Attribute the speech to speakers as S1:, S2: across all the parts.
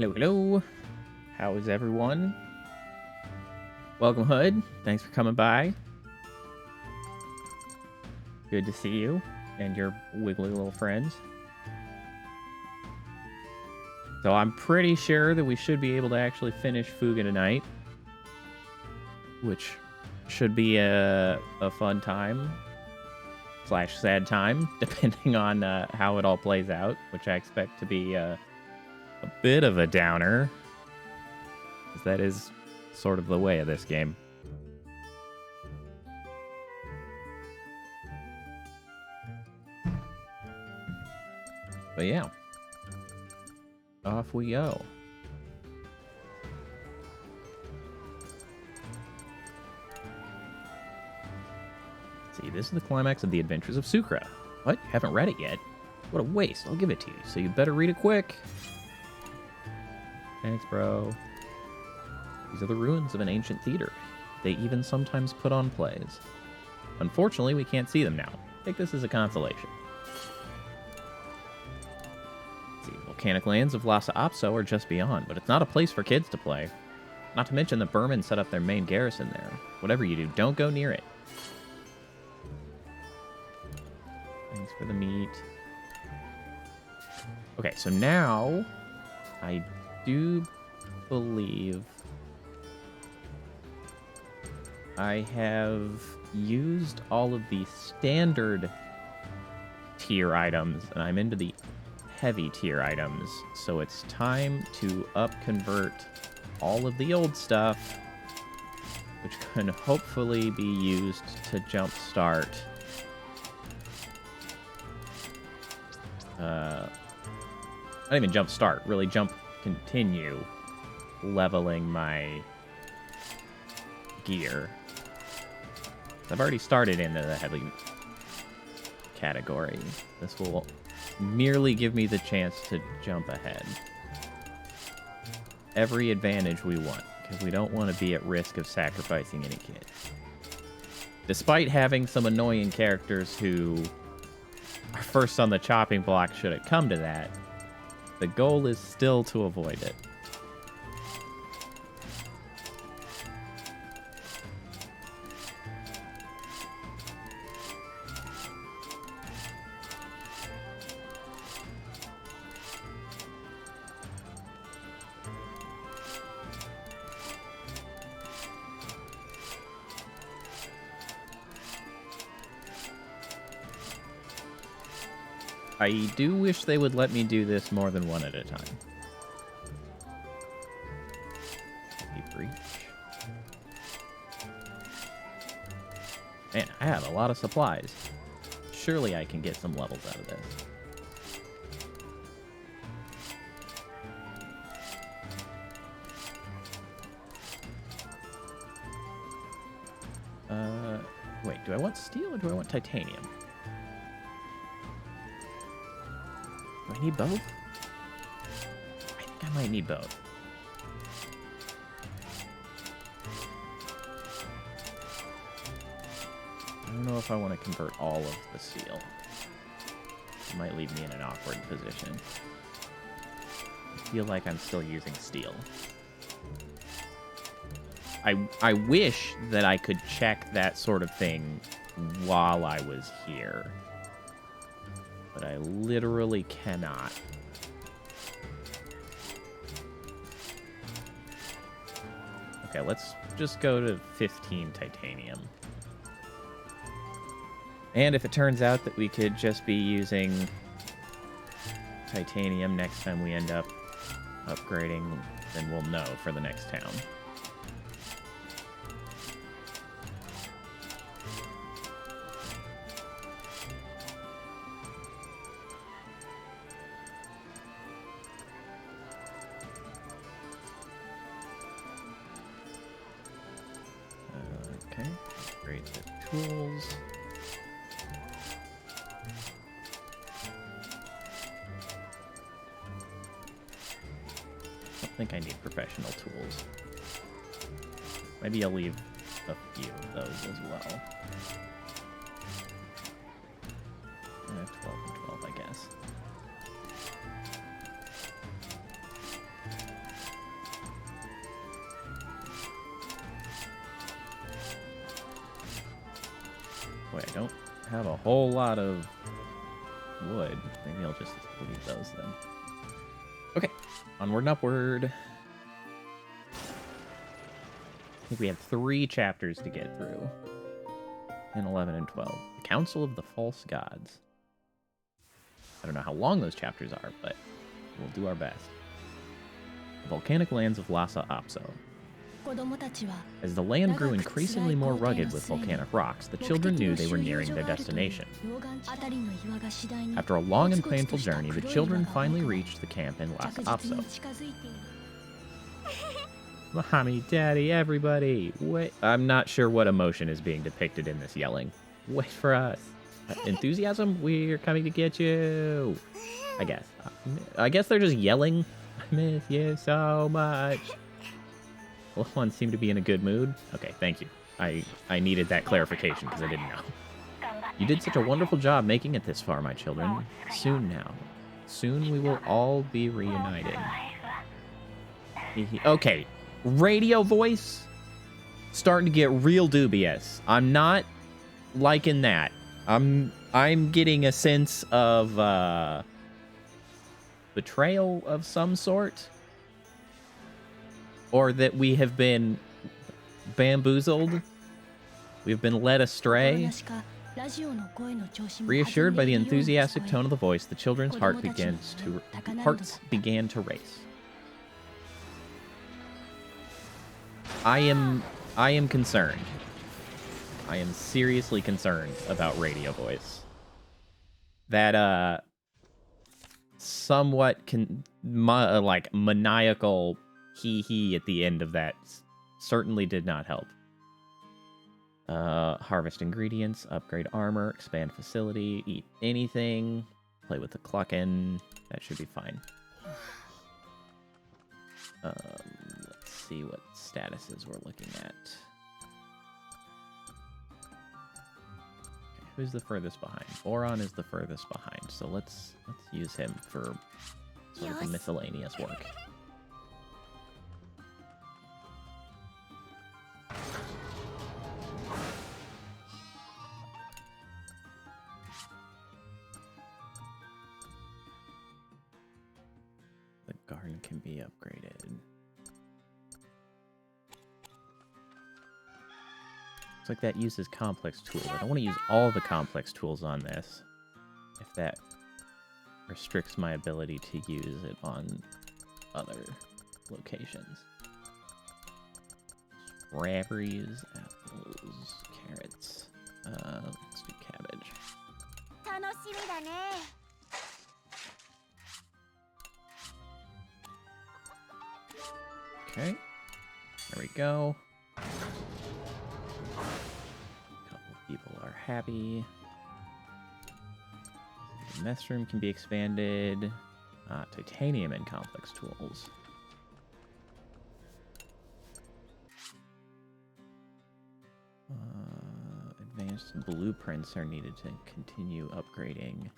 S1: Hello, hello. How is everyone? Welcome, Hood. Thanks for coming by. Good to see you and your wiggly little friends. So I'm pretty sure that we should be able to actually finish Fuga tonight, which should be a fun time / sad time, depending on how it all plays out, which I expect to be a bit of a downer, because that is sort of the way of this game. But yeah, off we go. See, this is the climax of The Adventures of Sukra. What? You haven't read it yet? What a waste. I'll give it to you, so you better read it quick. Thanks, bro. These are the ruins of an ancient theater. They even sometimes put on plays. Unfortunately, we can't see them now. Take this as a consolation. The volcanic lands of Lhasa Apso are just beyond, but it's not a place for kids to play. Not to mention the Burmans set up their main garrison there. Whatever you do, don't go near it. Thanks for the meat. Okay, so now I do believe I have used all of the standard tier items, and I'm into the heavy tier items. So it's time to convert all of the old stuff, which can hopefully be used to jumpstart not even jump start, really continue leveling my gear. I've already started into the heavy category. This will merely give me the chance to jump ahead. Every advantage we want, because we don't want to be at risk of sacrificing any kid. Despite having some annoying characters who are first on the chopping block should it come to that, the goal is still to avoid it. I do wish they would let me do this more than one at a time. Breach. Man, I have a lot of supplies. Surely I can get some levels out of this. Wait, do I want steel or do I want titanium? Do I need both? I think I might need both. I don't know if I want to convert all of the steel. It might leave me in an awkward position. I feel like I'm still using steel. I wish that I could check that sort of thing while I was here. But I literally cannot. Okay, let's just go to 15 titanium. And if it turns out that we could just be using titanium next time we end up upgrading, then we'll know for the next town. Okay, upgrade the tools. I don't think I need professional tools. Maybe I'll leave a few of those as well. 12 and 12, I guess. Wait, I don't have a whole lot of wood. Maybe I'll just leave those then. Okay, onward and upward. I think we have 3 chapters to get through. In 11 and 12. The Council of the False Gods. I don't know how long those chapters are, but we'll do our best. The volcanic lands of Lhasa Apso. As the land grew increasingly more rugged with volcanic rocks, the children knew they were nearing their destination. After a long and painful journey, the children finally reached the camp in Lhasa Apso. Mommy, Daddy, everybody, wait. I'm not sure what emotion is being depicted in this yelling. Wait for us. Enthusiasm, we're coming to get you. I guess. I guess they're just yelling. I miss you so much. Little ones seem to be in a good mood. Okay, thank you. I needed that clarification because I didn't know. You did such a wonderful job making it this far, my children. Soon now. Soon we will all be reunited. Okay, radio voice starting to get real dubious. I'm not liking that. I'm getting a sense of betrayal of some sort. Or that we have been bamboozled. We've been led astray. Reassured by the enthusiastic tone of the voice, the children's hearts began to race. I am concerned. I am seriously concerned about radio voice. That somewhat maniacal hee hee at the end of that certainly did not help. Harvest ingredients, upgrade armor, expand facility, eat anything, play with the clock-in. That should be fine. Let's see what statuses we're looking at. Okay, who's the furthest behind? Boron is the furthest behind, so let's use him for sort of the miscellaneous work. The garden can be upgraded. Looks like that uses complex tools. I don't want to use all the complex tools on this, if that restricts my ability to use it on other locations. Strawberries, apples, carrots. Let's do cabbage. Okay, there we go. A couple people are happy. The mess room can be expanded. Titanium and complex tools. Advanced blueprints are needed to continue upgrading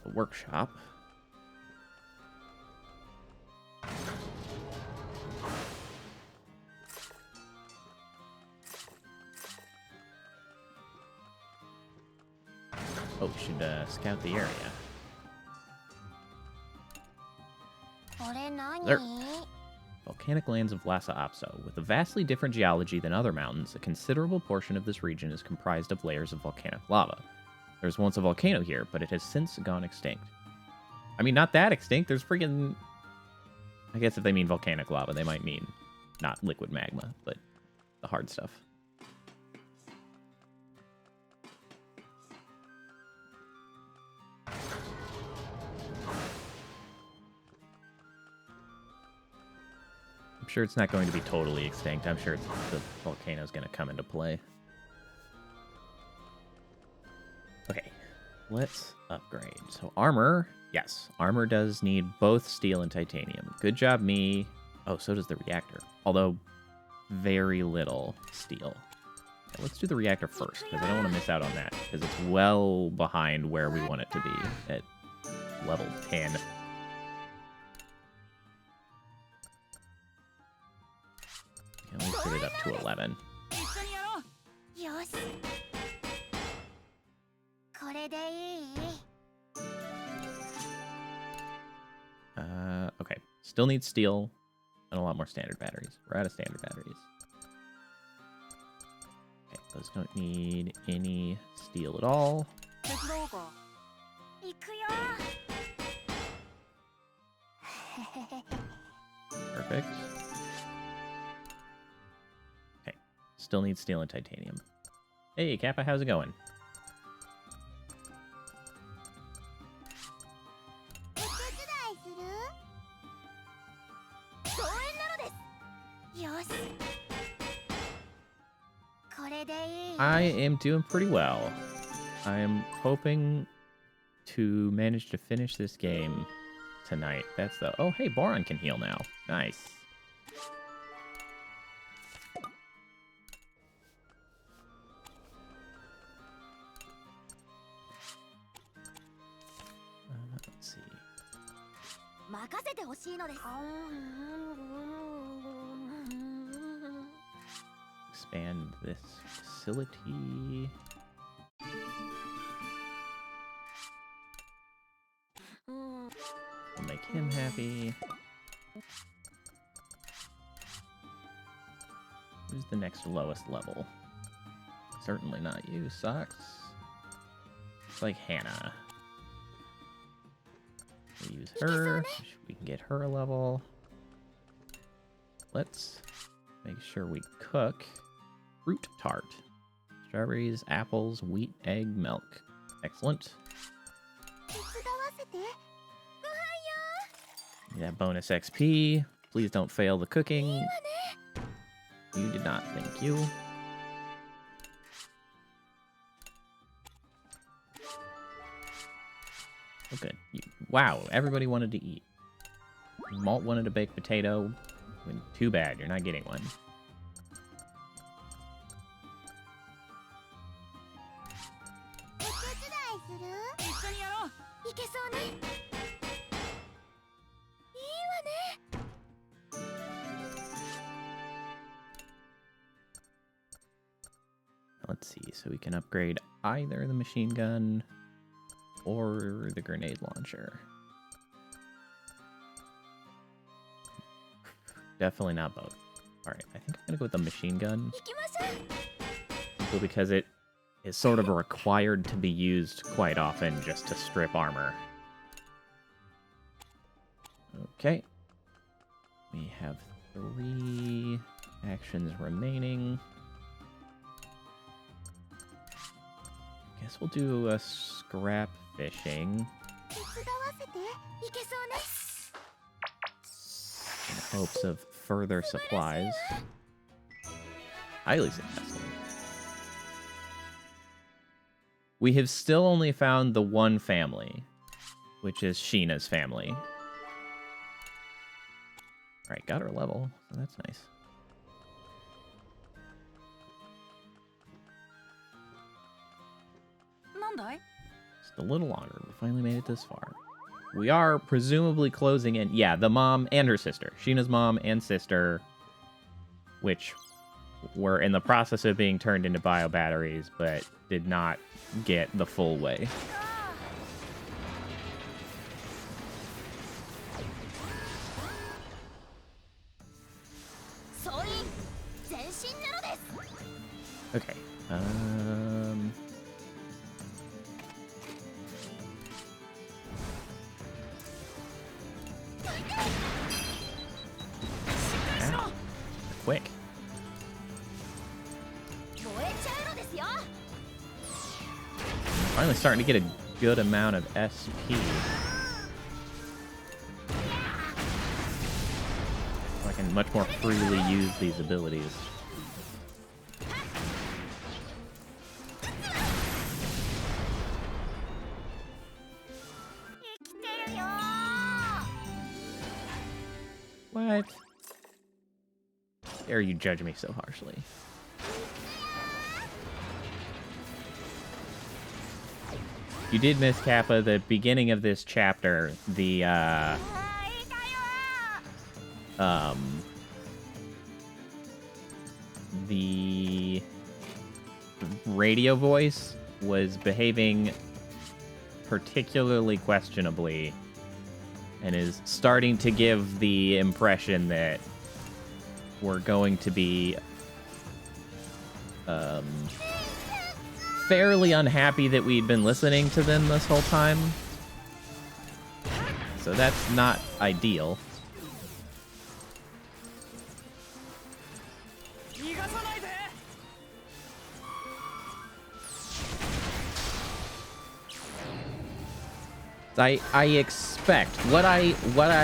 S1: the workshop. Oh, we should scout the area. There. Volcanic lands of Lhasa Apso. With a vastly different geology than other mountains, a considerable portion of this region is comprised of layers of volcanic lava. There was once a volcano here, but it has since gone extinct. I mean, not that extinct. There's freaking... I guess if they mean volcanic lava, they might mean not liquid magma, but the hard stuff. I'm sure it's not going to be totally extinct. I'm sure the volcano's going to come into play. Okay, let's upgrade. So armor, yes, armor does need both steel and titanium. Good job, me. Oh, so does the reactor. Although, very little steel. Okay, let's do the reactor first, because I don't want to miss out on that, because it's well behind where we want it to be at level 10. Okay, let's get it up to 11. Okay, still need steel and a lot more standard batteries. We're out of standard batteries. Okay, those don't need any steel at all. Perfect. Okay, still need steel and titanium. Hey, Kappa, how's it going? I am doing pretty well. I am hoping to manage to finish this game tonight. That's the... Oh, hey, Boron can heal now. Nice. Let's see. Expand this facility. We'll make him happy. Who's the next lowest level? Certainly not you, sucks. It's like Hannah. We'll use her. We can get her a level. Let's make sure we cook. Fruit tart. Strawberries, apples, wheat, egg, milk. Excellent. That bonus XP. Please don't fail the cooking. You did not, thank you. Oh, good. Wow, everybody wanted to eat. Malt wanted a baked potato. Too bad, you're not getting one. Let's see, so we can upgrade either the machine gun or the grenade launcher. Definitely not both. Alright, I think I'm gonna go with the machine gun. Simply because it is sort of required to be used quite often just to strip armor. Okay. We have 3 actions remaining. Guess we'll do a scrap fishing. In hopes of further supplies. Highly successful. We have still only found the one family, which is Sheena's family. Alright, got her level, so that's nice. Just a little longer. We finally made it this far. We are presumably closing in. Yeah, the mom and her sister. Sheena's mom and sister, which were in the process of being turned into bio batteries, but did not get the full way. Okay. Quick. Finally starting to get a good amount of SP. I can much more freely use these abilities. What? Dare you judge me so harshly? You did miss, Kappa, the beginning of this chapter, the radio voice was behaving particularly questionably and is starting to give the impression that we're going to be fairly unhappy that we'd been listening to them this whole time. So that's not ideal. I expect what I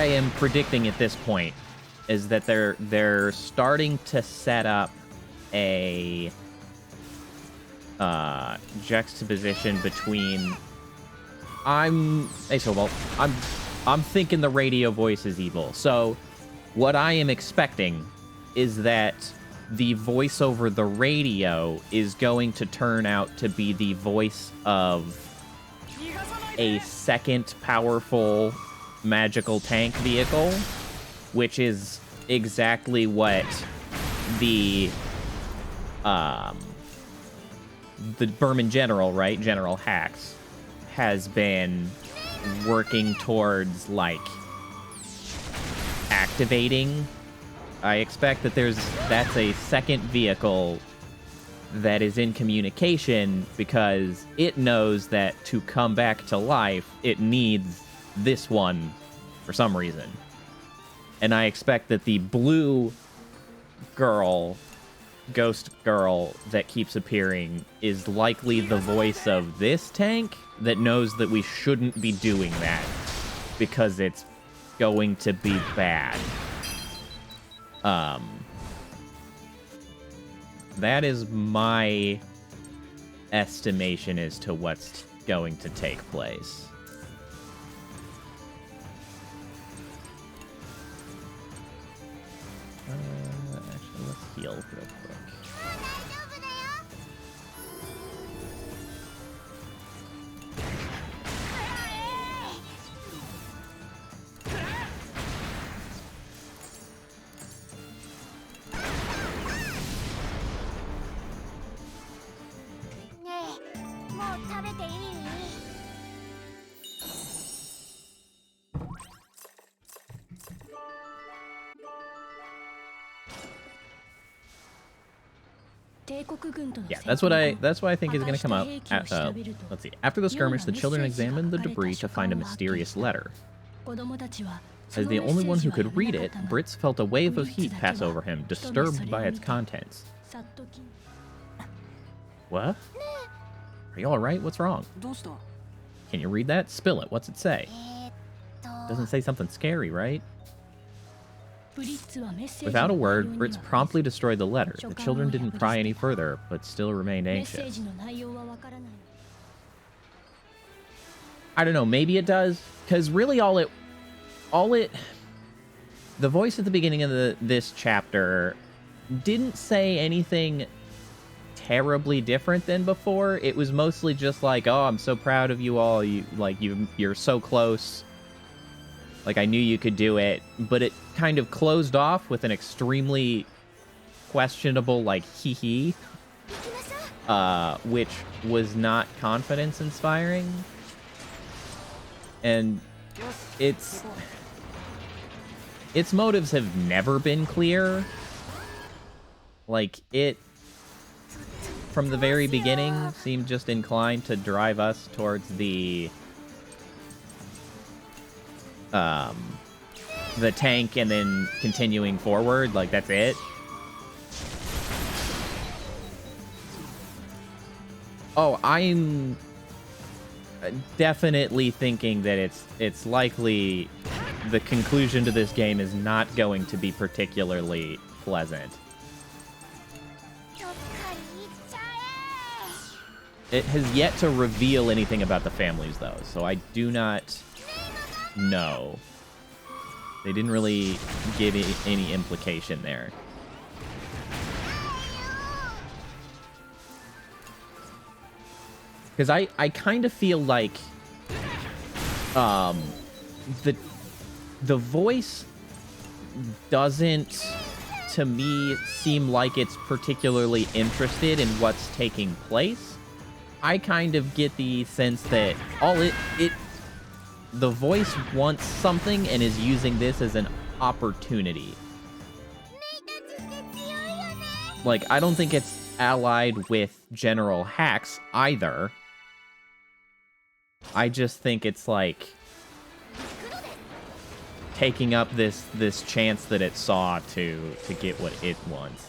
S1: am predicting at this point is that they're starting to set up a juxtaposition between I'm thinking the radio voice is evil. So what I am expecting is that the voice over the radio is going to turn out to be the voice of a second powerful magical tank vehicle, which is exactly what the Berman General, right? General Hax has been working towards, like, activating. I expect that that's a second vehicle that is in communication because it knows that to come back to life, it needs this one for some reason. And I expect that the blue girl, ghost girl that keeps appearing is likely the voice of this tank that knows that we shouldn't be doing that because it's going to be bad. That is my estimation as to what's going to take place. Actually, let's heal real quick. Yeah, that's what I think is going to come up. Let's see. After the skirmish, the children examined the debris to find a mysterious letter. As the only one who could read it, Brits felt a wave of heat pass over him, disturbed by its contents. What? Are you alright? What's wrong? Can you read that? Spill it. What's it say? Doesn't say something scary, right? Without a word, Brits promptly destroyed the letter. The children didn't pry any further, but still remained anxious. I don't know, maybe it does, because really the voice at the beginning of this chapter didn't say anything terribly different than before. It was mostly just like, oh, I'm so proud of you all, you're so close. Like, I knew you could do it, but it kind of closed off with an extremely questionable, like, hee-hee, which was not confidence-inspiring. And its motives have never been clear. Like, it, from the very beginning, seemed just inclined to drive us towards the tank and then continuing forward. Like, that's it. Oh, I'm definitely thinking that it's likely the conclusion to this game is not going to be particularly pleasant. It has yet to reveal anything about the families, though, so I do not know. They didn't really give any implication there. Because I kind of feel like the voice doesn't, to me, seem like it's particularly interested in what's taking place. I kind of get the sense that the voice wants something and is using this as an opportunity. Like, I don't think it's allied with General Hacks either. I just think it's like taking up this chance that it saw to get what it wants.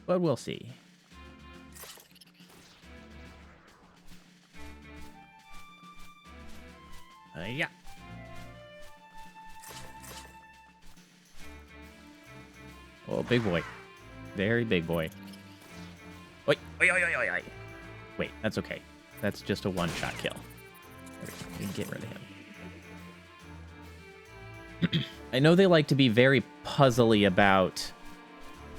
S1: But we'll see. Yeah. Oh, big boy. Very big boy. Wait, wait, that's okay. That's just a one-shot kill. We can get rid of him. I know they like to be very puzzly about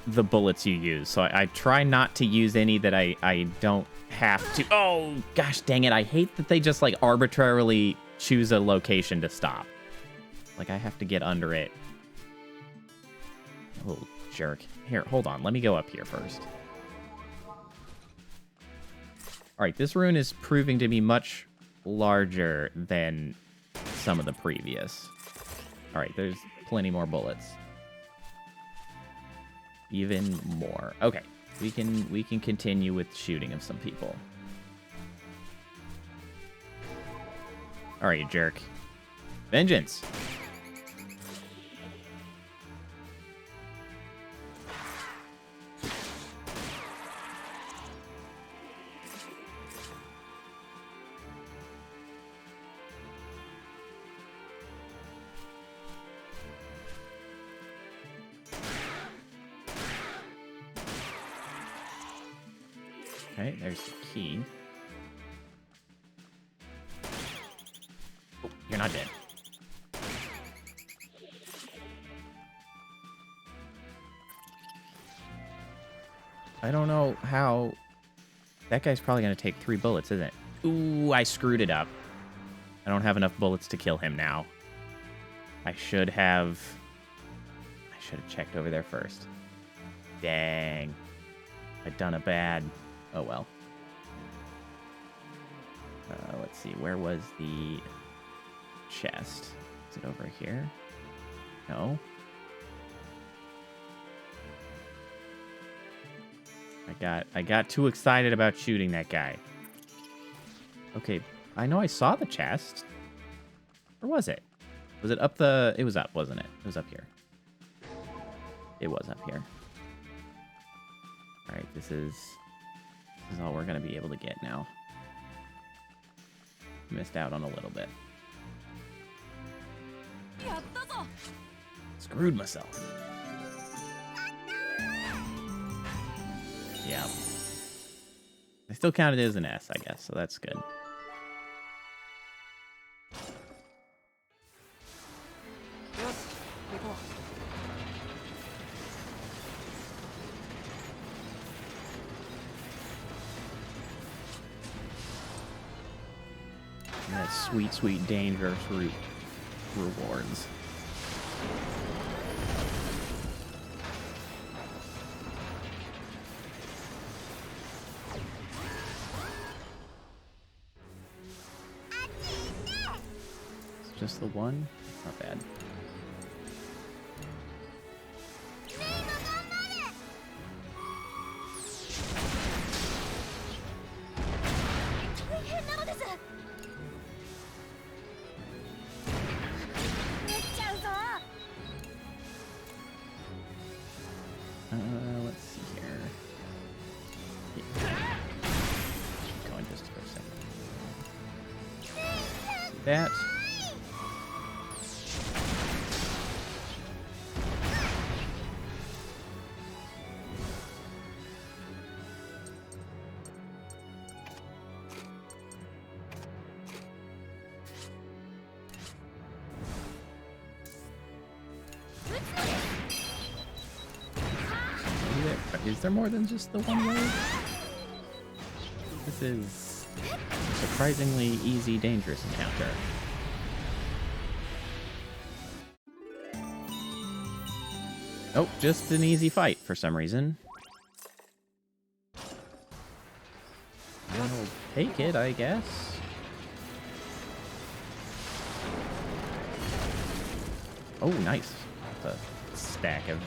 S1: the bullets you use, so I try not to use any that I don't have to. Oh, gosh dang it. I hate that they just, like, arbitrarily choose a location to stop. Like, I have to get under it. Oh, jerk. Here, hold on. Let me go up here first. Alright, this rune is proving to be much larger than some of the previous. Alright, there's plenty more bullets. Even more. Okay, we can continue with shooting of some people. All right, you jerk. Vengeance. Okay, there's the key. Oh, you're not dead. I don't know how... That guy's probably going to take 3 bullets, isn't it? Ooh, I screwed it up. I don't have enough bullets to kill him now. I should have checked over there first. Dang. I'd done a bad... Oh, well. Let's see. Where was the chest? Is it over here? No. I got too excited about shooting that guy. Okay, I know I saw the chest. Where was it? Was it up the... It was up, wasn't it? It was up here. It was up here. All right, this is all we're going to be able to get now. Missed out on a little bit. Screwed myself. Yeah. I still counted it as an S, I guess, so that's good. And that sweet, sweet, dangerous rewards. Just the one? Not bad. Let's see here. Yeah. Keep going just for a second. See that. Is there more than just the one way? This is a surprisingly easy, dangerous encounter. Oh, just an easy fight for some reason. I'll take it, I guess. Oh, nice. That's a stack of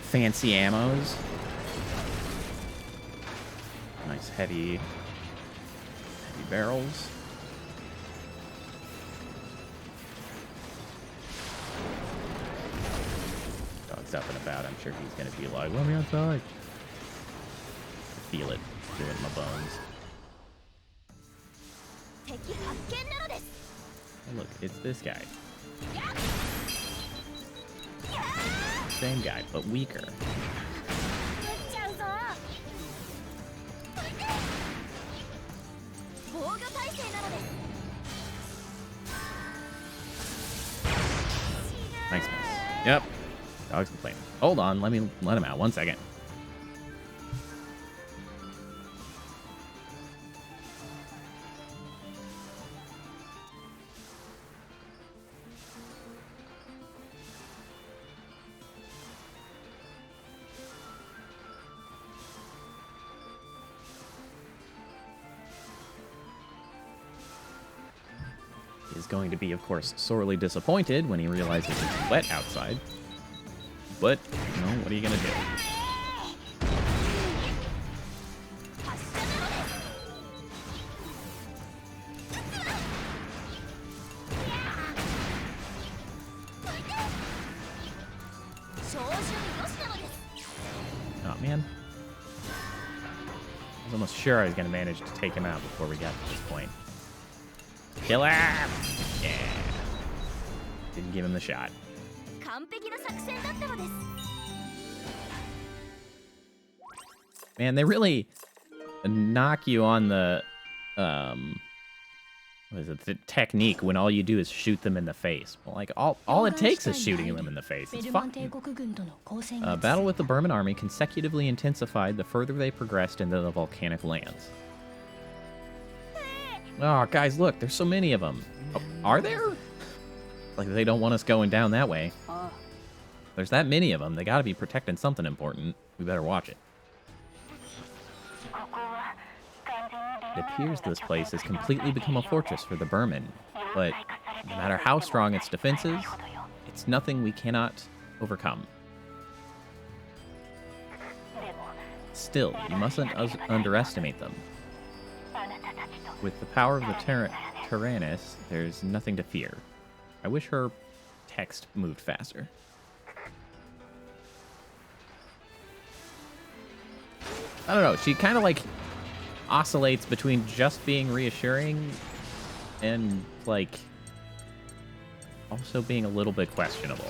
S1: fancy ammos. Nice heavy barrels. Dog's up and about. I'm sure he's gonna be like, let me outside. I feel it through in my bones. Oh, look, it's this guy. Same guy, but weaker. Nice miss. Yep. Dog's complaining. Hold on, let him out. 1 second. Is going to be, of course, sorely disappointed when he realizes it's wet outside. But, you know, what are you gonna do? Oh, man. I was almost sure I was gonna manage to take him out before we got to this point. Kill him! Yeah. Didn't give him the shot. Man, they really knock you on the, what is it, the technique when all you do is shoot them in the face. Well, like, all it takes is shooting them in the face. It's fine. Battle with the Burman army consecutively intensified the further they progressed into the volcanic lands. Oh, guys, look, there's so many of them. Oh, are there? Like, they don't want us going down that way. There's that many of them. They gotta be protecting something important. We better watch it. It appears this place has completely become a fortress for the Burman, but no matter how strong its defenses, it's nothing we cannot overcome. Still, you mustn't underestimate them. With the power of the Tyrannus, there's nothing to fear. I wish her text moved faster. I don't know, she kind of like oscillates between just being reassuring and like also being a little bit questionable.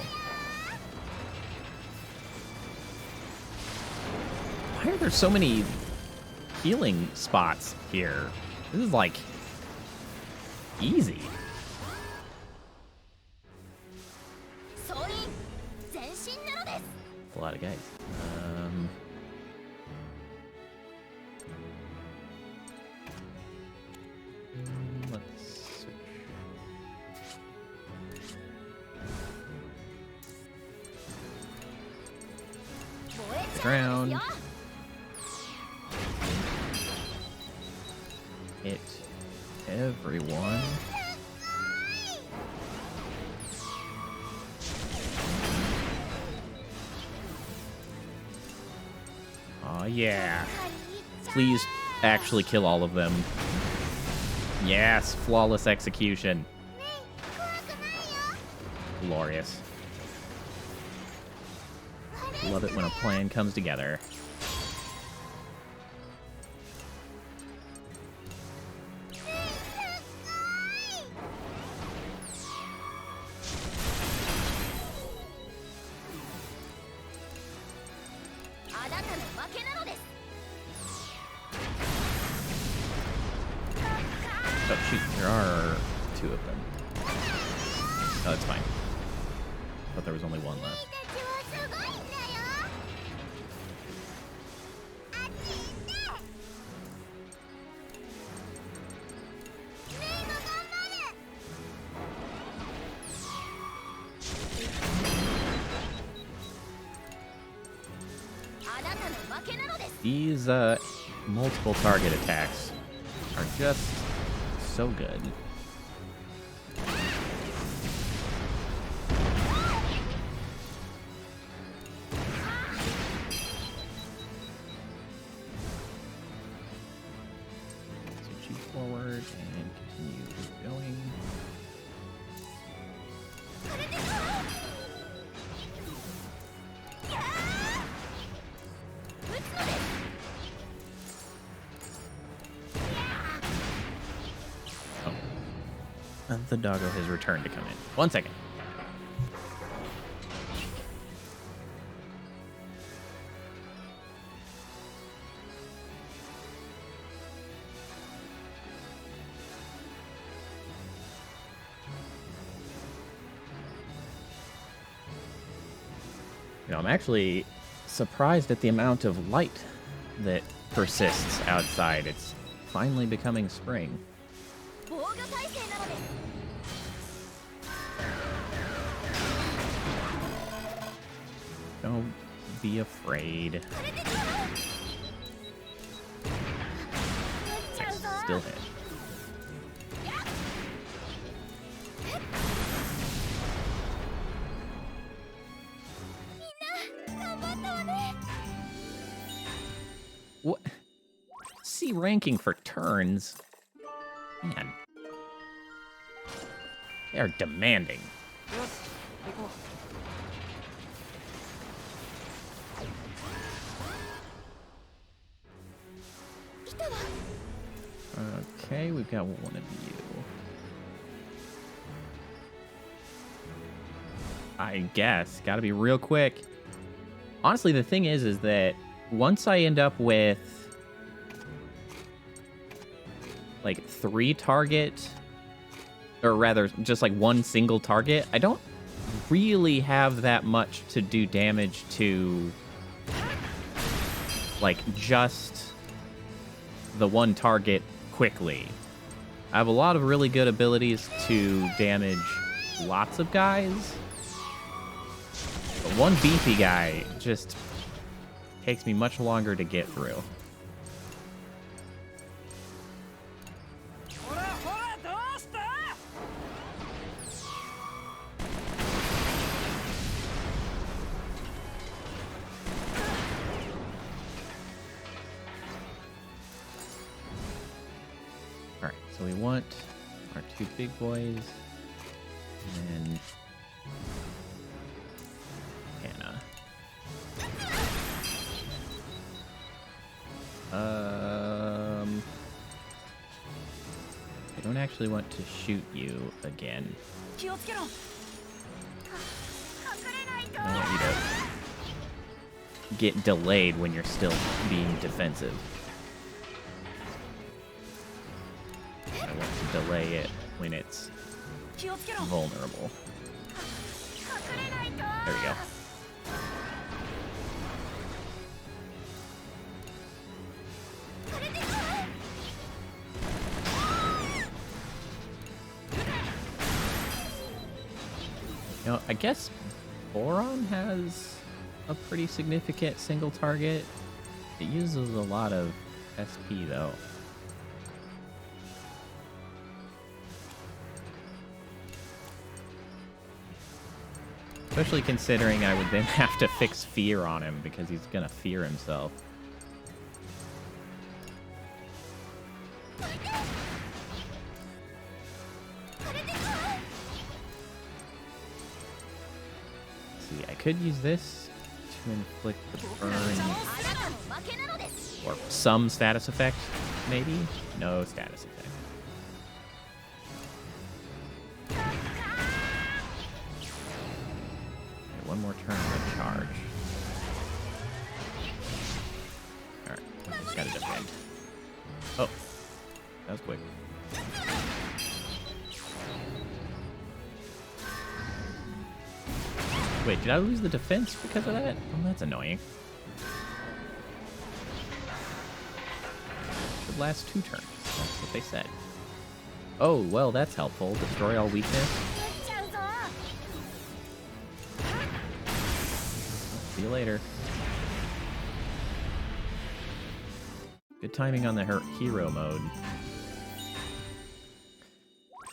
S1: Why are there so many healing spots here? This is like easy. A lot of guys. Let's switch. Ground. Hit everyone. Oh yeah. Please actually kill all of them. Yes, flawless execution. Glorious. Love it when a plan comes together. Oh shoot, there are two of them. Oh, that's fine. I thought there was only one left. These multiple target attacks are just so good. Switch you forward and continue going. The doggo has returned to come in. 1 second. You know, I'm actually surprised at the amount of light that persists outside. It's finally becoming spring. Don't be afraid. Still hit. What? C ranking for turns? Man. They are demanding. Okay, we've got one of you. I guess. Gotta be real quick. Honestly, the thing is that once I end up with like 3 target, or rather just like 1 single target, I don't really have that much to do damage to like just the 1 target quickly. I have a lot of really good abilities to damage lots of guys, but 1 beefy guy just takes me much longer to get through. Alright, so we want our 2 big boys and Hannah. I don't actually want to shoot you again. I don't want you to get delayed when you're still being defensive. I want to delay it when it's vulnerable. There we go. You know, I guess Boron has a pretty significant single target. It uses a lot of SP, though. Especially considering I would then have to fix fear on him because he's gonna fear himself. See, I could use this to inflict the burn or some status effect, maybe? No status effect. One more turn to charge. Alright, just gotta defend. Oh, that was quick. Wait, did I lose the defense because of that? Oh, that's annoying. Should last 2 turns. That's what they said. Oh, well, that's helpful. Destroy all weakness. See you later. Good timing on the hero mode.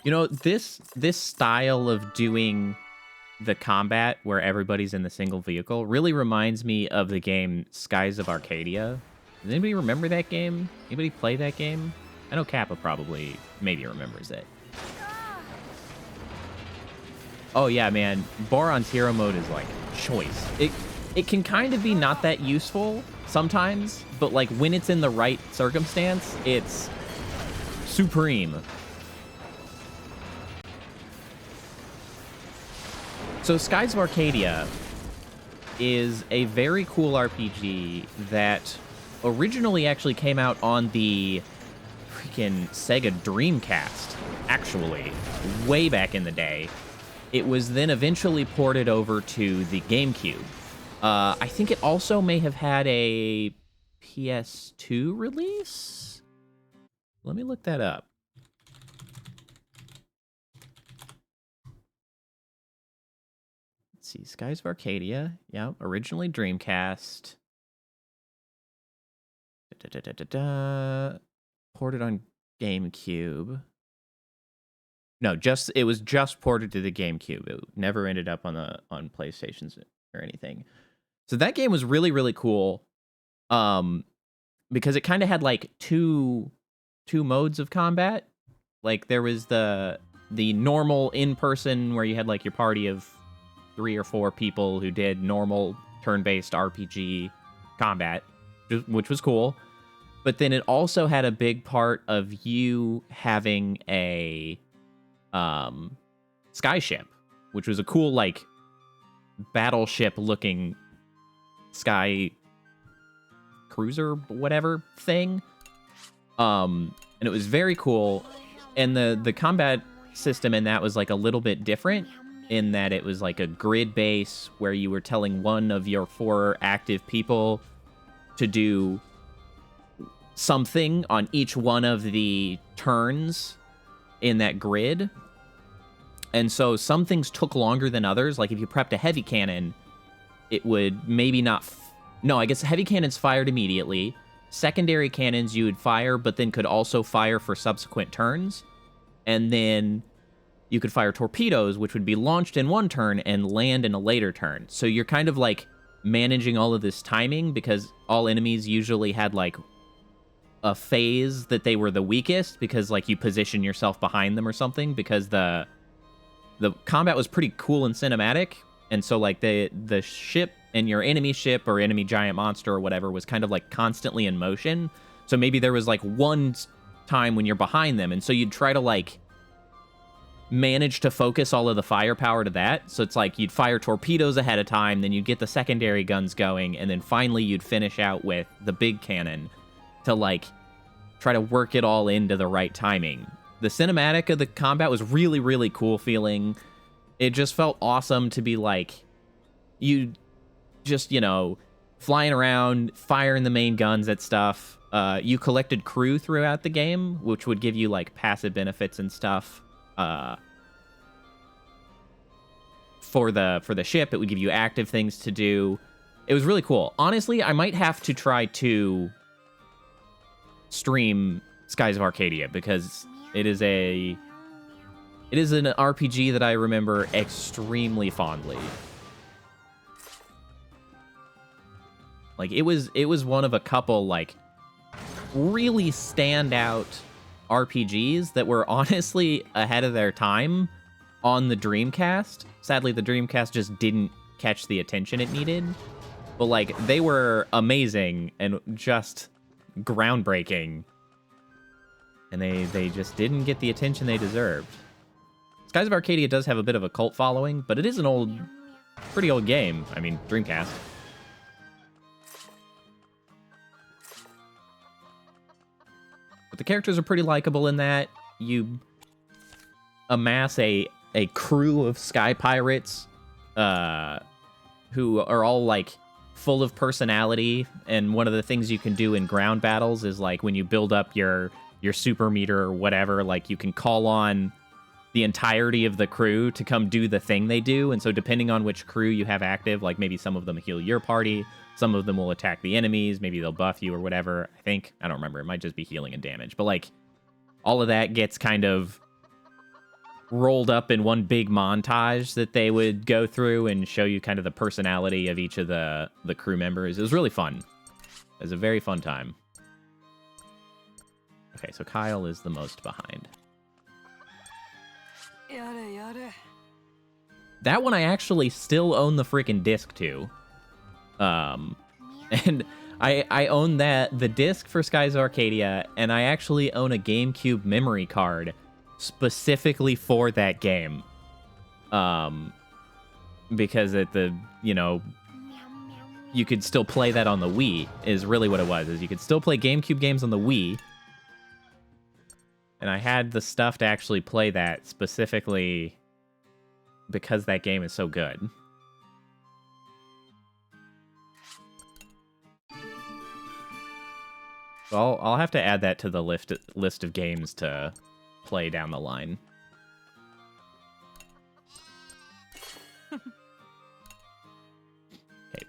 S1: You know, this style of doing the combat where everybody's in the single vehicle really reminds me of the game Skies of Arcadia. Does anybody remember that game? Anybody play that game? I know Kappa probably maybe remembers it. Oh yeah, man. Boron's hero mode is like choice. It can kind of be not that useful sometimes, but like when it's in the right circumstance, it's supreme. So Skies of Arcadia is a very cool RPG that originally actually came out on the freaking Sega Dreamcast, actually, way back in the day. It was then eventually ported over to the GameCube. I think it also may have had a PS2 release? Let me look that up. Let's see, Skies of Arcadia. Yeah, originally Dreamcast. Ported on GameCube. No, it was just ported to the GameCube. It never ended up on PlayStations or anything. So that game was really, really cool. Because it kind of had like two modes of combat. Like there was the normal in-person where you had like your party of 3 or 4 people who did normal turn-based RPG combat, which was cool. But then it also had a big part of you having a skyship, which was a cool like battleship looking sky cruiser whatever thing. And it was very cool. And the combat system in that was like a little bit different in that it was like a grid base where you were telling one of your 4 active people to do something on each one of the turns in that grid. And so some things took longer than others. Like if you prepped a heavy cannon, it would maybe not... No, I guess heavy cannons fired immediately. Secondary cannons you would fire, but then could also fire for subsequent turns. And then you could fire torpedoes, which would be launched in one turn and land in a later turn. So you're kind of like managing all of this timing because all enemies usually had like a phase that they were the weakest because like you position yourself behind them or something because the combat was pretty cool and cinematic. And so like the ship and your enemy ship or enemy giant monster or whatever was kind of like constantly in motion. So maybe there was like one time when you're behind them. And so you'd try to like manage to focus all of the firepower to that. So it's like you'd fire torpedoes ahead of time, then you'd get the secondary guns going, and then finally you'd finish out with the big cannon to like try to work it all into the right timing. The cinematic of the combat was really, really cool feeling. It just felt awesome to be like, you just, you know, flying around, firing the main guns at stuff. You collected crew throughout the game, which would give you like passive benefits and stuff. For the ship, it would give you active things to do. It was really cool. Honestly, I might have to try to stream Skies of Arcadia because it is an RPG that I remember extremely fondly. Like it was one of a couple like really standout RPGs that were honestly ahead of their time on the Dreamcast. Sadly, the Dreamcast just didn't catch the attention it needed. But like they were amazing and just groundbreaking. And they just didn't get the attention they deserved. Skies of Arcadia does have a bit of a cult following, but it is an pretty old game. I mean, Dreamcast. But the characters are pretty likable in that. You amass a crew of sky pirates who are all like full of personality, and one of the things you can do in ground battles is like when you build up your super meter or whatever, like you can call on the entirety of the crew to come do the thing they do. And so depending on which crew you have active, like maybe some of them heal your party, some of them will attack the enemies, maybe they'll buff you or whatever. I don't remember. It might just be healing and damage. But like all of that gets kind of rolled up in one big montage that they would go through and show you kind of the personality of each of the crew members. It was really fun. It was a very fun time. Okay, so Kyle is the most behind. That one I actually still own the freaking disc to. And I own the disc for Skies of Arcadia, and I actually own a GameCube memory card specifically for that game. Because you could still play that on the Wii, is really what it was, is you could still play GameCube games on the Wii. And I had the stuff to actually play that specifically because that game is so good. So I'll have to add that to the list of games to play down the line. Okay,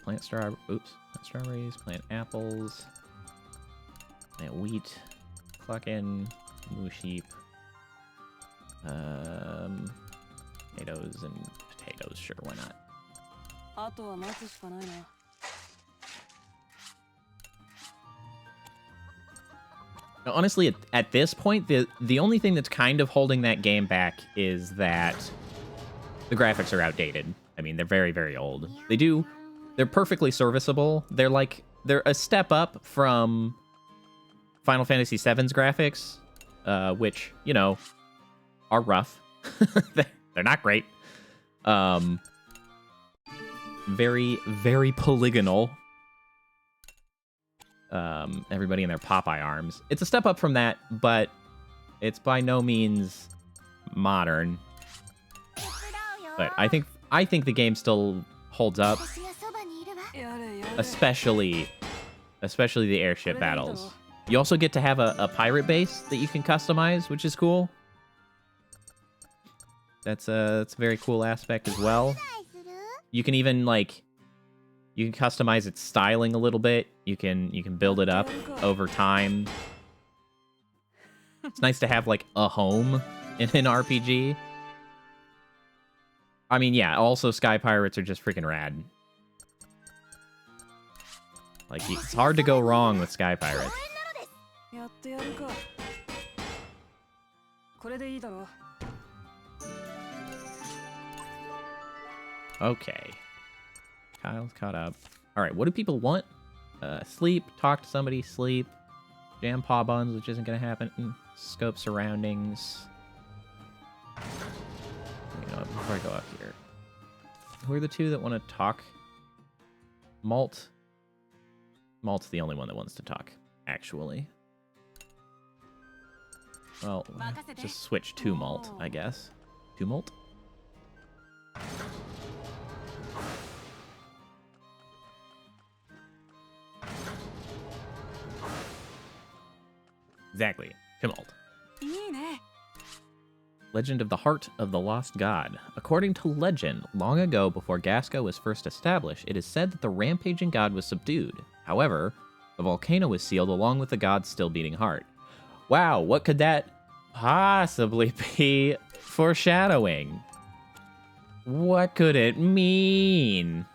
S1: plant strawberries, plant apples, plant wheat, cluckin', moo sheep, tomatoes and potatoes, sure, why not? Now, honestly, at this point, the only thing that's kind of holding that game back is that the graphics are outdated. I mean, they're very, very old. They're perfectly serviceable. They're a step up from Final Fantasy VII's graphics, which, you know, are rough. They're not great. Very, very polygonal. everybody in their Popeye arms. It's a step up from that, but it's by no means modern. But I think the game still holds up, especially the airship battles. You also get to have a pirate base that you can customize, which is cool. That's a very cool aspect as well. You can even you can customize its styling a little bit. You can build it up over time. It's nice to have like a home in an RPG. I mean, yeah, also Sky Pirates are just freaking rad. Like, it's hard to go wrong with Sky Pirates. Okay. Kyle's caught up. Alright, what do people want? Sleep, talk to somebody, sleep. Jam paw buns, which isn't gonna happen. Scope surroundings. You know, before I go up here. Who are the two that want to talk? Malt. Malt's the only one that wants to talk, actually. Well, just switch to Malt, I guess. To Malt? Exactly. Tumult. Legend of the Heart of the Lost God. According to legend, long ago before Gasco was first established, it is said that the rampaging god was subdued. However, the volcano was sealed along with the god's still beating heart. Wow, what could that possibly be foreshadowing? What could it mean?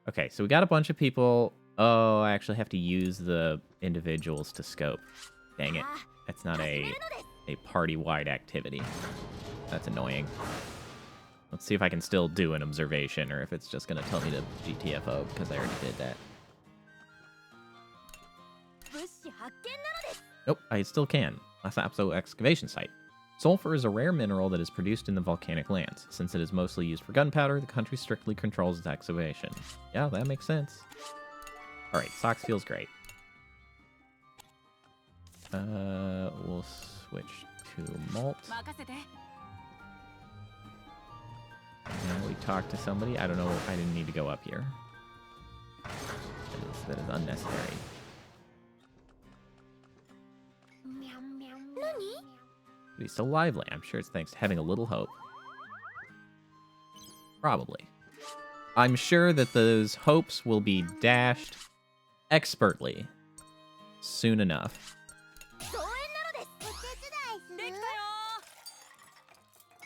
S1: Okay, so we got a bunch of people. Oh, I actually have to use the individuals to scope. Dang it. That's not a party-wide activity. That's annoying. Let's see if I can still do an observation, or if it's just going to tell me to GTFO, because I already did that. Nope, I still can. Lapsapso excavation site. Sulfur is a rare mineral that is produced in the volcanic lands. Since it is mostly used for gunpowder, the country strictly controls its excavation. Yeah, that makes sense. Alright, Socks feels great. We'll switch to Malt. And we talk to somebody. I don't know, I didn't need to go up here. That is unnecessary. But he's still lively. I'm sure it's thanks to having a little hope. Probably. I'm sure that those hopes will be dashed expertly soon enough.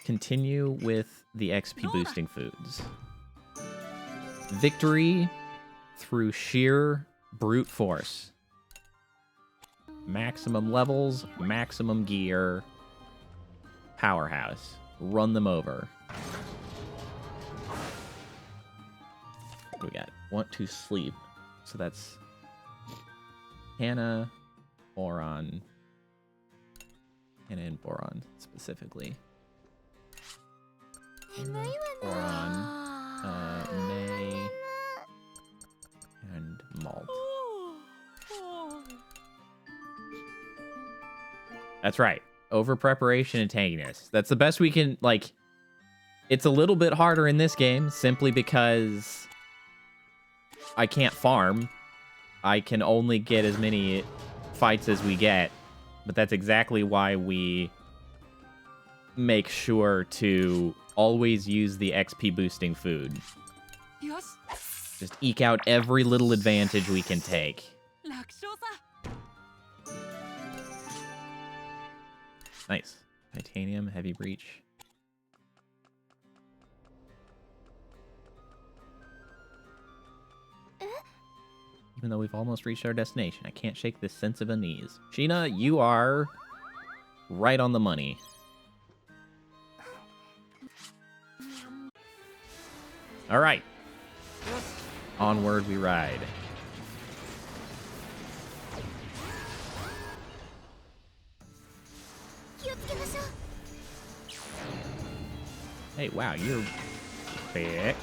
S1: Continue with the XP boosting foods. Victory through sheer brute force. Maximum levels, maximum gear. Powerhouse. Run them over. What do we got? Want to sleep. So that's Hannah, Boron. Hannah and Boron, specifically. Hannah, Boron, May, and Malt. That's right. Over preparation and tankiness. That's the best we can, like, it's a little bit harder in this game simply because I can't farm. I can only get as many fights as we get, but that's exactly why we make sure to always use the XP boosting food. Just eke out every little advantage we can take. Nice. Titanium, heavy breach. Even though we've almost reached our destination, I can't shake this sense of unease. Sheena, you are right on the money. All right. Onward we ride. Hey, wow, you're quick.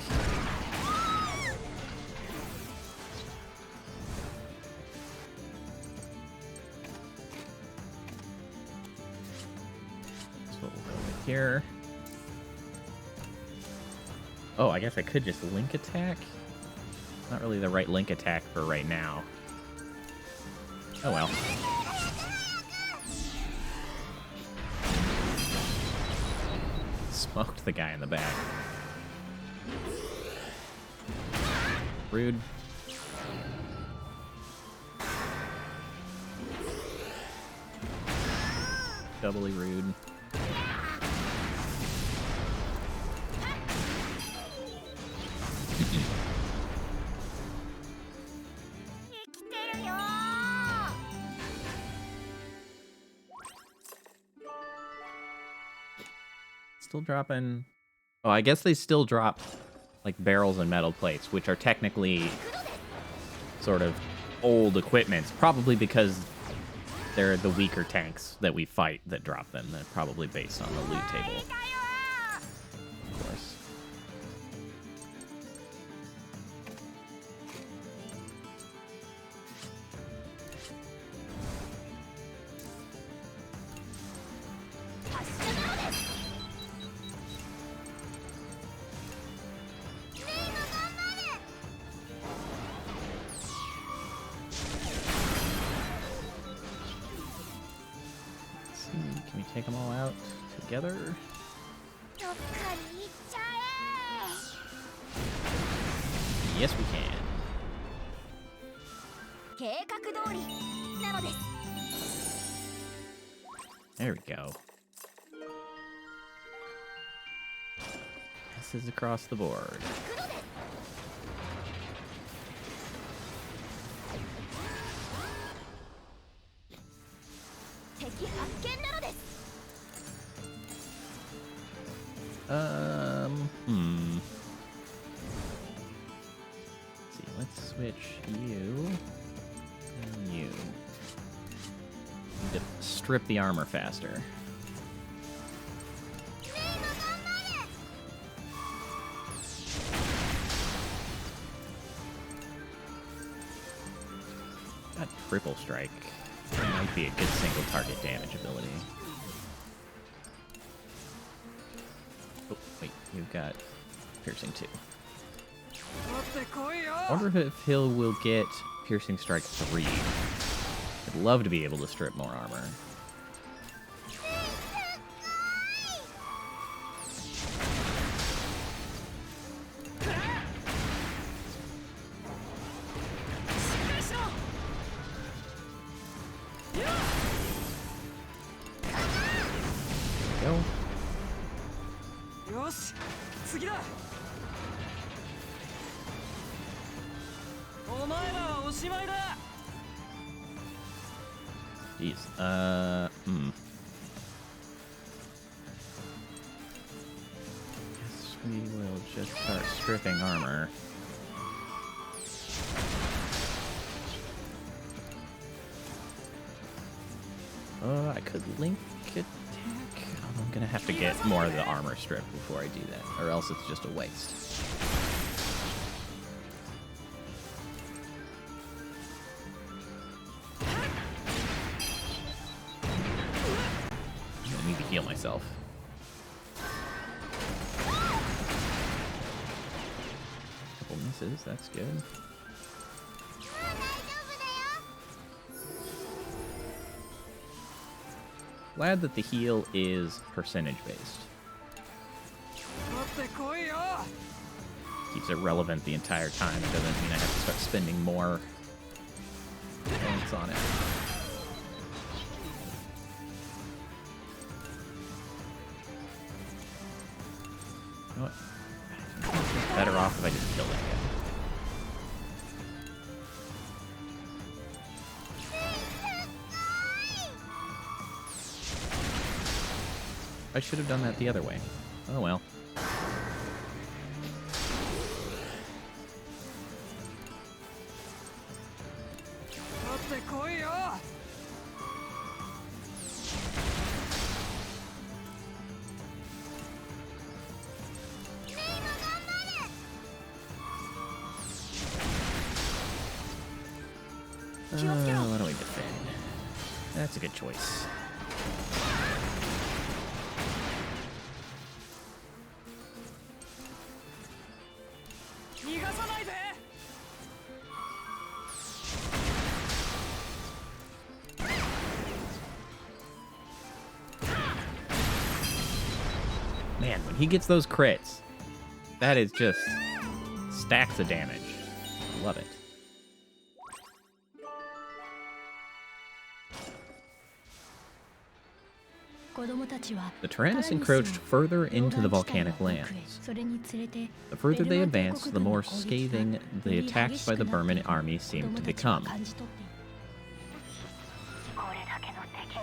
S1: here. Oh, I guess I could just link attack. Not really the right link attack for right now. Oh well. Smoked the guy in the back. Rude. Doubly rude. Still dropping... Oh, I guess they still drop, like, barrels and metal plates, which are technically sort of old equipment, probably because they're the weaker tanks that we fight that drop them. They're probably based on the loot table. Of course. Can we take them all out together? Yes, we can. There we go. This is across the board. Let's see, let's switch you and you. Need to strip the armor faster. That triple strike might be a good single target damage ability. Oh, wait, you've got piercing 2. I wonder if Hill will get piercing strike 3. I'd love to be able to strip more armor. Go. Jeez. Guess we will just start stripping armor. I could link attack. I'm gonna have to get more of the armor strip before I do that, or else it's just a waste. I need to heal myself. Couple misses, that's good. Glad that the heal is percentage based. Keeps it relevant the entire time. It doesn't mean I have to start spending more points on it. You know what? It's better off if I just kill that guy. I should have done that the other way. Oh well. Why don't we defend? That's a good choice. Man, when he gets those crits, that is just stacks of damage. Love it. The Tyrannus encroached further into the volcanic lands. The further they advanced, the more scathing the attacks by the Burman army seemed to become.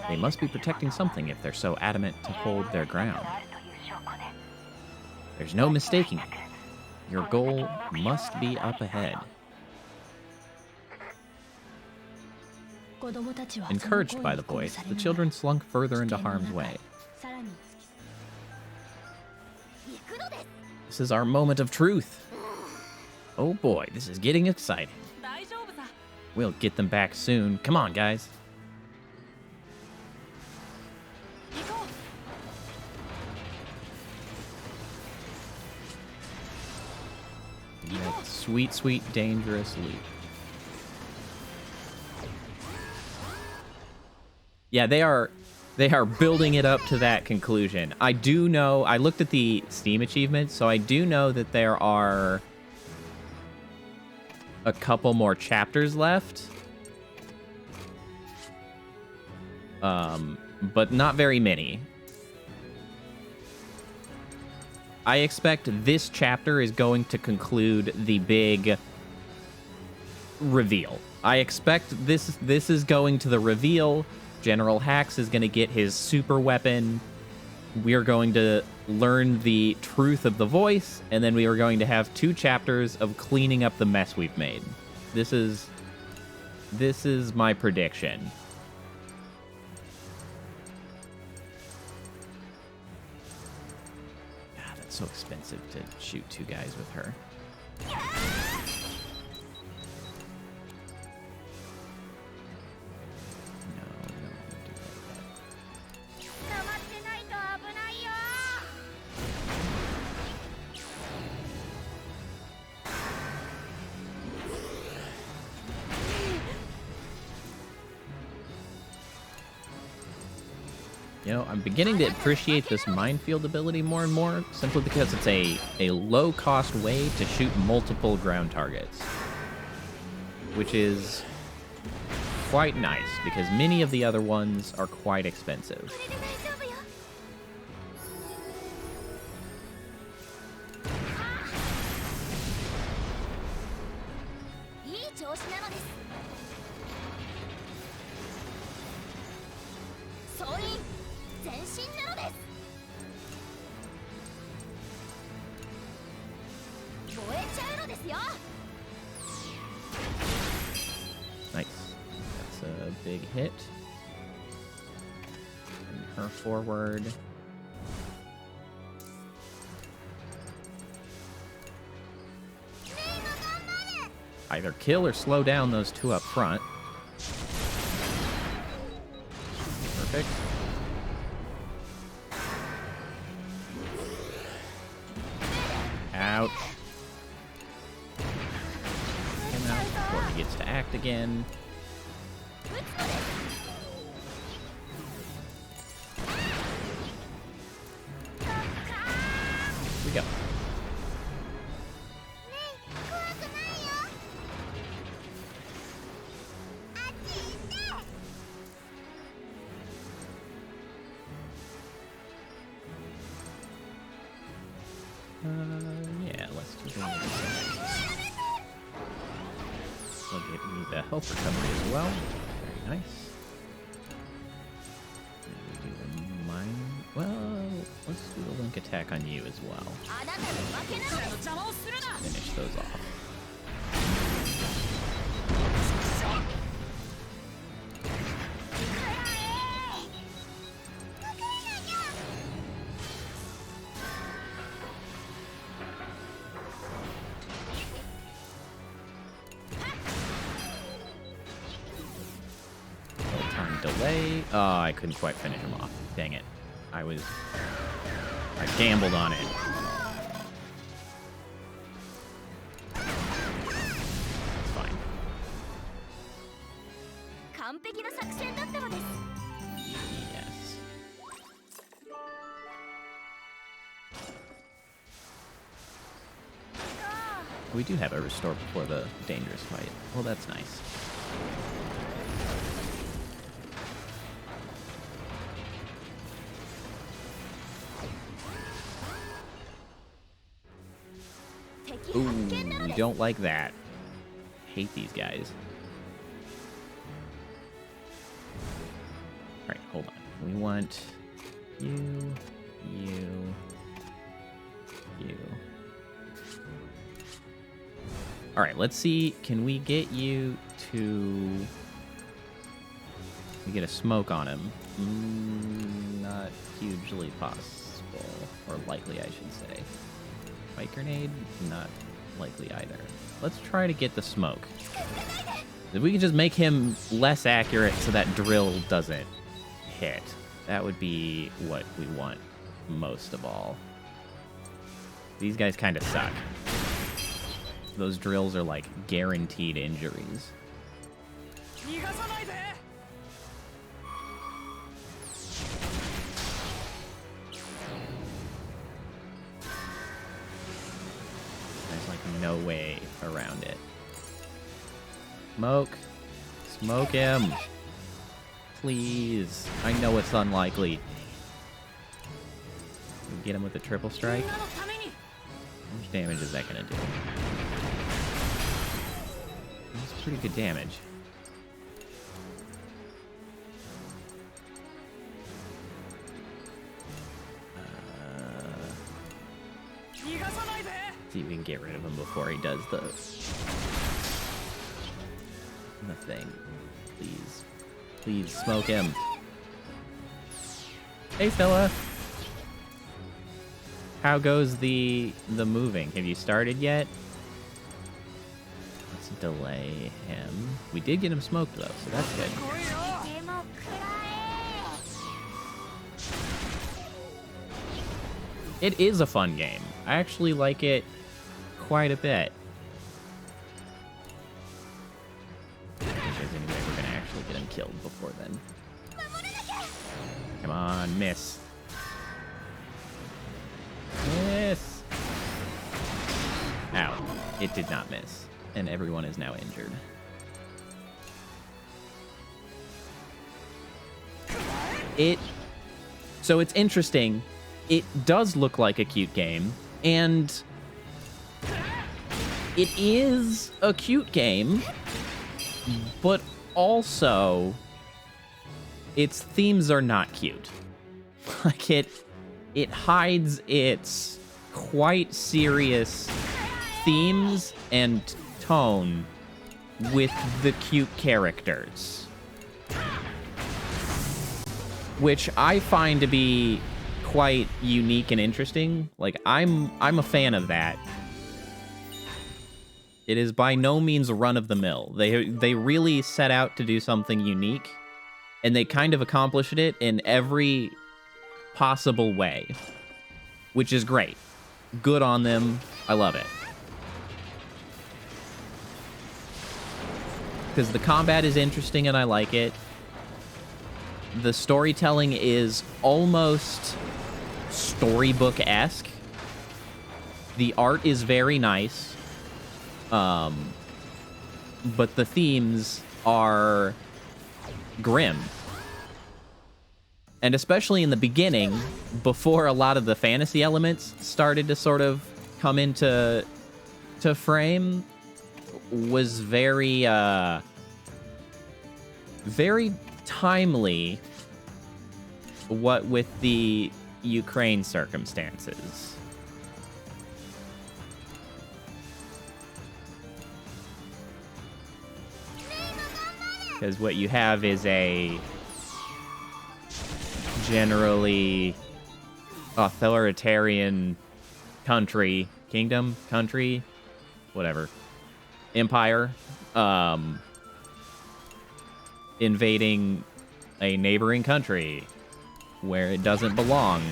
S1: They must be protecting something if they're so adamant to hold their ground. There's no mistaking it. Your goal must be up ahead. Encouraged by the voice, the children slunk further into harm's way. This is our moment of truth. Oh boy, this is getting exciting. We'll get them back soon. Come on, guys. That sweet, sweet, dangerous loot. Yeah, they are building it up to that conclusion. I do know, I looked at the Steam achievements, so I do know that there are a couple more chapters left. But not very many. I expect this chapter is going to conclude the big reveal. I expect this is going to the reveal. General Hax is going to get his super weapon. We're going to learn the truth of the voice, and then we are going to have 2 chapters of cleaning up the mess we've made. This is my prediction. God, that's so expensive to shoot 2 guys with her. You know, I'm beginning to appreciate this minefield ability more and more, simply because it's a low-cost way to shoot multiple ground targets. Which is quite nice, because many of the other ones are quite expensive. Nice. That's a big hit. Send her forward. Either kill or slow down those 2 up front. Perfect. Ouch. Him out before he gets to act again. Here we go. Yeah, let's do that. We'll get me the health recovery as well. Very nice. We do the mine. Well, let's do the link attack on you as well. Finish those off. Delay. Oh, I couldn't quite finish him off. Dang it. I gambled on it. It's fine. Yes. We do have a restore before the dangerous fight. Well, that's nice. Ooh, we don't like that. Hate these guys. Alright, hold on. We want you, you, you. Alright, let's see. Can we get you to... We get a smoke on him. Not hugely possible. Or likely, I should say. Fight grenade? Not likely either. Let's try to get the smoke. If we can just make him less accurate so that drill doesn't hit, that would be what we want most of all. These guys kind of suck. Those drills are like guaranteed injuries. There's like no way around it. Smoke. Smoke him. Please. I know it's unlikely. Can we get him with a triple strike? How much damage is that going to do? That's pretty good damage. See if we can get rid of him before he does the thing. Please. Please smoke him. Hey, Stella. How goes the moving? Have you started yet? Let's delay him. We did get him smoked though, so that's good. It is a fun game. I actually like it quite a bit. I don't think there's any way we're gonna actually get him killed before then. Come on, miss. Miss! Ow. It did not miss. And everyone is now injured. So it's interesting. It does look like a cute game, and it is a cute game, but also its themes are not cute. Like it hides its quite serious themes and tone with the cute characters, which I find to be quite unique and interesting. Like I'm a fan of that. It is by no means run of the mill. They really set out to do something unique, and they kind of accomplished it in every possible way, which is great. Good on them. I love it. Because the combat is interesting and I like it. The storytelling is almost storybook-esque. The art is very nice. But the themes are grim. And especially in the beginning, before a lot of the fantasy elements started to sort of come into frame, was very, very timely, what with the Ukraine circumstances. Because what you have is a generally authoritarian country, kingdom, country, whatever, empire, invading a neighboring country where it doesn't belong.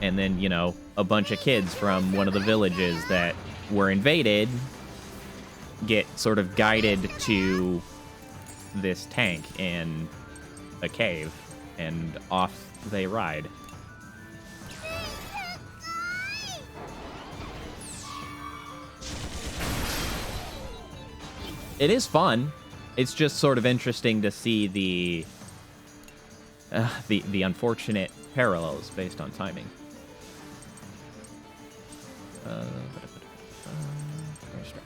S1: And then, you know, a bunch of kids from one of the villages that were invaded get sort of guided to this tank in a cave, and off they ride. It is fun. It's just sort of interesting to see the unfortunate parallels based on timing. Strike.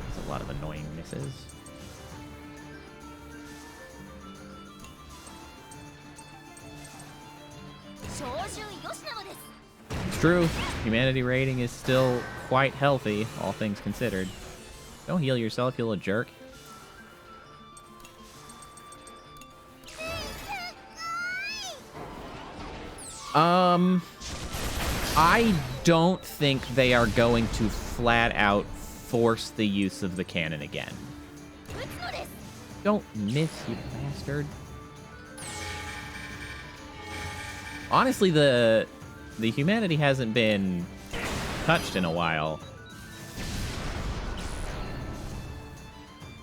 S1: There's a lot of annoying misses. It's true. Humanity rating is still quite healthy, all things considered. Don't heal yourself, you little jerk. I don't think they are going to flat out force the use of the cannon again. Don't miss, you bastard. Honestly, the humanity hasn't been touched in a while.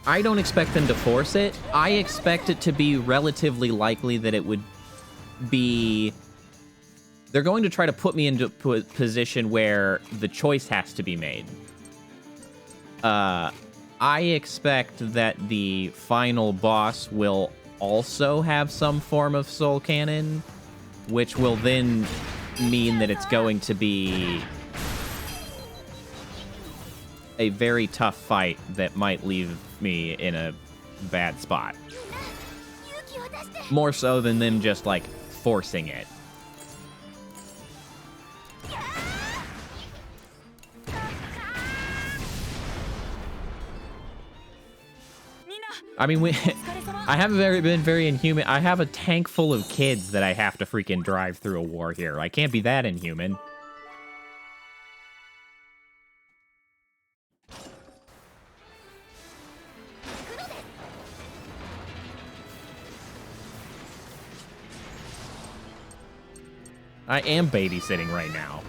S1: I don't expect them to force it. I expect it to be relatively likely that it would be... They're going to try to put me into a position where the choice has to be made. I expect that the final boss will also have some form of soul cannon, which will then mean that it's going to be a very tough fight that might leave me in a bad spot. More so than them just, like, forcing it. I mean, I haven't been very inhuman. I have a tank full of kids that I have to freaking drive through a war here. I can't be that inhuman. I am babysitting right now.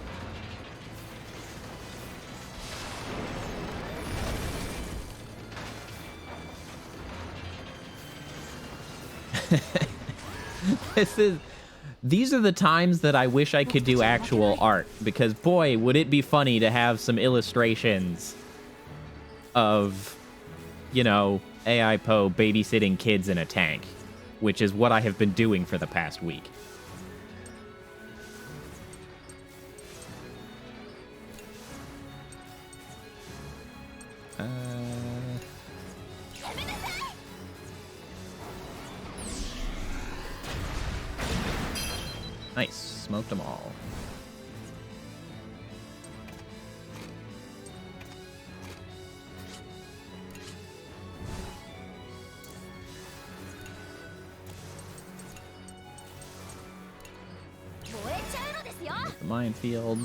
S1: These are the times that I wish I could do actual art, because boy, would it be funny to have some illustrations of, you know, AI Poe babysitting kids in a tank, which is what I have been doing for the past week. Nice. Smoked them all. The minefield.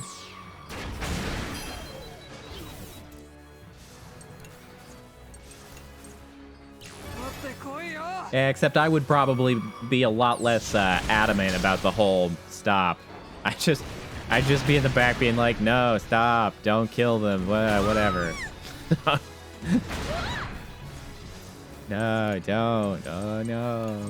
S1: Yeah, except I would probably be a lot less adamant about the whole stop. I just be in the back being like, no, stop, don't kill them, whatever. No, don't. Oh no.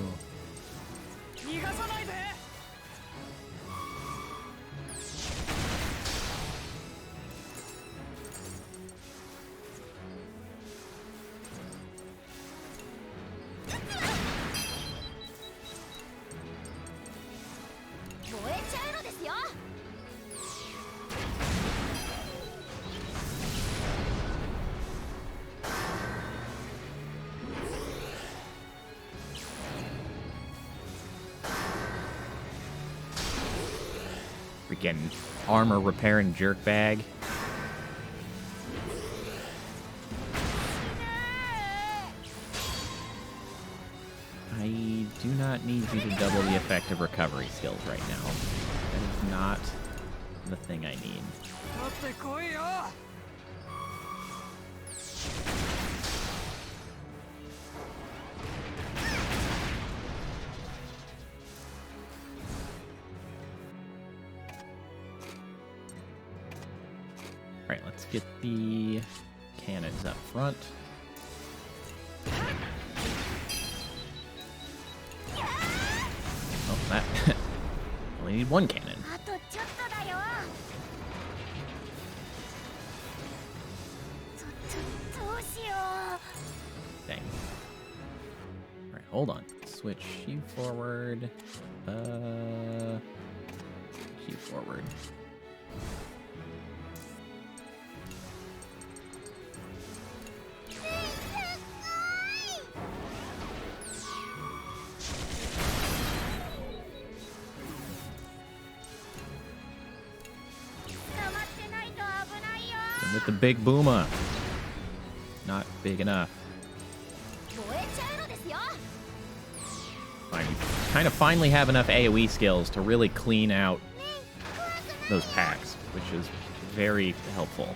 S1: Freaking armor repairing jerkbag. I do not need you to double the effect of recovery skills right now. That is not the thing I need. Alright, let's get the cannons up front. only need one cannon. Dang. Alright, hold on. Switch you forward. You forward. And with the big booma. Not big enough. Fine. Kind of finally have enough AoE skills to really clean out those packs, which is very helpful.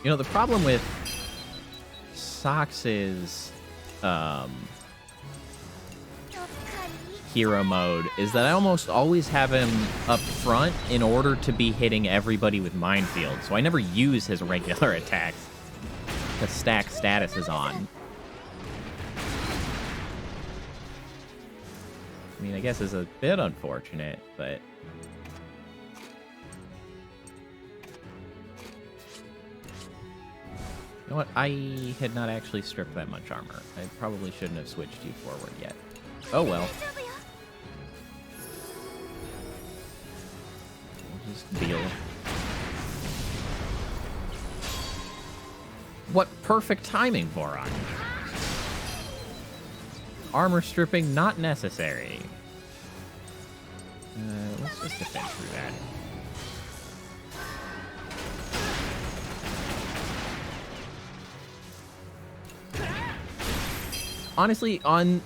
S1: You know, the problem with Sox's hero mode is that I almost always have him up front in order to be hitting everybody with minefield, so I never use his regular attacks to stack statuses on. I mean, I guess it's a bit unfortunate, but... You know what? I had not actually stripped that much armor. I probably shouldn't have switched you forward yet. Oh well. We'll just deal. What perfect timing, Boron. Armor stripping not necessary. Let's just defend through that. Honestly, on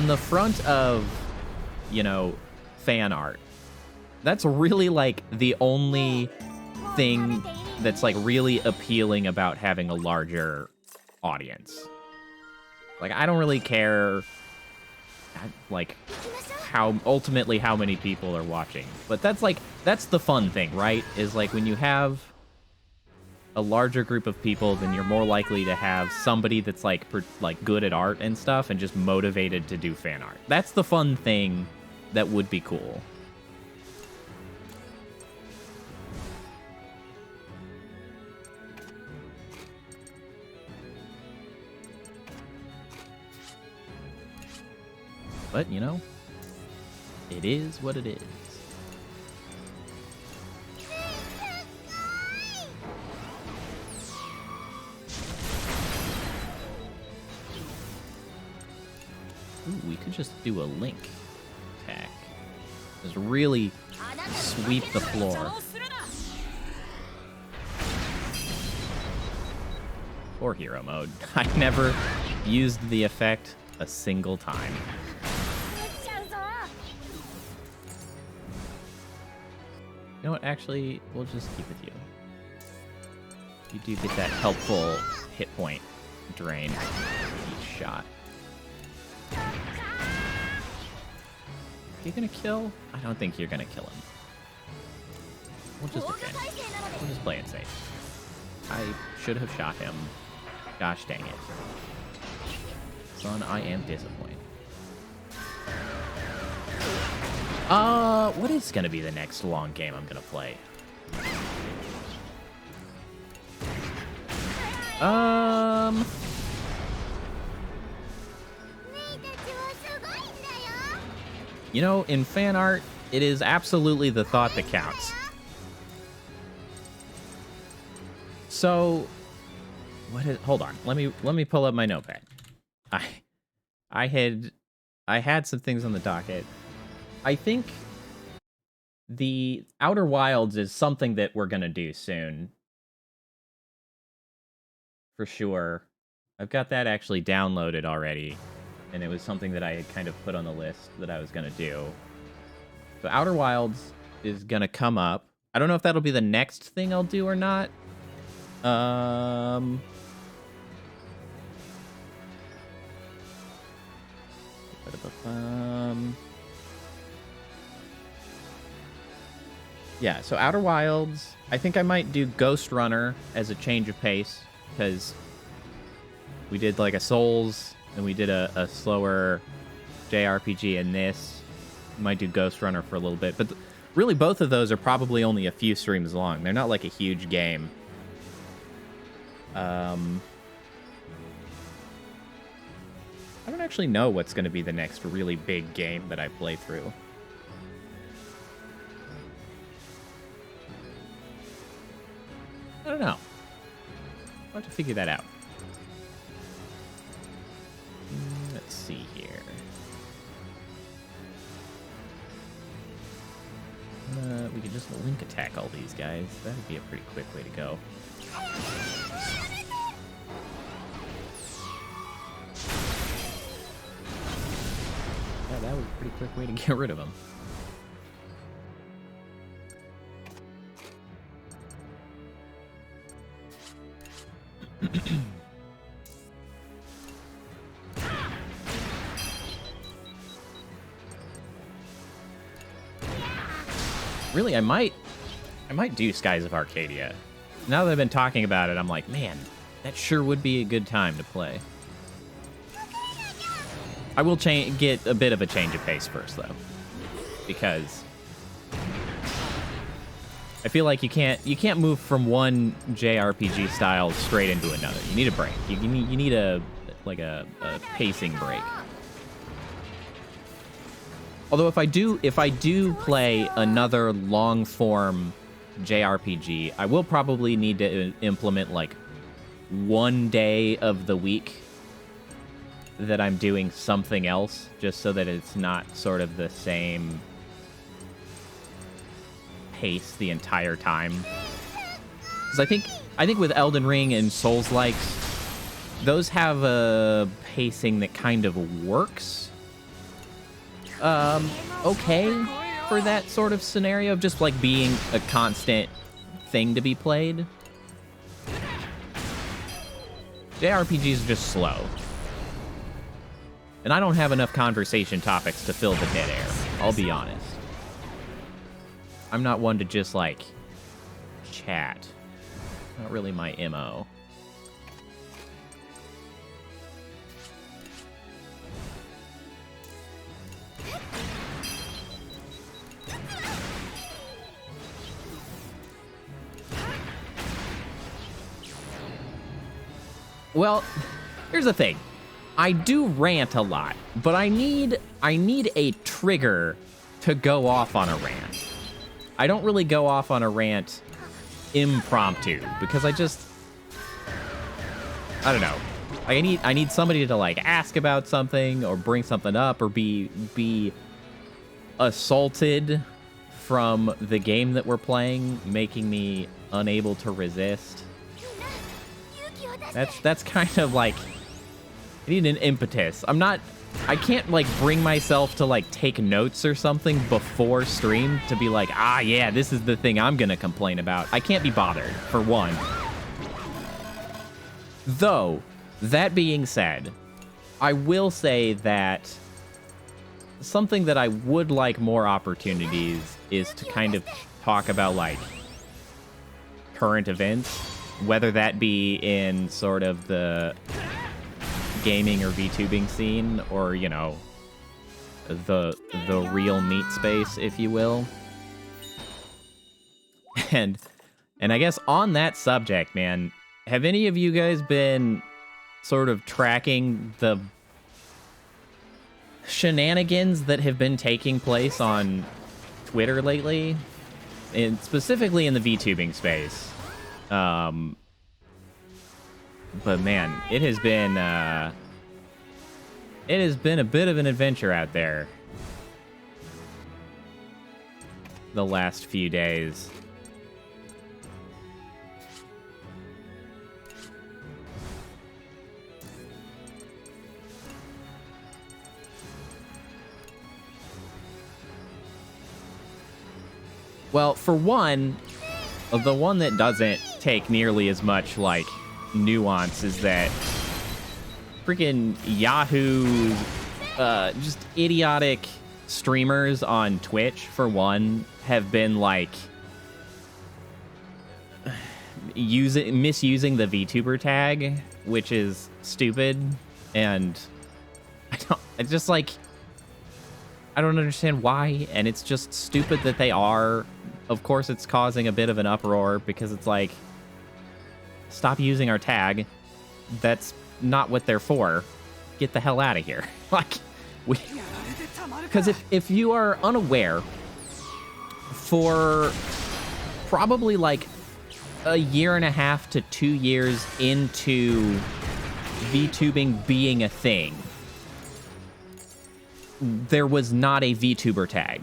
S1: the front of, you know, fan art, that's really, like, the only thing that's, like, really appealing about having a larger audience. Like, I don't really care, like, ultimately how many people are watching. But that's, like, that's the fun thing, right? Is, like, when you have a larger group of people, then you're more likely to have somebody that's like good at art and stuff and just motivated to do fan art. That's the fun thing that would be cool. But, you know, it is what it is. Ooh, we could just do a link attack. Just really sweep the floor. Or hero mode. I never used the effect a single time. You know what? Actually, we'll just keep with you. You do get that helpful hit point drain each shot. Are you gonna kill? I don't think you're gonna kill him. We'll just defend. We'll just play it safe. I should have shot him. Gosh dang it. Son, I am disappointed. What is gonna be the next long game I'm gonna play? You know, in fan art, it is absolutely the thought that counts. So, hold on. Let me pull up my notepad. I had some things on the docket. I think the Outer Wilds is something that we're gonna do soon. For sure. I've got that actually downloaded already. And it was something that I had kind of put on the list that I was going to do. So Outer Wilds is going to come up. I don't know if that'll be the next thing I'll do or not. Yeah, so Outer Wilds, I think I might do Ghost Runner as a change of pace, because we did like a Souls, and we did a slower JRPG in this. Might do Ghost Runner for a little bit, but really both of those are probably only a few streams long. They're not like a huge game. I don't actually know what's going to be the next really big game that I play through. I don't know. I'll have to figure that out. Let's see here. We could just link attack all these guys. That would be a pretty quick way to go. Yeah, that was a pretty quick way to get rid of them. Really, I might do Skies of Arcadia. Now that I've been talking about it, I'm like, man, that sure would be a good time to play. I will get a bit of a change of pace first, though, because I feel like you can't move from one JRPG style straight into another. You need a break. You need a pacing break. Although if I do play another long form JRPG, I will probably need to implement like one day of the week that I'm doing something else, just so that it's not sort of the same pace the entire time. Because I think with Elden Ring and Souls-likes, those have a pacing that kind of works okay for that sort of scenario of just like being a constant thing to be played. JRPGs are just slow. And I don't have enough conversation topics to fill the dead air, I'll be honest. I'm not one to just like chat. Not really my MO. Well, here's the thing. I do rant a lot, but I need a trigger to go off on a rant. I don't really go off on a rant impromptu because I don't know. I need somebody to like ask about something or bring something up or be assaulted from the game that we're playing, making me unable to resist. That's kind of like, I need an impetus. I can't like bring myself to like take notes or something before stream to be like, ah, yeah, this is the thing I'm gonna complain about. I can't be bothered, for one. Though, that being said, I will say that something that I would like more opportunities is to kind of talk about like current events, whether that be in sort of the gaming or VTubing scene or, you know, the real meat space, if you will. And I guess on that subject, man, have any of you guys been sort of tracking the shenanigans that have been taking place on Twitter lately? And specifically in the VTubing space. But man, it has been a bit of an adventure out there the last few days. Well, for one, the one that doesn't take nearly as much, like, nuance is that freaking Yahoo just idiotic streamers on Twitch, for one, have been like misusing the VTuber tag, which is stupid, and I don't understand why, and it's just stupid that they are. Of course, it's causing a bit of an uproar because it's like, stop using our tag. That's not what they're for. Get the hell out of here. Because if you are unaware, for probably like a year and a half to 2 years into VTubing being a thing, there was not a VTuber tag.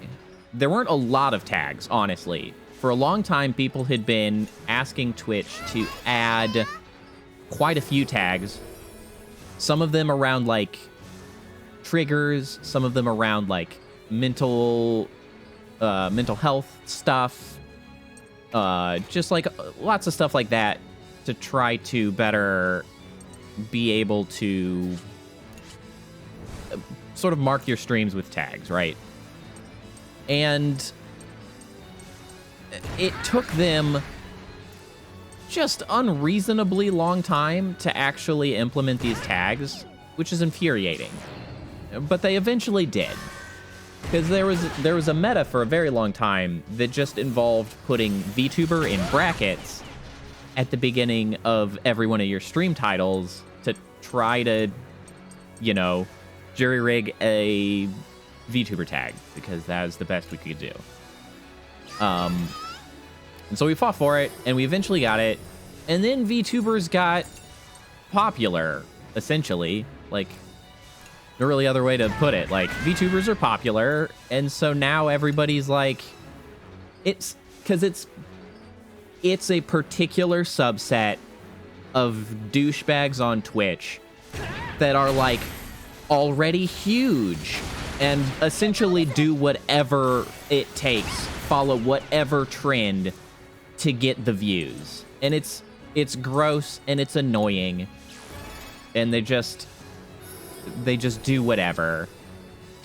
S1: There weren't a lot of tags, honestly. For a long time, people had been asking Twitch to add quite a few tags. Some of them around, like, triggers. Some of them around, like, mental health stuff. Just, like, lots of stuff like that to try to better be able to sort of mark your streams with tags, right? And it took them just unreasonably long time to actually implement these tags, which is infuriating. But they eventually did. Because there was a meta for a very long time that just involved putting VTuber in brackets at the beginning of every one of your stream titles to try to, you know, jury rig a VTuber tag, because that was the best we could do. And so we fought for it, and we eventually got it, and then VTubers got popular, essentially. Like, no really other way to put it. Like, VTubers are popular, and so now everybody's like, it's a particular subset of douchebags on Twitch that are, like, already huge and essentially do whatever it takes, follow whatever trend to get the views. And it's gross and it's annoying, and they just do whatever.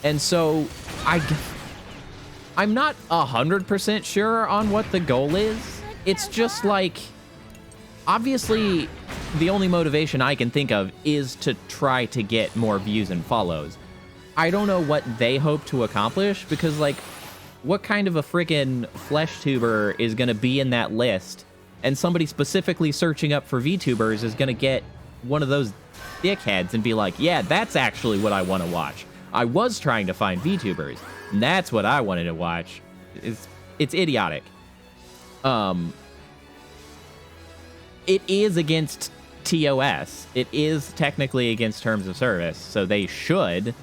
S1: And so I'm not 100% sure on what the goal is. It's just like, obviously the only motivation I can think of is to try to get more views and follows. I don't know what they hope to accomplish, because, like, what kind of a friggin' flesh tuber is going to be in that list, and somebody specifically searching up for VTubers is going to get one of those dickheads and be like, yeah, that's actually what I want to watch. I was trying to find VTubers, and that's what I wanted to watch. It's idiotic. It is against TOS. It is technically against terms of service, so they should.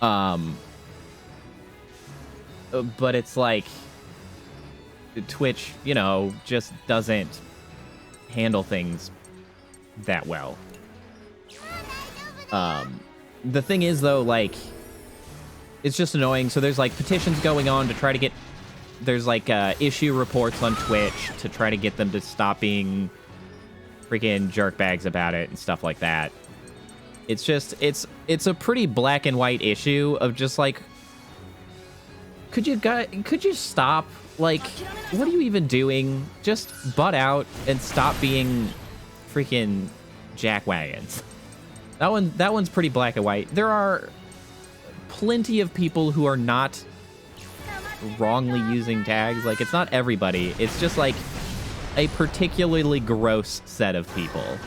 S1: But it's like, Twitch, you know, just doesn't handle things that well. The thing is, though, like, it's just annoying. So there's, like, petitions going on to try to get... There's, like, issue reports on Twitch to try to get them to stop being freaking jerkbags about it and stuff like that. It's just... It's a pretty black and white issue of just, like... Could you stop? Like, what are you even doing? Just butt out and stop being freaking jackwagons. That one's pretty black and white. There are plenty of people who are not wrongly using tags. Like, it's not everybody. It's just, like, a particularly gross set of people.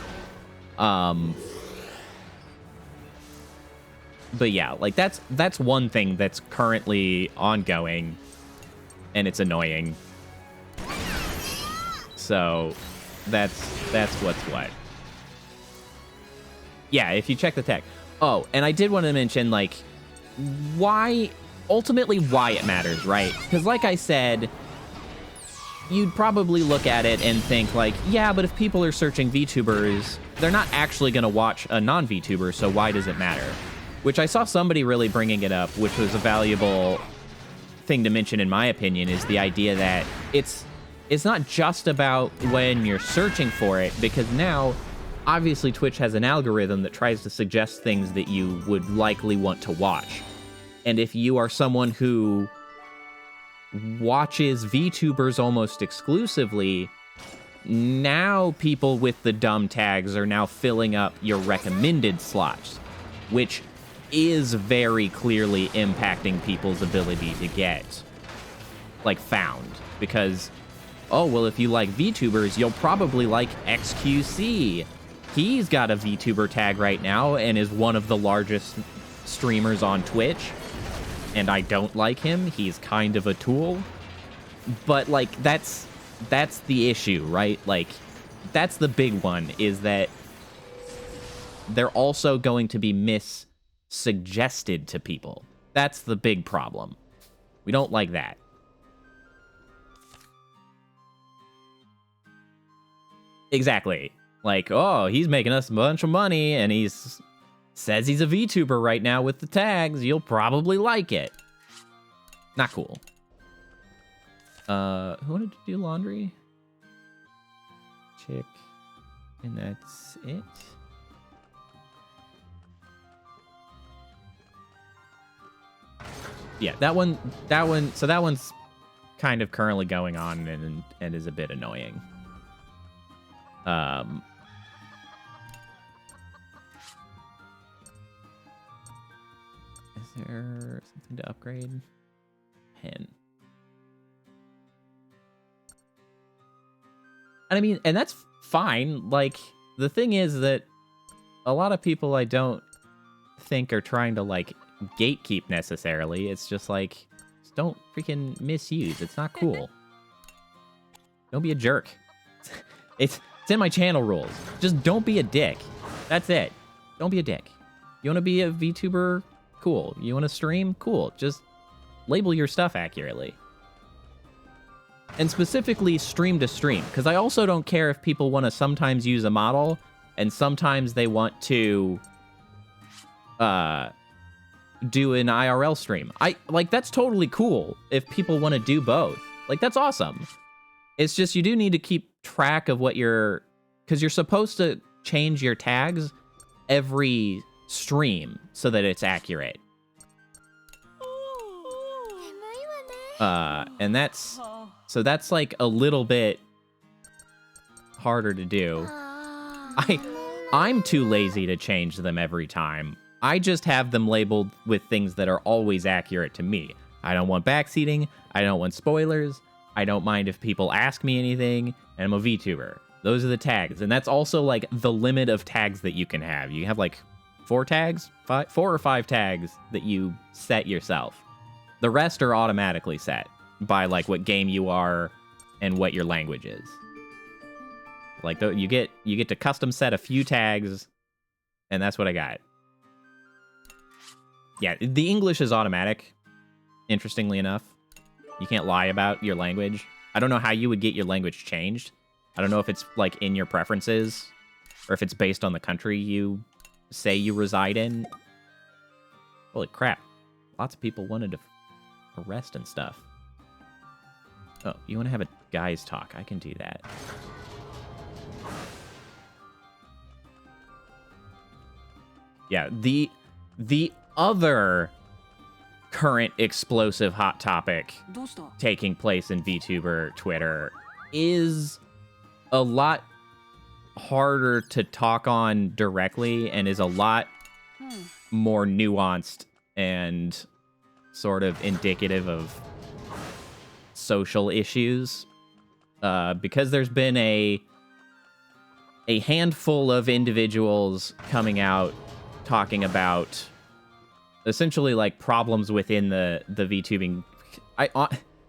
S1: But yeah, like, that's one thing that's currently ongoing, and it's annoying. So that's what's what. Yeah, if you check the tag. Oh, and I did want to mention, like, ultimately why it matters, right? Because, like I said, you'd probably look at it and think, like, yeah, but if people are searching VTubers, they're not actually going to watch a non-VTuber, so why does it matter? Which I saw somebody really bringing it up, which was a valuable thing to mention, in my opinion, is the idea that it's not just about when you're searching for it, because now obviously Twitch has an algorithm that tries to suggest things that you would likely want to watch. And if you are someone who watches VTubers almost exclusively, now people with the dumb tags are now filling up your recommended slots, which is very clearly impacting people's ability to get, like, found. Because, oh, well, if you like VTubers, you'll probably like XQC. He's got a VTuber tag right now and is one of the largest streamers on Twitch. And I don't like him. He's kind of a tool. But, like, that's the issue, right? Like, that's the big one, is that they're also going to be suggested to people. That's the big problem. We don't like that. Exactly. Like, oh, he's making us a bunch of money, and says he's a VTuber right now with the tags. You'll probably like it. Not cool. Who wanted to do laundry? Chick. And that's it. Yeah, that one, so that one's kind of currently going on and is a bit annoying. Is there something to upgrade? Pen. And I mean, and that's fine. Like, the thing is that a lot of people I don't think are trying to, like, gatekeep necessarily. It's just like, just don't freaking misuse. It's not cool. Don't be a jerk. It's in my channel rules. Just don't be a dick. That's it. Don't be a dick. You want to be a VTuber? Cool. You want to stream? Cool. Just label your stuff accurately. And specifically stream to stream, because I also don't care if people want to sometimes use a model and sometimes they want to do an IRL stream. That's totally cool if people want to do both. Like, that's awesome. It's just you do need to keep track of what because you're supposed to change your tags every stream so that it's accurate. And that's like a little bit harder to do. I'm too lazy to change them every time. I just have them labeled with things that are always accurate to me. I don't want backseating. I don't want spoilers. I don't mind if people ask me anything. And I'm a VTuber. Those are the tags. And that's also like the limit of tags that you can have. You have like 4 or 5 tags that you set yourself. The rest are automatically set by like what game you are and what your language is. Like you get to custom set a few tags, and that's what I got. Yeah, the English is automatic, interestingly enough. You can't lie about your language. I don't know how you would get your language changed. I don't know if it's like in your preferences or if it's based on the country you say you reside in. Holy crap. Lots of people wanted to arrest and stuff. Oh, you want to have a guys talk? I can do that. Yeah, the other current explosive hot topic taking place in VTuber Twitter is a lot harder to talk on directly and is a lot more nuanced and sort of indicative of social issues, because there's been a handful of individuals coming out talking about essentially like problems within the VTubing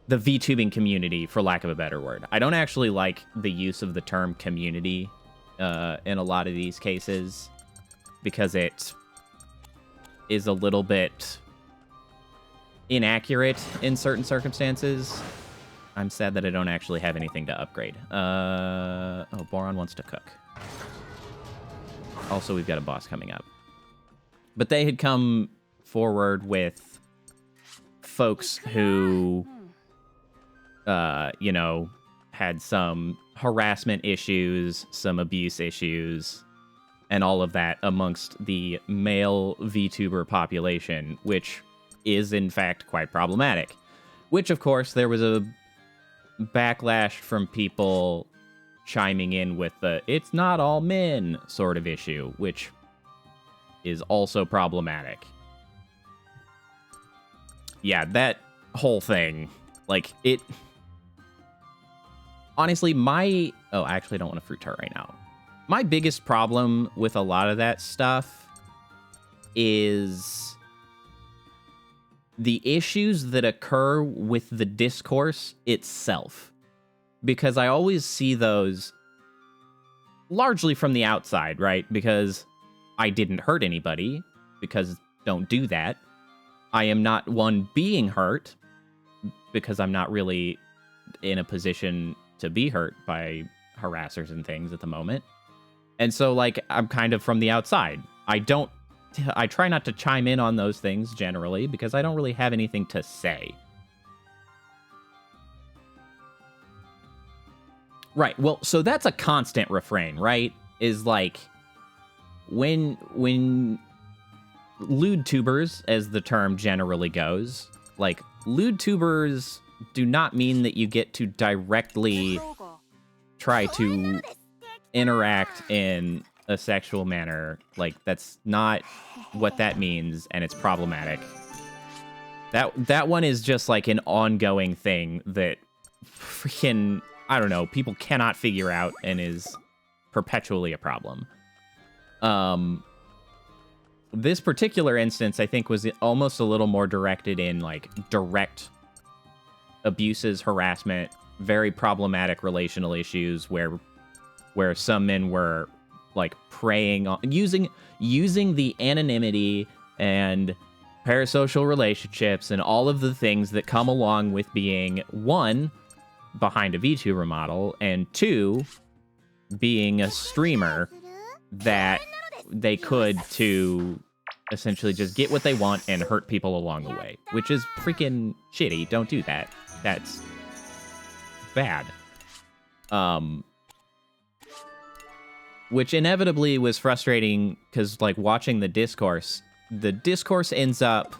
S1: the VTubing community, for lack of a better word. I don't actually like the use of the term community in a lot of these cases because it is a little bit inaccurate in certain circumstances. I'm sad that I don't actually have anything to upgrade. Oh, Boron wants to cook. Also, we've got a boss coming up. But they had come forward with folks who, had some harassment issues, some abuse issues, and all of that amongst the male VTuber population, which is in fact quite problematic. Which, of course, there was a backlash from people chiming in with the "it's not all men" sort of issue, which is also problematic. Yeah, that whole thing, like, it... Honestly, my... Oh, I actually don't want a fruit tart right now. My biggest problem with a lot of that stuff is the issues that occur with the discourse itself. Because I always see those largely from the outside, right? Because I didn't hurt anybody, because don't do that. I am not one being hurt, because I'm not really in a position to be hurt by harassers and things at the moment. And so, like, I'm kind of from the outside. I try not to chime in on those things generally, because I don't really have anything to say. Right, well, so that's a constant refrain, right? Is like, when lewd tubers, as the term generally goes, like, lewd tubers do not mean that you get to directly try to interact in a sexual manner. Like, that's not what that means, and it's problematic. That one is just like an ongoing thing that freaking, I don't know, people cannot figure out and is perpetually a problem. This particular instance, I think, was almost a little more directed in, like, direct abuses, harassment, very problematic relational issues where some men were, like, preying on... Using the anonymity and parasocial relationships and all of the things that come along with being, one, behind a VTuber model, and two, being a streamer, that they could to essentially just get what they want and hurt people along the way, which is freaking shitty. Don't do that. That's bad. Which inevitably was frustrating, because, like, watching the discourse ends up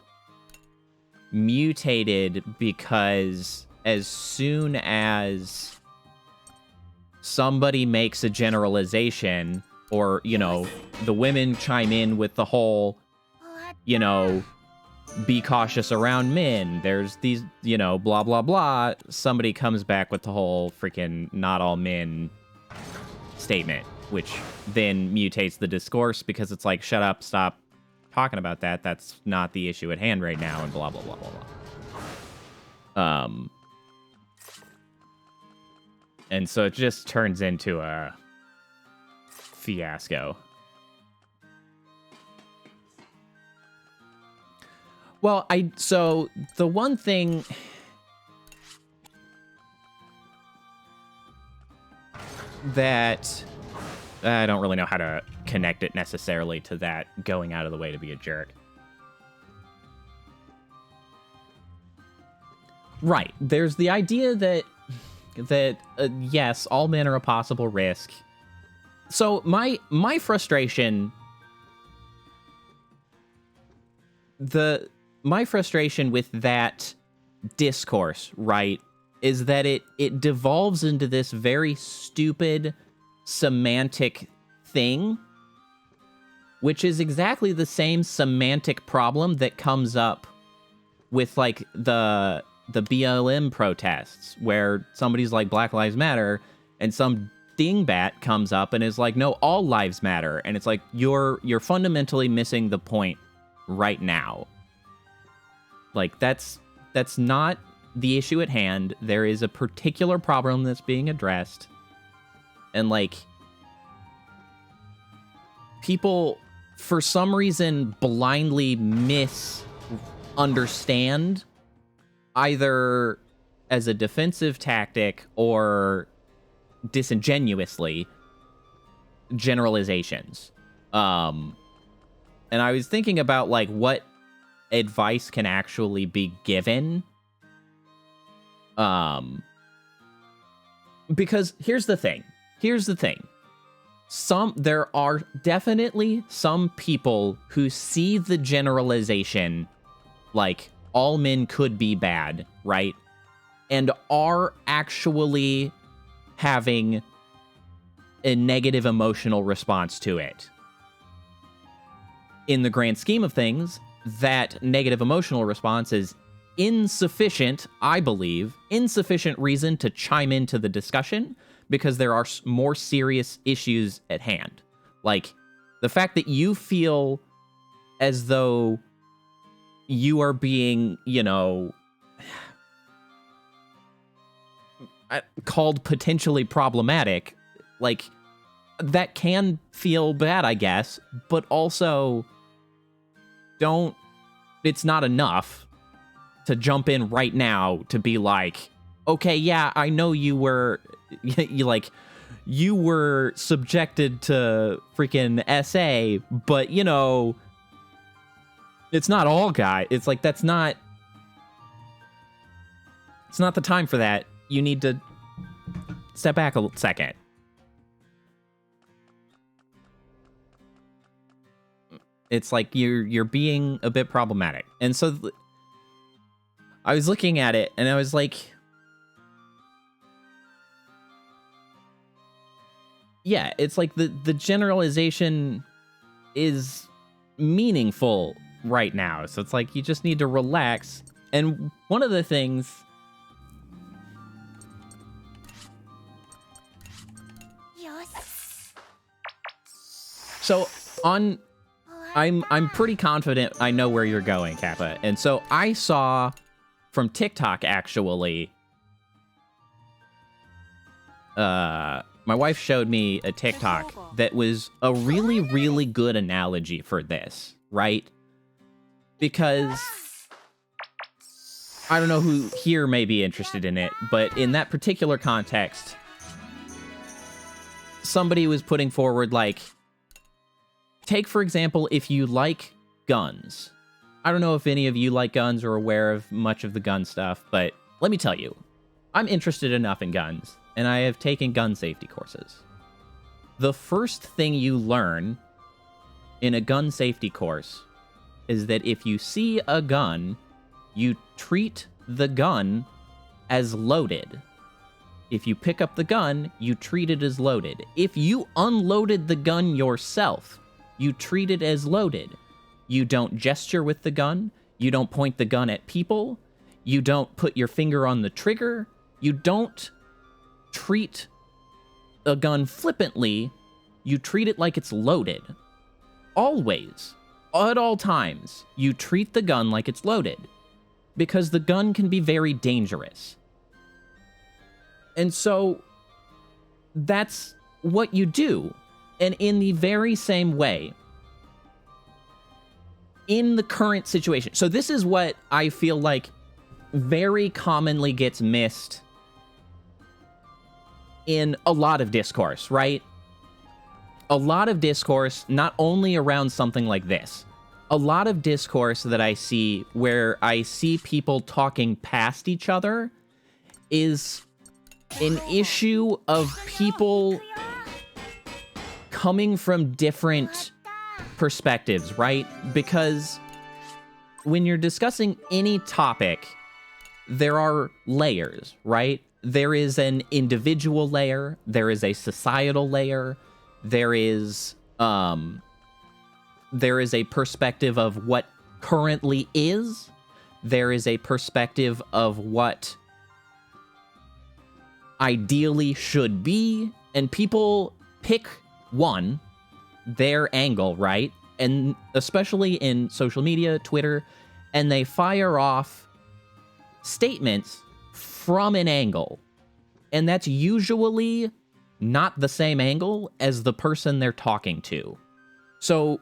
S1: mutated, because as soon as somebody makes a generalization, or, you know, the women chime in with the whole, you know, be cautious around men, there's these, you know, blah, blah, blah, somebody comes back with the whole freaking not all men statement, which then mutates the discourse, because it's like, shut up, stop talking about that, that's not the issue at hand right now, and blah, blah, blah, blah, blah. And so it just turns into a fiasco. Well, so the one thing that I don't really know how to connect it necessarily to that going out of the way to be a jerk. Right. There's the idea that yes, all men are a possible risk. So my frustration, my frustration with that discourse, right, is that it devolves into this very stupid semantic thing, which is exactly the same semantic problem that comes up with, like, the BLM protests, where somebody's like, Black Lives Matter, and some dingbat comes up and is like, no, all lives matter. And it's like, you're fundamentally missing the point right now. Like, that's not the issue at hand. There is a particular problem that's being addressed. And, like, people, for some reason, blindly misunderstand, either as a defensive tactic or disingenuously, generalizations. And I was thinking about, like, what advice can actually be given. Because here's the thing. there are definitely some people who see the generalization like all men could be bad, right? And are actually having a negative emotional response to it. In the grand scheme of things, that negative emotional response is insufficient, I believe, insufficient reason to chime into the discussion because there are more serious issues at hand. Like, the fact that you feel as though you are being, called potentially problematic, like, that can feel bad, I guess, but also it's not enough to jump in right now to be like, okay, yeah, I know you were, you were subjected to freaking SA, but, it's not all guy. It's like, it's not the time for that. You need to step back a second. It's like you're being a bit problematic. And so I was looking at it and I was like, yeah, it's like the generalization is meaningful right now. So it's like you just need to relax. And one of the things I'm pretty confident I know where you're going, Kappa. And so I saw from TikTok, actually, my wife showed me a TikTok that was a really, really good analogy for this, right? Because I don't know who here may be interested in it, but in that particular context, somebody was putting forward, like, take, for example, if you like guns. I don't know if any of you like guns or aware of much of the gun stuff, but let me tell you, I'm interested enough in guns, and I have taken gun safety courses. The first thing you learn in a gun safety course is that if you see a gun, you treat the gun as loaded. If you pick up the gun, you treat it as loaded. If you unloaded the gun yourself, you treat it as loaded. You don't gesture with the gun. You don't point the gun at people. You don't put your finger on the trigger. You don't treat a gun flippantly. You treat it like it's loaded. Always, at all times, you treat the gun like it's loaded. Because the gun can be very dangerous. And so, that's what you do. And in the very same way, in the current situation, so this is what I feel like very commonly gets missed in a lot of discourse, right? A lot of discourse, not only around something like this, a lot of discourse that I see where I see people talking past each other is an issue of people coming from different perspectives, right? Because when you're discussing any topic, there are layers, right? There is an individual layer, there is a societal layer, there is a perspective of what currently is, there is a perspective of what ideally should be, and people pick their angle, right? And especially in social media, Twitter, and they fire off statements from an angle. And that's usually not the same angle as the person they're talking to. So,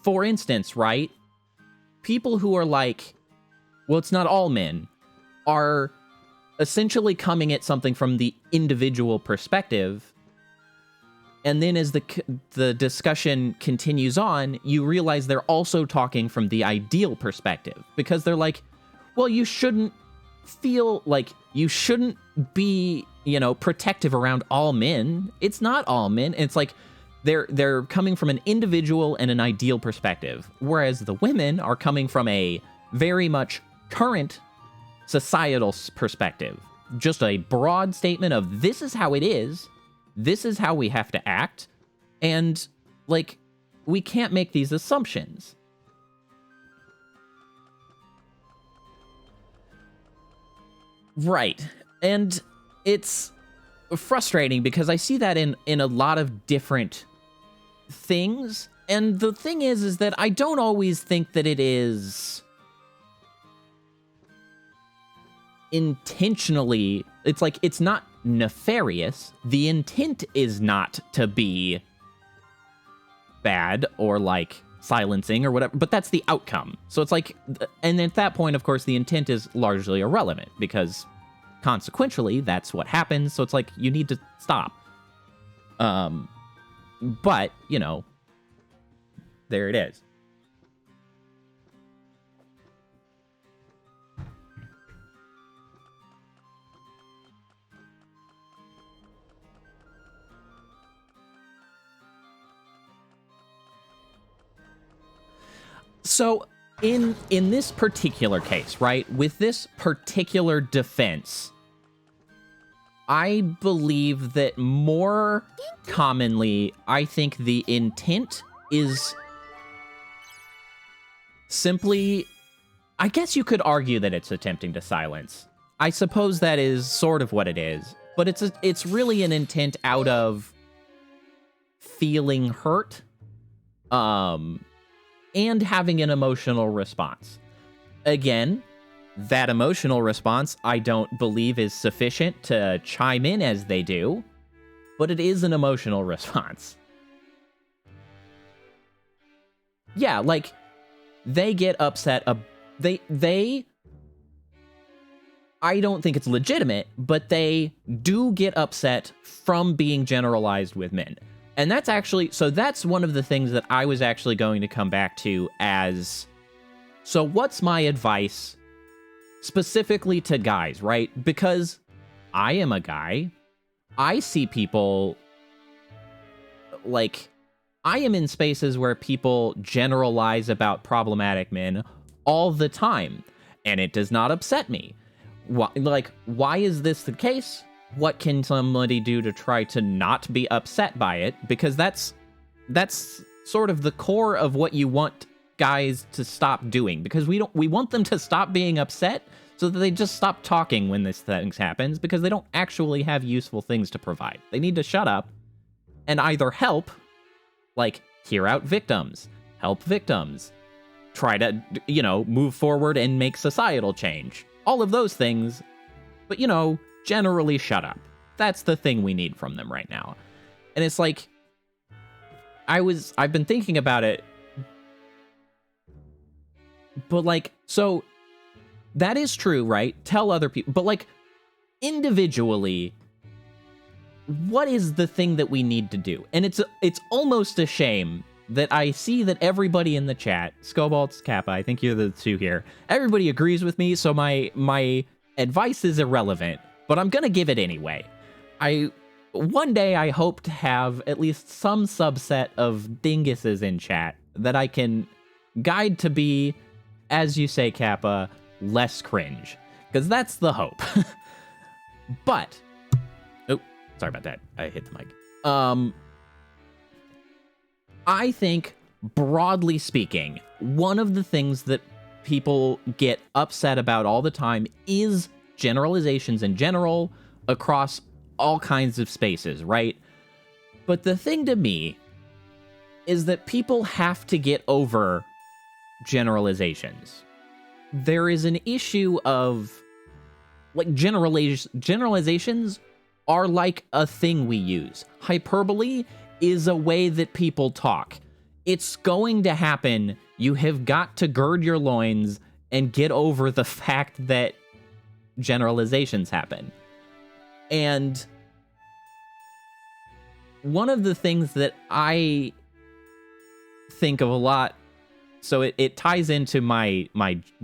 S1: for instance, right? People who are like, well, it's not all men, are essentially coming at something from the individual perspective. And then as the discussion continues on, you realize they're also talking from the ideal perspective. Because they're like, well, you shouldn't feel like you shouldn't be, protective around all men. It's not all men. And it's like, they're coming from an individual and an ideal perspective, whereas the women are coming from a very much current societal perspective. Just a broad statement of this is how it is, this is how we have to act, and, like, we can't make these assumptions. Right. And it's frustrating because I see that in a lot of different things. And the thing is that I don't always think that it is intentionally, it's like, it's not nefarious. The intent is not to be bad or like silencing or whatever, but that's the outcome. So it's like, and at that point, of course, the intent is largely irrelevant because consequentially, that's what happens. So it's like, you need to stop. But, you know, there it is. So in this particular case, right, with this particular defense, I believe that more commonly, I think the intent is simply, I guess you could argue that it's attempting to silence. I suppose that is sort of what it is, but it's really an intent out of feeling hurt, and having an emotional response. Again, that emotional response I don't believe is sufficient to chime in as they do, but it is an emotional response. Yeah, like, they get upset, I don't think it's legitimate, but they do get upset from being generalized with men. And that's actually, so that's one of the things that I was actually going to come back to as, so what's my advice specifically to guys, right? Because I am a guy. I see people, like, I am in spaces where people generalize about problematic men all the time, and it does not upset me. Why is this the case? What can somebody do to try to not be upset by it? Because that's sort of the core of what you want guys to stop doing. Because we want them to stop being upset so that they just stop talking when this thing happens, because they don't actually have useful things to provide. They need to shut up and either help, like hear out victims, help victims, try to, you know, move forward and make societal change. All of those things, but, you know, generally shut up. That's the thing we need from them right now. And it's like, I've been thinking about it, but like, so that is true, right? Tell other people, but like, individually, what is the thing that we need to do? And it's almost a shame that I see that everybody in the chat, Scobalts, Kappa, I think you're the two here, everybody agrees with me, so my advice is irrelevant, but I'm gonna give it anyway. One day I hope to have at least some subset of dinguses in chat that I can guide to be, as you say, Kappa, less cringe. Because that's the hope. But, oh, sorry about that. I hit the mic. I think, broadly speaking, one of the things that people get upset about all the time is generalizations in general across all kinds of spaces, right? But the thing to me is that people have to get over generalizations. There is an issue of, like, generalizations are like a thing we use. Hyperbole is a way that people talk. It's going to happen. You have got to gird your loins and get over the fact that generalizations happen. And one of the things that I think of a lot, so it ties into my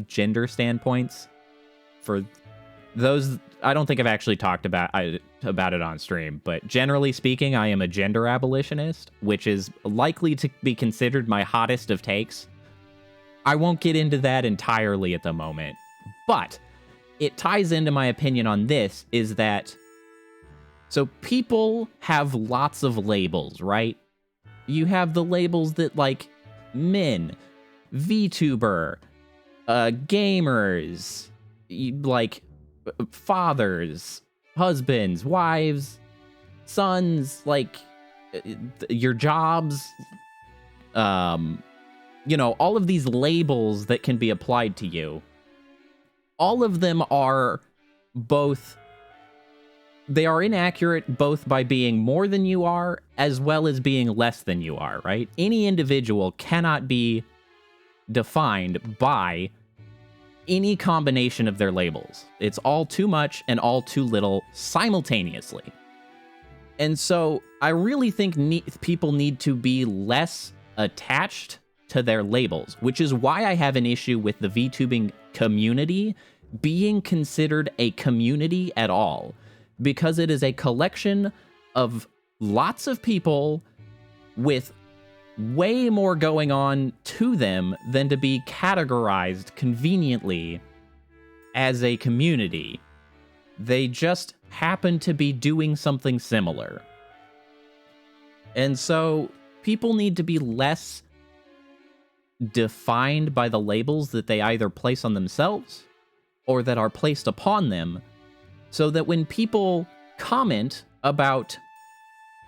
S1: gender standpoints. For those I don't think I've actually talked about it on stream, but generally speaking, I am a gender abolitionist, which is likely to be considered my hottest of takes. I won't get into that entirely at the moment, but it ties into my opinion on this, is that, so people have lots of labels, right? You have the labels that, like, men, VTuber, gamers, like, fathers, husbands, wives, sons, like, your jobs, you know, all of these labels that can be applied to you. All of them are both, they are inaccurate both by being more than you are as well as being less than you are, right? Any individual cannot be defined by any combination of their labels. It's all too much and all too little simultaneously. And so I really think people need to be less attached to their labels, which is why I have an issue with the VTubing community being considered a community at all, because it is a collection of lots of people with way more going on to them than to be categorized conveniently as a community. They just happen to be doing something similar. And so people need to be less defined by the labels that they either place on themselves or that are placed upon them, so that when people comment about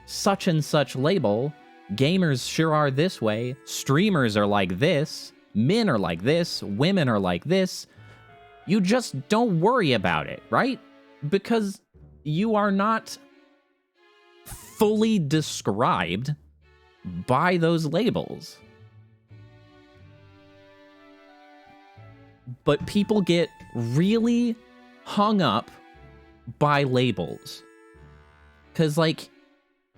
S1: such and such label, gamers sure are this way, streamers are like this, men are like this, women are like this, you just don't worry about it, right? Because you are not fully described by those labels. But people get really hung up by labels. Because, like,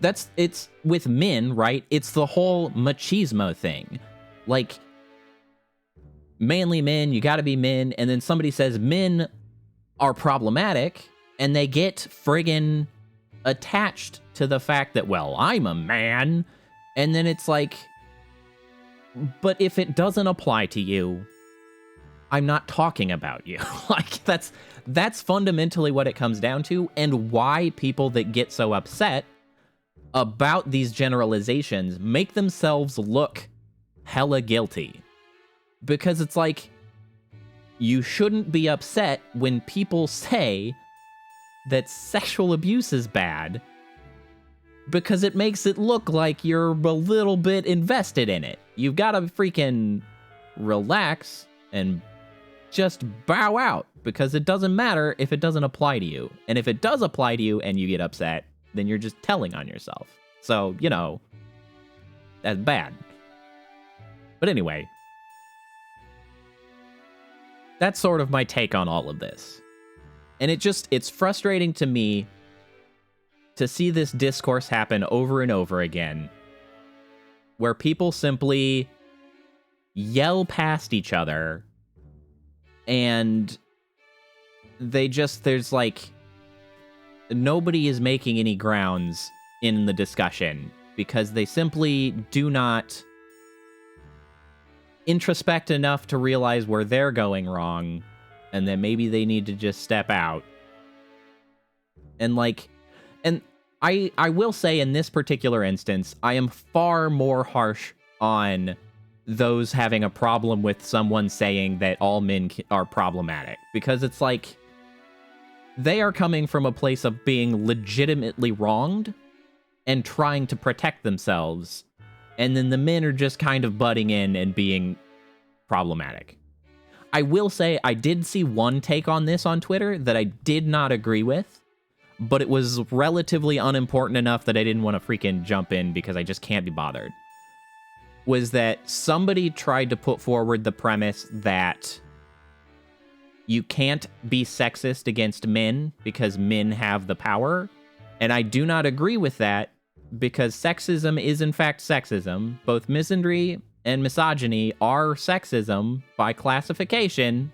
S1: it's with men, right? It's the whole machismo thing. Like, manly men, you gotta be men, and then somebody says men are problematic, and they get friggin' attached to the fact that, well, I'm a man, and then it's like, but if it doesn't apply to you, I'm not talking about you. Like, that's fundamentally what it comes down to, and why people that get so upset about these generalizations make themselves look hella guilty. Because it's like, you shouldn't be upset when people say that sexual abuse is bad, because it makes it look like you're a little bit invested in it. You've got to freaking relax and just bow out, because it doesn't matter if it doesn't apply to you. And if it does apply to you and you get upset, then you're just telling on yourself. So, you know, that's bad. But anyway, that's sort of my take on all of this. And it's frustrating to me to see this discourse happen over and over again, where people simply yell past each other, and there's like, nobody is making any grounds in the discussion, because they simply do not introspect enough to realize where they're going wrong, and then maybe they need to just step out. And like, and I will say in this particular instance, I am far more harsh on those having a problem with someone saying that all men are problematic, because it's like, they are coming from a place of being legitimately wronged and trying to protect themselves, and then the men are just kind of butting in and being problematic. I will say I did see one take on this on Twitter that I did not agree with, but it was relatively unimportant enough that I didn't want to freaking jump in, because I just can't be bothered. Was that somebody tried to put forward the premise that you can't be sexist against men because men have the power. And I do not agree with that, because sexism is in fact sexism. Both misandry and misogyny are sexism by classification.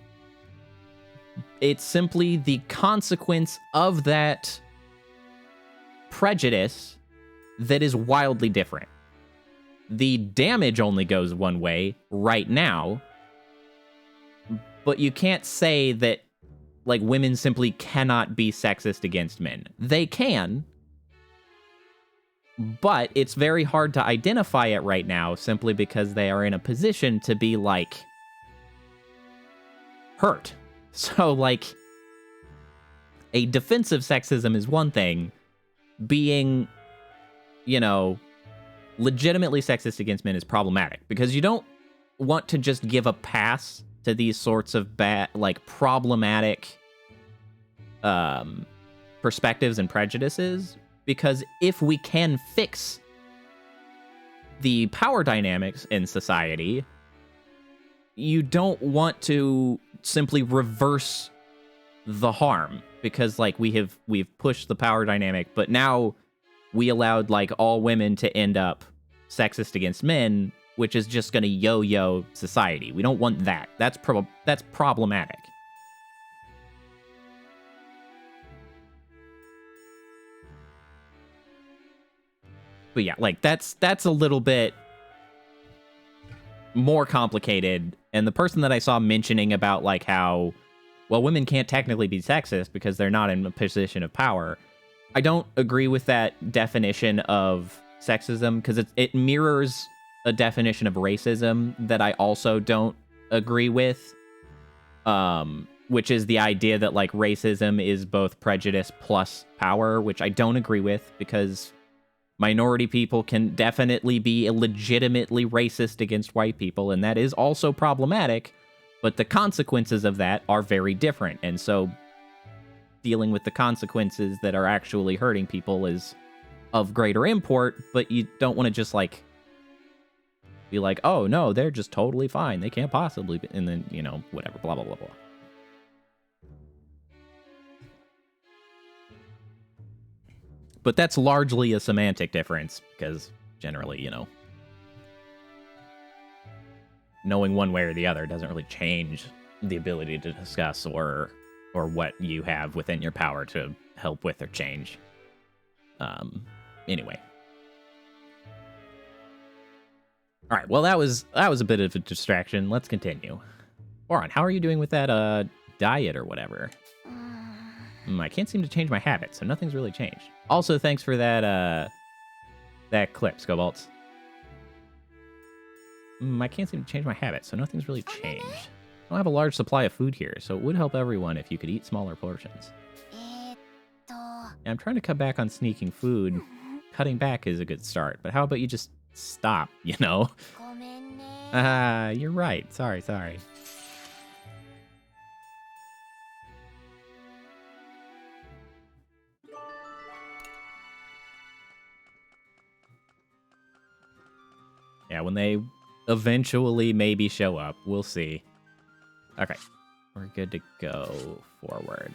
S1: It's simply the consequence of that prejudice that is wildly different. The damage only goes one way right now, but you can't say that, like, women simply cannot be sexist against men. They can, but it's very hard to identify it right now simply because they are in a position to be, like, hurt. So, like, a defensive sexism is one thing. Being, you know, legitimately sexist against men is problematic because you don't want to just give a pass to these sorts of bad, like, problematic perspectives and prejudices, because if we can fix the power dynamics in society, you don't want to simply reverse the harm, because, like, we've pushed the power dynamic, but now we allowed, like, all women to end up sexist against men, which is just going to yo-yo society. We don't want that. That's problematic. But yeah, like, that's a little bit more complicated. And the person that I saw mentioning about, like, how, well, women can't technically be sexist because they're not in a position of power, I don't agree with that definition of sexism, because it mirrors a definition of racism that I also don't agree with, which is the idea that, like, racism is both prejudice plus power, which I don't agree with, because minority people can definitely be legitimately racist against white people, and that is also problematic, but the consequences of that are very different, and so dealing with the consequences that are actually hurting people is of greater import, but you don't want to just, like, be like, oh, no, they're just totally fine. They can't possibly be, and then, you know, whatever, blah, blah, blah, blah. But that's largely a semantic difference, because generally, you know, knowing one way or the other doesn't really change the ability to discuss or what you have within your power to help with or change. Anyway. All right, well, that was a bit of a distraction. Let's continue. Oran, how are you doing with that diet or whatever? I can't seem to change my habits, so nothing's really changed. Also, thanks for that clip, Scobalts. I can't seem to change my habits, so nothing's really changed. I don't have a large supply of food here, so it would help everyone if you could eat smaller portions. Yeah, I'm trying to cut back on sneaking food. Cutting back is a good start, but how about you just stop, you know? You're right. Sorry. Yeah, when they eventually maybe show up, we'll see. Okay, we're good to go forward.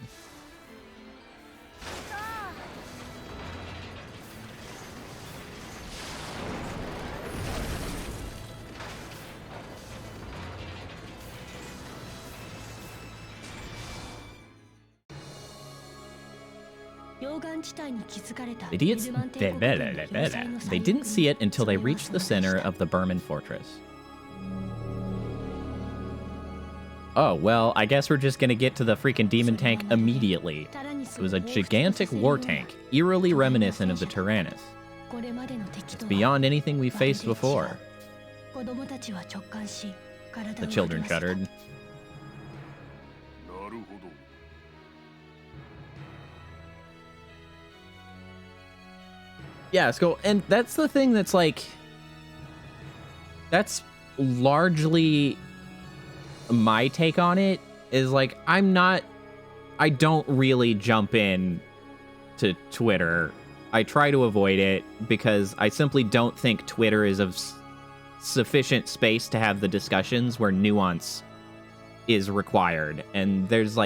S1: They didn't see it until they reached the center of the Burman fortress. Oh, well, I guess we're just gonna get to the freaking demon tank immediately. It was a gigantic war tank, eerily reminiscent of the Tyrannus. It's beyond anything we've faced before. The children shuddered. Yeah, so, and that's the thing that's, like, that's largely my take on it, is, like, I don't really jump in to Twitter. I try to avoid it because I simply don't think Twitter is of sufficient space to have the discussions where nuance is required. And there's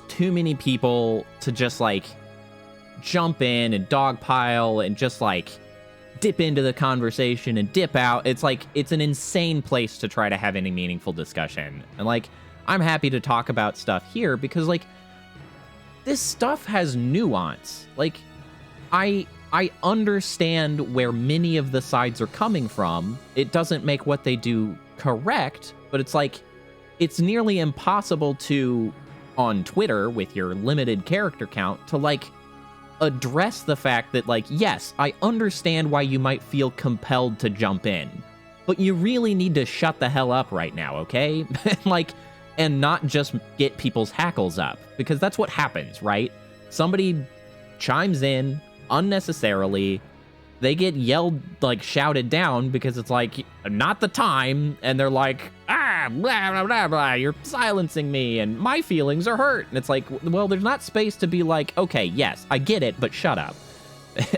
S1: too many people to just, like, jump in and dogpile and just, like, dip into the conversation and dip out. It's like, it's an insane place to try to have any meaningful discussion. And, like, I'm happy to talk about stuff here because, like, this stuff has nuance. Like, I understand where many of the sides are coming from. It doesn't make what they do correct, but it's like, it's nearly impossible to, on Twitter, with your limited character count, to, like, address the fact that, like, yes, I understand why you might feel compelled to jump in, but you really need to shut the hell up right now, okay? Like, and not just get people's hackles up, because that's what happens, right? Somebody chimes in unnecessarily, they get yelled, like, shouted down because it's like, not the time, and they're like, blah, blah, blah, blah, you're silencing me, and my feelings are hurt. And it's like, well, there's not space to be like, okay, yes, I get it, but shut up.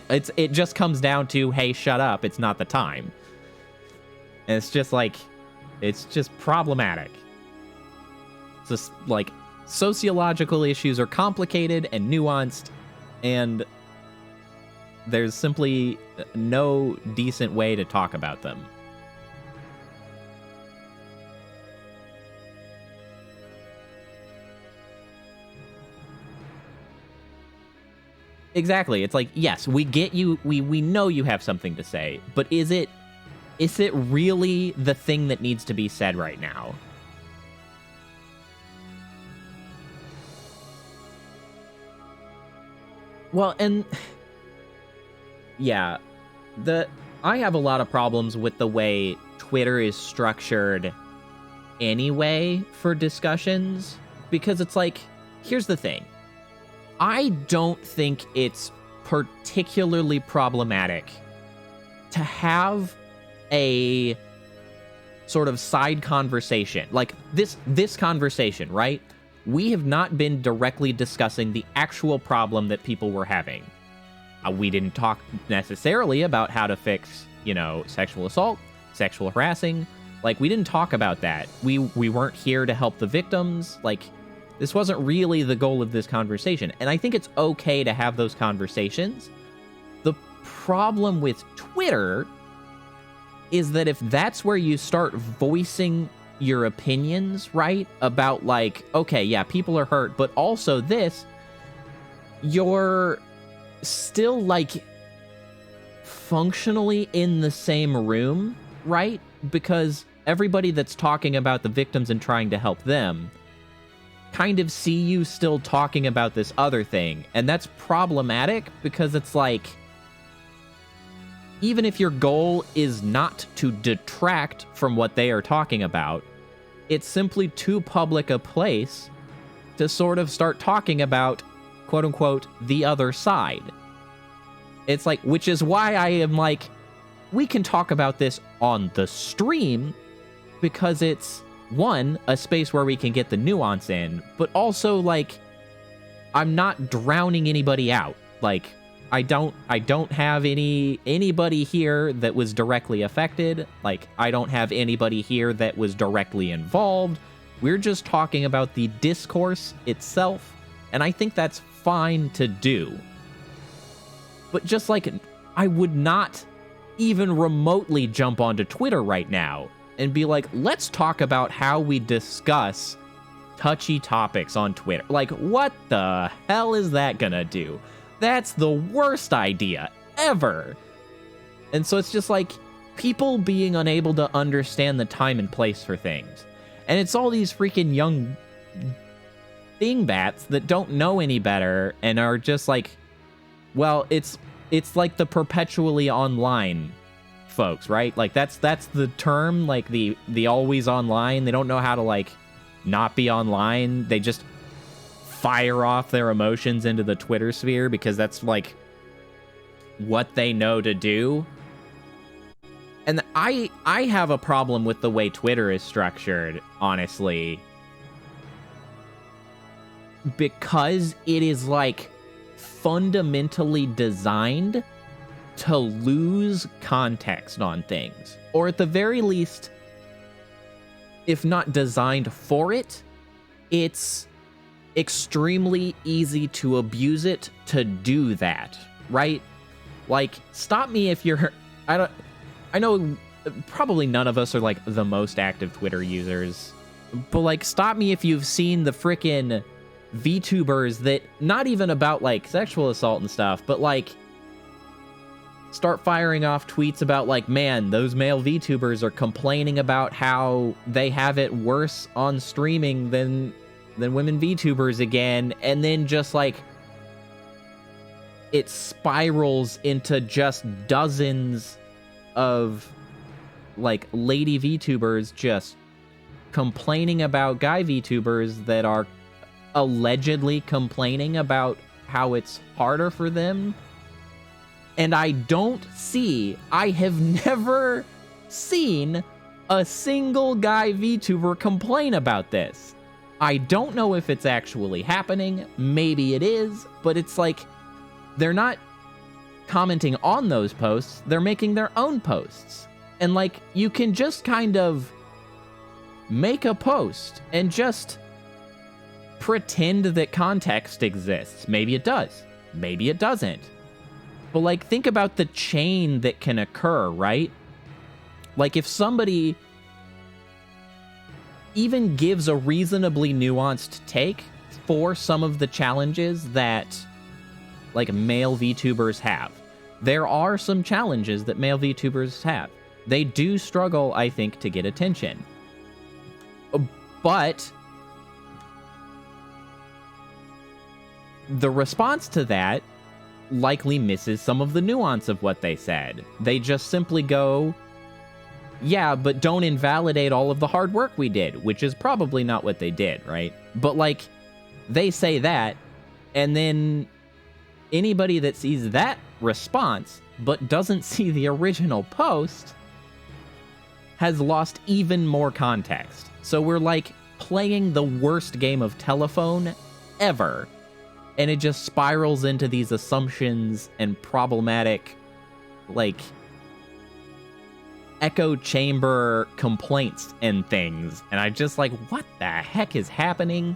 S1: It just comes down to, hey, shut up, it's not the time. And it's just like, it's just problematic. It's just, like, sociological issues are complicated and nuanced, and there's simply no decent way to talk about them. Exactly. It's like, yes, we get you, we know you have something to say, but is it really the thing that needs to be said right now? Well, and yeah, I have a lot of problems with the way Twitter is structured anyway for discussions, because it's like, here's the thing. I don't think it's particularly problematic to have a sort of side conversation, like this conversation, right? We have not been directly discussing the actual problem that people were having. We didn't talk necessarily about how to fix, sexual assault, sexual harassing. Like, we didn't talk about that. We weren't here to help the victims. Like, this wasn't really the goal of this conversation. And I think it's okay to have those conversations. The problem with Twitter is that if that's where you start voicing your opinions, right? About, like, okay, yeah, people are hurt, but also this, you're still, like, functionally in the same room, right? Because everybody that's talking about the victims and trying to help them kind of see you still talking about this other thing. And that's problematic because it's like, even if your goal is not to detract from what they are talking about, it's simply too public a place to sort of start talking about, quote unquote, the other side. It's like, which is why I am like, we can talk about this on the stream, because it's, one, a space where we can get the nuance in, but also, like, I'm not drowning anybody out. Like, I don't have anybody here that was directly affected. Like, I don't have anybody here that was directly involved. We're just talking about the discourse itself, and I think that's fine to do. But just, like, I would not even remotely jump onto Twitter right now and be like, let's talk about how we discuss touchy topics on Twitter. Like, what the hell is that gonna do? That's the worst idea ever. And so it's just like, people being unable to understand the time and place for things. And it's all these freaking young dingbats that don't know any better and are just like, well, it's like the perpetually online folks, right? Like, that's the term, like the always online. They don't know how to, like, not be online. They just fire off their emotions into the Twitter sphere because that's, like, what they know to do. And I have a problem with the way Twitter is structured, honestly, because it is, like, fundamentally designed to lose context on things. Or at the very least, if not designed for it, it's extremely easy to abuse it to do that, right? Like, stop me if you're... I know probably none of us are, like, the most active Twitter users. But, like, stop me if you've seen the frickin' VTubers that, not even about, like, sexual assault and stuff, but, like, start firing off tweets about, like, man, those male VTubers are complaining about how they have it worse on streaming than women VTubers again, and then just, like, it spirals into just dozens of, like, lady VTubers just complaining about guy VTubers that are allegedly complaining about how it's harder for them. And I have never seen a single guy VTuber complain about this. I don't know if it's actually happening. Maybe it is, but it's like, they're not commenting on those posts. They're making their own posts. And, like, you can just kind of make a post and just pretend that context exists. Maybe it does. Maybe it doesn't. But, like, think about the chain that can occur, right? Like, if somebody even gives a reasonably nuanced take for some of the challenges that, like, male VTubers have. There are some challenges that male VTubers have. They do struggle, I think, to get attention. But the response to that likely misses some of the nuance of what they said. They just simply go, yeah, but don't invalidate all of the hard work we did, which is probably not what they did, right? But, like, they say that, and then anybody that sees that response but doesn't see the original post has lost even more context. So we're, like, playing the worst game of telephone ever, and it just spirals into these assumptions and problematic, like, echo chamber complaints and things. And I just, like, what the heck is happening?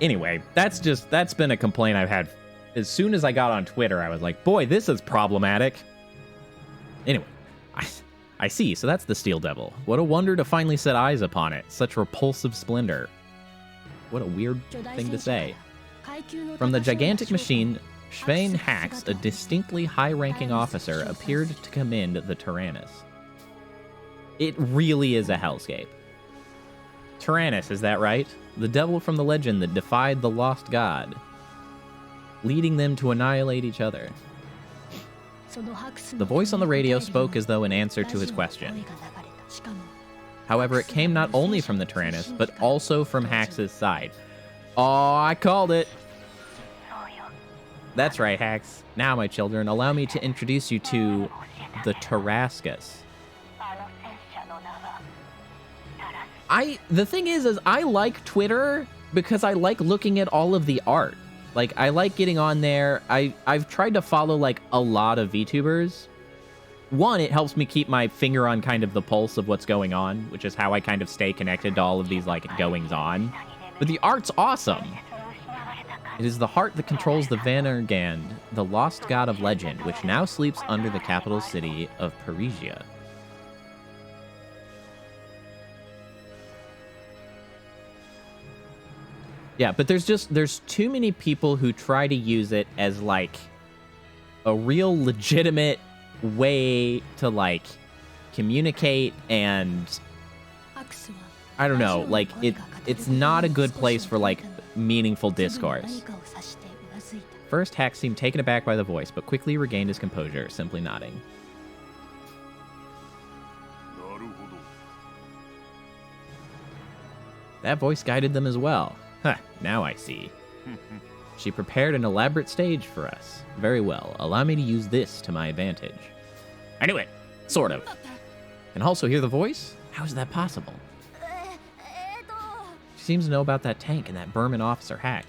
S1: Anyway, that's been a complaint I've had. As soon as I got on Twitter, I was like, boy, this is problematic. Anyway, I see, so that's the Steel Devil. What a wonder to finally set eyes upon it. Such repulsive splendor. What a weird thing to say. From the gigantic machine, Svein Hax, a distinctly high-ranking officer, appeared to commend the Tyrannus. It really is a hellscape. Tyrannus, is that right? The devil from the legend that defied the lost god, leading them to annihilate each other. The voice on the radio spoke as though in answer to his question. However, it came not only from the Tyrannus, but also from Hax's side. Oh, I called it! That's right, Hax. Now, my children, allow me to introduce you to the Tarascus. The thing is I like Twitter because I like looking at all of the art. Like, I like getting on there. I've tried to follow, like, a lot of VTubers. One, it helps me keep my finger on kind of the pulse of what's going on, which is how I kind of stay connected to all of these, like, goings-on. But the art's awesome. It is the heart that controls the Vanargand, the lost god of legend, which now sleeps under the capital city of Parisia. Yeah, but there's too many people who try to use it as, like, a real legitimate way to, like, communicate, and I don't know, like, it's not a good place for, like, meaningful discourse. First, Hax seemed taken aback by the voice, but quickly regained his composure, simply nodding. That voice guided them as well. Huh, now I see. She prepared an elaborate stage for us. Very well, allow me to use this to my advantage. I knew it! Sort of. And also hear the voice? How is that possible? She seems to know about that tank and that Burman officer, Hax.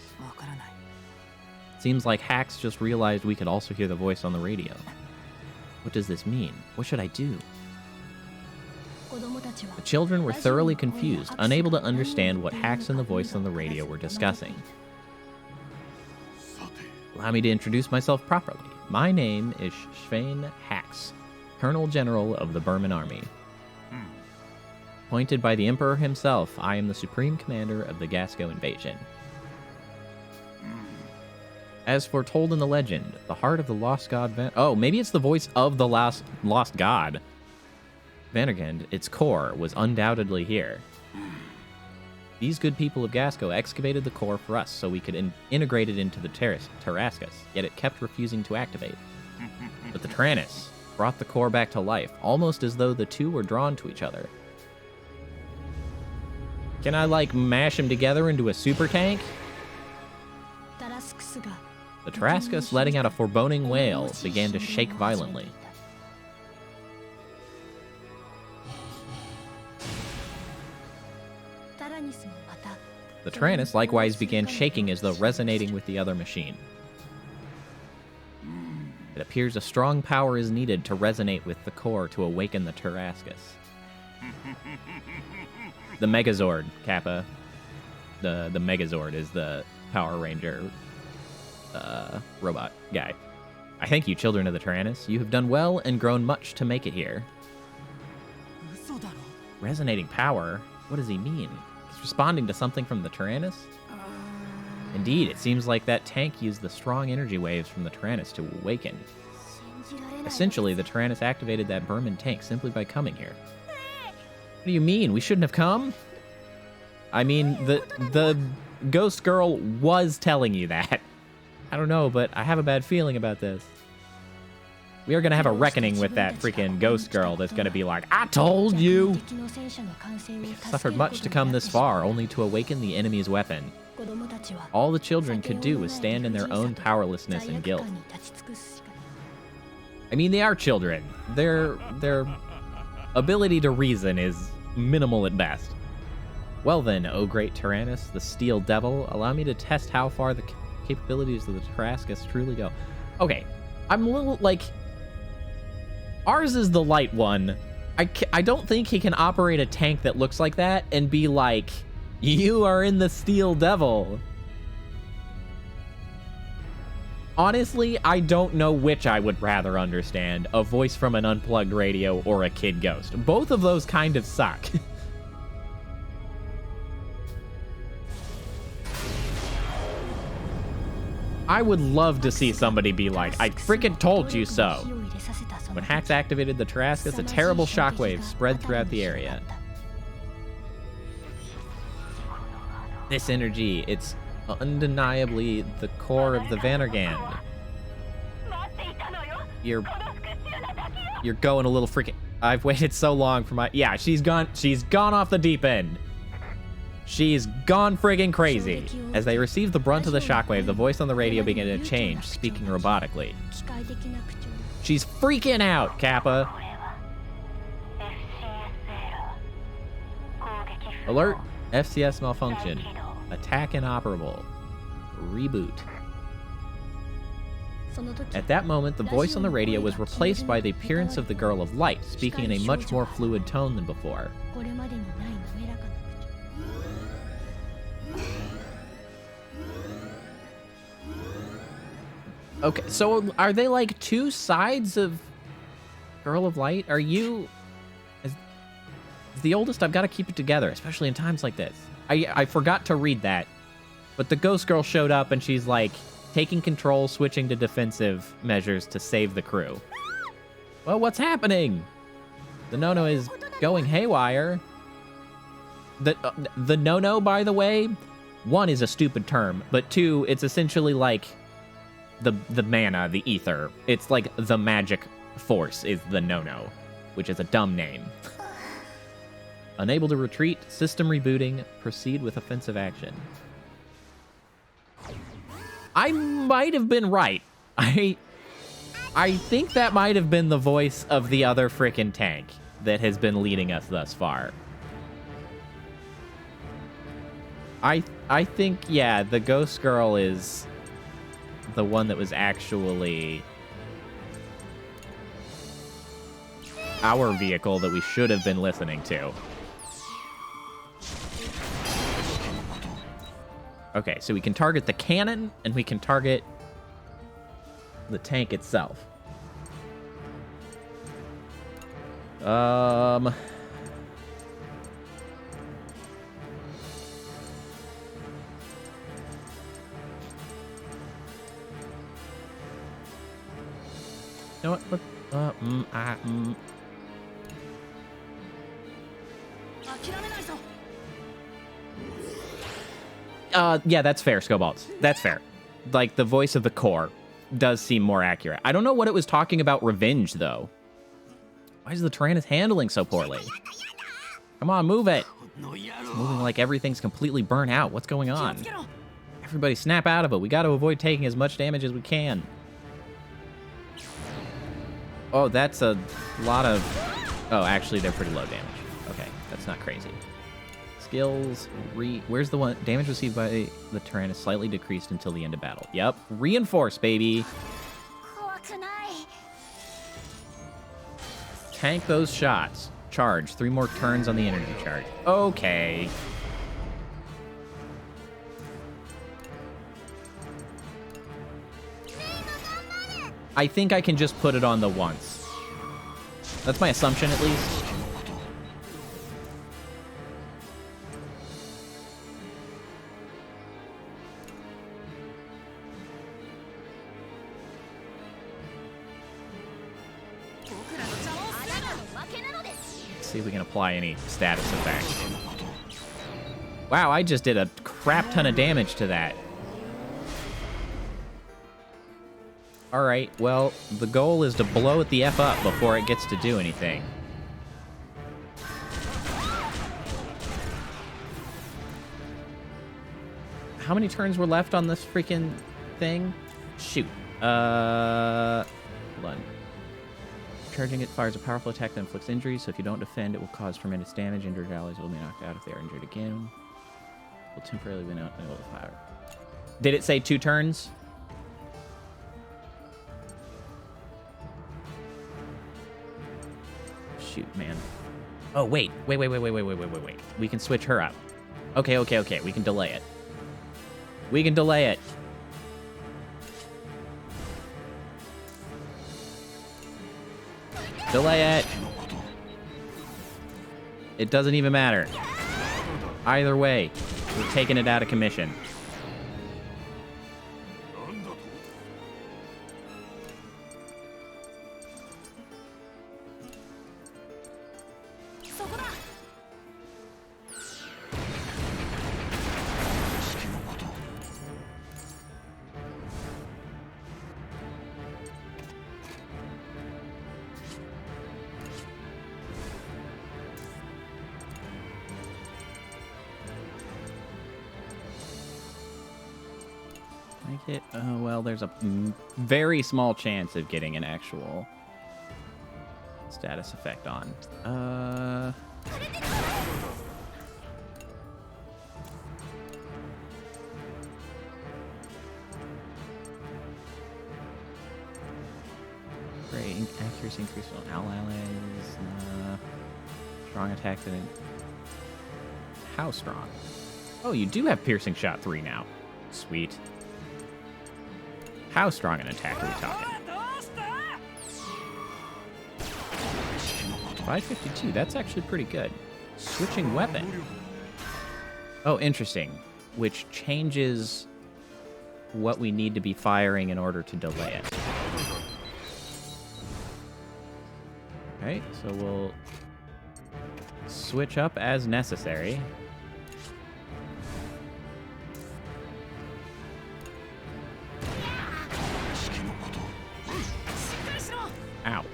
S1: Seems like Hax just realized we could also hear the voice on the radio. What does this mean? What should I do? The children were thoroughly confused, unable to understand what Hax and the voice on the radio were discussing. Allow me to introduce myself properly. My name is Svein Hax, Colonel General of the Burman Army. Appointed by the Emperor himself, I am the Supreme Commander of the Gasco invasion. As foretold in the legend, the heart of the lost god oh, maybe it's the voice of the lost god. Vandergand, its core, was undoubtedly here. These good people of Gasco excavated the core for us so we could integrate it into the Tarascus, yet it kept refusing to activate. But the Tyrannus brought the core back to life, almost as though the two were drawn to each other. Can I, like, mash them together into a super tank? The Tarascus, letting out a foreboding wail, began to shake violently. The Tyrannus likewise began shaking as though resonating with the other machine. It appears a strong power is needed to resonate with the core to awaken the Tarascus. The Megazord, Kappa. The Megazord is the Power Ranger robot guy. I thank you, children of the Tyrannus. You have done well and grown much to make it here. Resonating power? What does he mean? He's responding to something from the Tyrannus? Indeed, it seems like that tank used the strong energy waves from the Tyrannus to awaken. Essentially, the Tyrannus activated that Burman tank simply by coming here. What do you mean? We shouldn't have come? I mean, the ghost girl was telling you that. I don't know, but I have a bad feeling about this. We are going to have a reckoning with that freaking ghost girl that's going to be like, I told you! We have suffered much to come this far, only to awaken the enemy's weapon. All the children could do was stand in their own powerlessness and guilt. I mean, they are children. Their ability to reason is minimal at best. Well then, O great Tyrannus, the Steel Devil, allow me to test how far the capabilities of the Tarascus truly go. Okay, I'm a little, like... Ours is the light one. I don't think he can operate a tank that looks like that and be like, you are in the Steel Devil. Honestly, I don't know which I would rather understand, a voice from an unplugged radio or a kid ghost. Both of those kind of suck. I would love to see somebody be like, I freaking told you so. When Hax activated the Tarascus, a terrible shockwave spread throughout the area. This energy, it's undeniably the core of the Vandergand. You're going a little freaking... I've waited so long for my... Yeah, she's gone off the deep end. She's gone friggin' crazy. As they received the brunt of the shockwave, the voice on the radio began to change, speaking robotically. She's freaking out, Kappa. Alert, FCS malfunction. Attack inoperable. Reboot. At that moment, the voice on the radio was replaced by the appearance of the Girl of Light, speaking in a much more fluid tone than before. Okay, so are they like two sides of Girl of Light? Are you... As the oldest, I've got to keep it together, especially in times like this. I forgot to read that, but the ghost girl showed up and she's like taking control, switching to defensive measures to save the crew. Well, what's happening? The no-no is going haywire. The no-no, by the way, one is a stupid term, but two, it's essentially like the mana, the ether. It's like the magic force is the no-no, which is a dumb name. Unable to retreat, system rebooting, proceed with offensive action. I might have been right. I think that might have been the voice of the other frickin' tank that has been leading us thus far. I think, yeah, the ghost girl is the one that was actually our vehicle that we should have been listening to. Okay, so we can target the cannon, and we can target the tank itself. Um... You know what? Yeah, that's fair, Scoballs. That's fair. Like, the voice of the core does seem more accurate. I don't know what it was talking about revenge, though. Why is the Tyrannus handling so poorly? Come on, move it. It's moving like everything's completely burnt out. What's going on? Everybody snap out of it. We got to avoid taking as much damage as we can. Oh, that's a lot of... Oh, actually, they're pretty low damage. Okay, that's not crazy. Skills, where's the one? Damage received by the Tyrannus slightly decreased until the end of battle. Yep, reinforce, baby. Tank those shots. Charge, 3 more turns on the energy charge. Okay. I think I can just put it on the once. That's my assumption, at least. See if we can apply any status effect. Wow, I just did a crap ton of damage to that. Alright, well, the goal is to blow it the F up before it gets to do anything. How many turns were left on this freaking thing? Shoot. Hold on. Charging it fires a powerful attack that inflicts injuries, so if you don't defend, it will cause tremendous damage. Injured allies will be knocked out if they are injured again. Will temporarily win out and will fire. Did it say 2 turns? Shoot, man. Oh, wait. Wait. We can switch her up. Okay. We can delay it. We can delay it. Delay it. It doesn't even matter. Either way, we're taking it out of commission. Well, there's a very small chance of getting an actual status effect on. Great accuracy increase on allies. Strong attack that. How strong? Oh, you do have piercing shot 3 now. Sweet. How strong an attack are we talking? 552, that's actually pretty good. Switching weapon. Oh, interesting. Which changes what we need to be firing in order to delay it. Okay, so we'll switch up as necessary. Ow.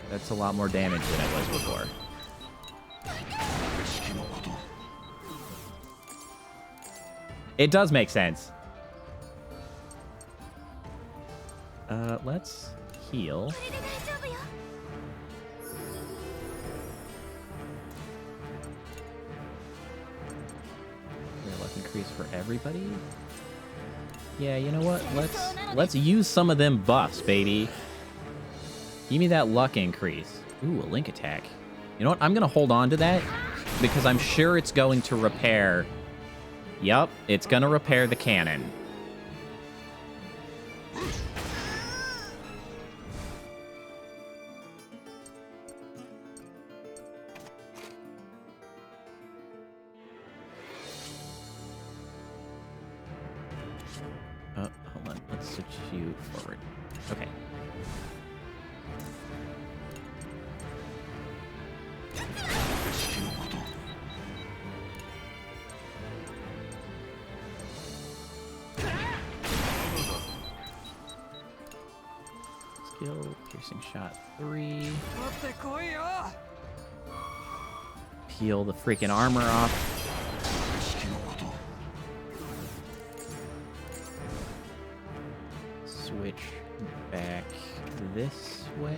S1: That's a lot more damage than it was before. It does make sense. Let's heal. Luck increase for everybody. Yeah, you know what? Let's use some of them buffs, baby. Give me that luck increase. Ooh, a link attack. You know what? I'm going to hold on to that because I'm sure it's going to repair... Yup, it's going to repair the cannon. Oh, hold on. Let's switch you forward. Okay. Skill, piercing shot 3. Peel the freaking armor off. Switch back this way.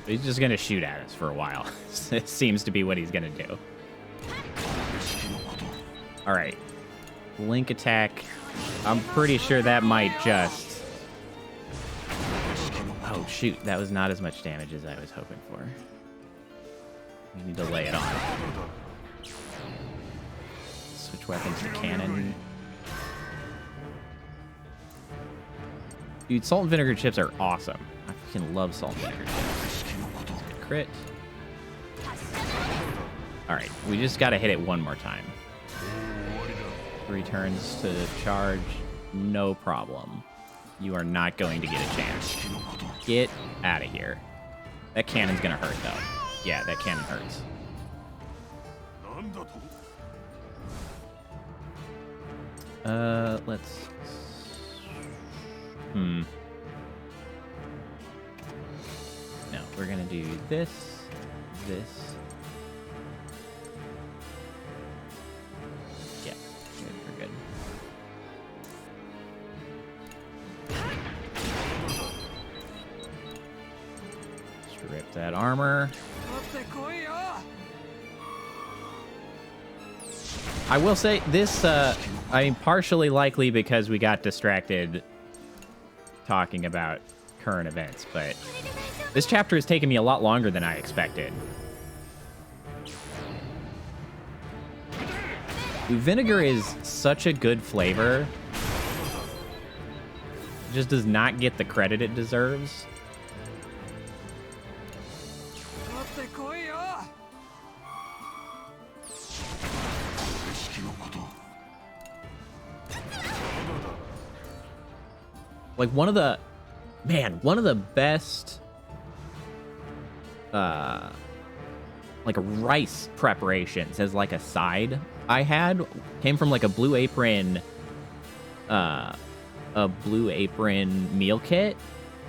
S1: He's just gonna shoot at us for a while. It seems to be what he's gonna do. Alright. Link attack. I'm pretty sure that might just... Oh shoot, that was not as much damage as I was hoping for. We need to lay it on. Switch weapons to cannon. Dude, salt and vinegar chips are awesome. I freaking love salt and vinegar chips. Crit. Alright, we just gotta hit it one more time. 3 turns to charge, no problem. You are not going to get a chance. Get out of here. That cannon's gonna hurt, though. Yeah, that cannon hurts. Let's... No, we're gonna do this, this. Yeah, we're good. Strip that armor. I will say this, I mean, partially likely because we got distracted talking about current events, but this chapter has taken me a lot longer than I expected. Vinegar is such a good flavor. It just does not get the credit it deserves. Like one of the best like rice preparations as like a side I had came from like a Blue Apron meal kit,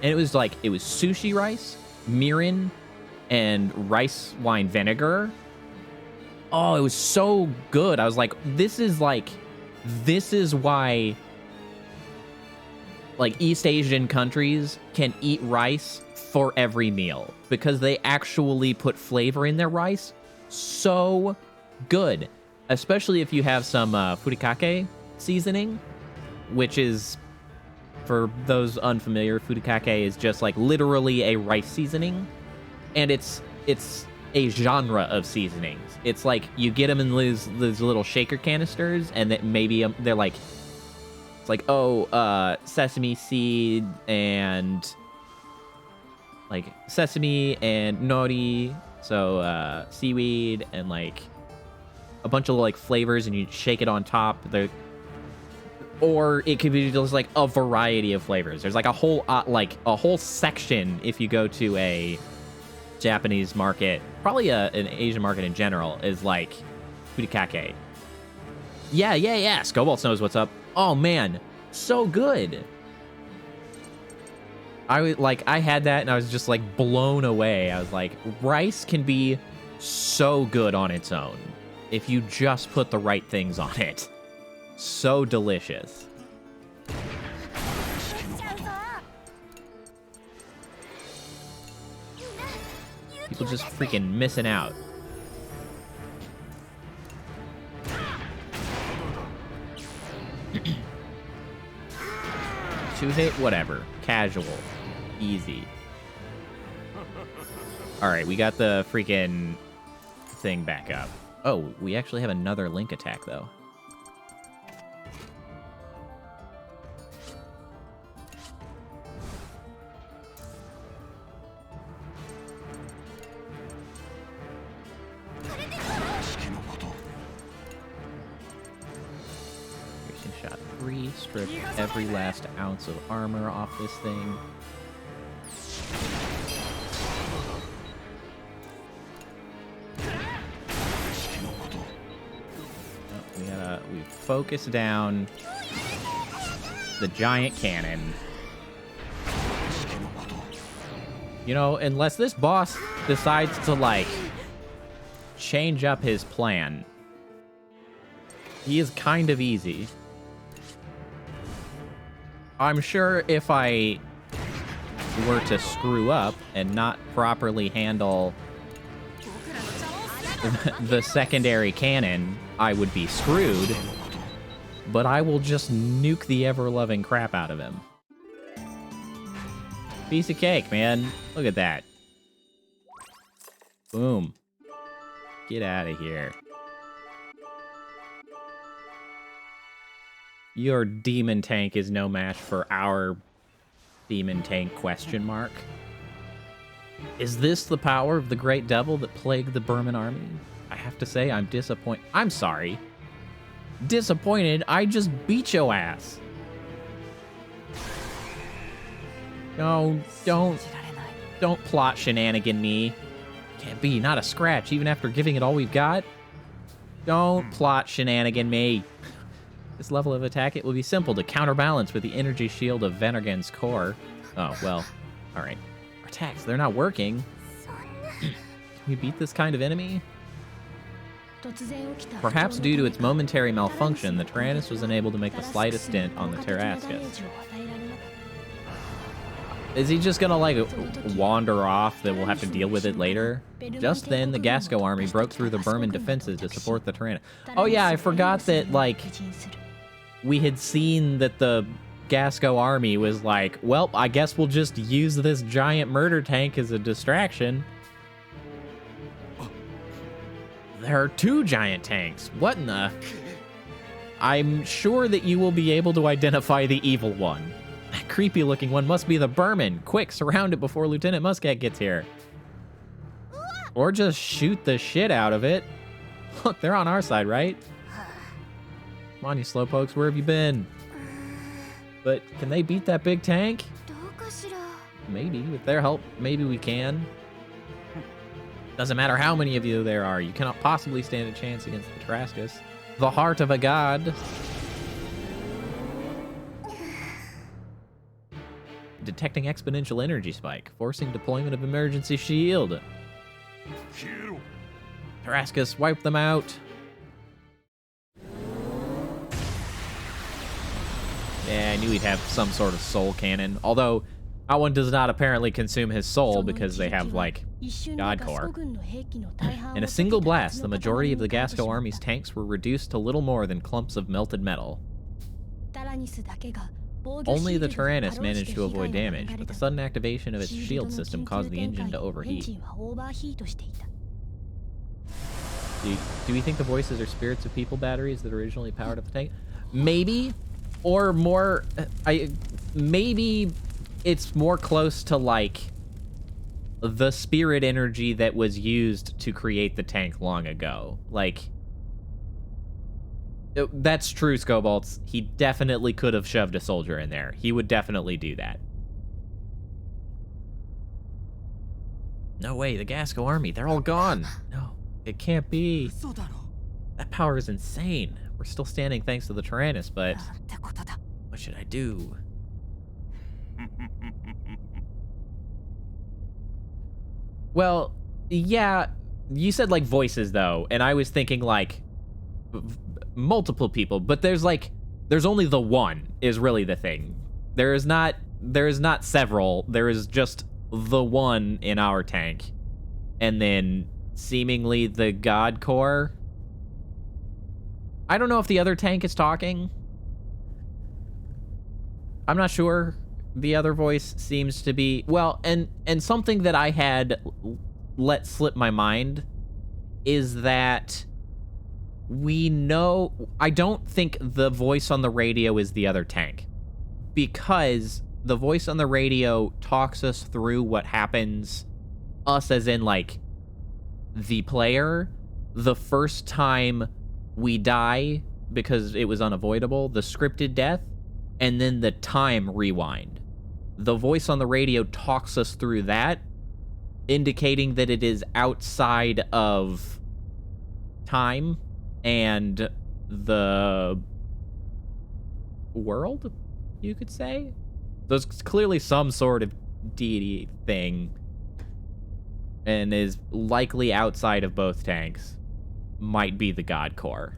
S1: and it was sushi rice, mirin, and rice wine vinegar. Oh, it was so good. I was like, this is why like East Asian countries can eat rice for every meal, because they actually put flavor in their rice. So good, especially if you have some furikake seasoning, which is, for those unfamiliar, furikake is just like literally a rice seasoning, and it's a genre of seasonings. It's like you get them in those little shaker canisters, and that maybe they're like, it's like, sesame seed and like sesame and nori, so seaweed and like a bunch of like flavors, and you shake it on top. Or it could be just like a variety of flavors. There's like a whole section if you go to a Japanese market, probably an Asian market in general, is like furikake. Yeah. Scobalt knows what's up. Oh man, so good. I had that and I was just like blown away. I was like, rice can be so good on its own if you just put the right things on it. So delicious. People just freaking missing out. Two hit, whatever. Casual. Easy. Alright, we got the freaking thing back up. Oh, we actually have another link attack, though. Strip every last ounce of armor off this thing. We focus down the giant cannon. You know, unless this boss decides to, like, change up his plan, he is kind of easy. I'm sure if I were to screw up and not properly handle the secondary cannon, I would be screwed, but I will just nuke the ever-loving crap out of him. Piece of cake, man. Look at that. Boom. Get out of here. Your demon tank is no match for our demon tank, question mark. Is this the power of the great devil that plagued the Burman army? I have to say, I'm disappointed. I'm sorry. Disappointed, I just beat your ass. No, don't plot shenanigan me. Can't be, not a scratch, even after giving it all we've got. Don't plot shenanigan me. This level of attack, it will be simple to counterbalance with the energy shield of Venergen's core. Oh, well, alright. Our attacks, they're not working. Can we beat this kind of enemy? Perhaps due to its momentary malfunction, the Tyrannus was unable to make the slightest dent on the Tarrascus. Is he just gonna, like, wander off that we'll have to deal with it later? Just then, the Gasco army broke through the Burman defenses to support the Tyrannus. Oh yeah, I forgot that, like, we had seen that the Gasco army was like, well, I guess we'll just use this giant murder tank as a distraction. There are 2 giant tanks. What in the... I'm sure that you will be able to identify the evil one. That creepy-looking one must be the Burman. Quick, surround it before Lieutenant Muscat gets here. Or just shoot the shit out of it. Look, they're on our side, right? Come on, you slowpokes, where have you been? But can they beat that big tank? Maybe. With their help, maybe we can. Doesn't matter how many of you there are, you cannot possibly stand a chance against the Tarrascus. The heart of a god. Detecting exponential energy spike, forcing deployment of emergency shield. Tarrascus, wipe them out. Yeah, I knew he'd have some sort of soul cannon. Although, that one does not apparently consume his soul because they have, like, God core. In a single blast, the majority of the Gasco army's tanks were reduced to little more than clumps of melted metal. Only the Tyrannus managed to avoid damage, but the sudden activation of its shield system caused the engine to overheat. Do we think the voices are spirits of people batteries that originally powered up the tank? Maybe. Or more... maybe it's more close to, like, the spirit energy that was used to create the tank long ago. Like... That's true, Scobolts. He definitely could have shoved a soldier in there. He would definitely do that. No way, the Gasco army, they're all gone. No, it can't be. That power is insane. We're still standing thanks to the Tyrannus, but what should I do? Well, yeah, you said, like, voices, though, and I was thinking, like, multiple people, but there's only the one is really the thing. There is not several. There is just the one in our tank, and then seemingly the God core. I don't know if the other tank is talking. I'm not sure. The other voice seems to be, well, and something that I had let slip my mind is that we know, I don't think the voice on the radio is the other tank, because the voice on the radio talks us through what happens, us as in, like, the player, the first time we die because it was unavoidable, the scripted death, and then the time rewind. The voice on the radio talks us through that, indicating that it is outside of time and the world, you could say? There's clearly some sort of deity thing, and is likely outside of both tanks. Might be the God Core.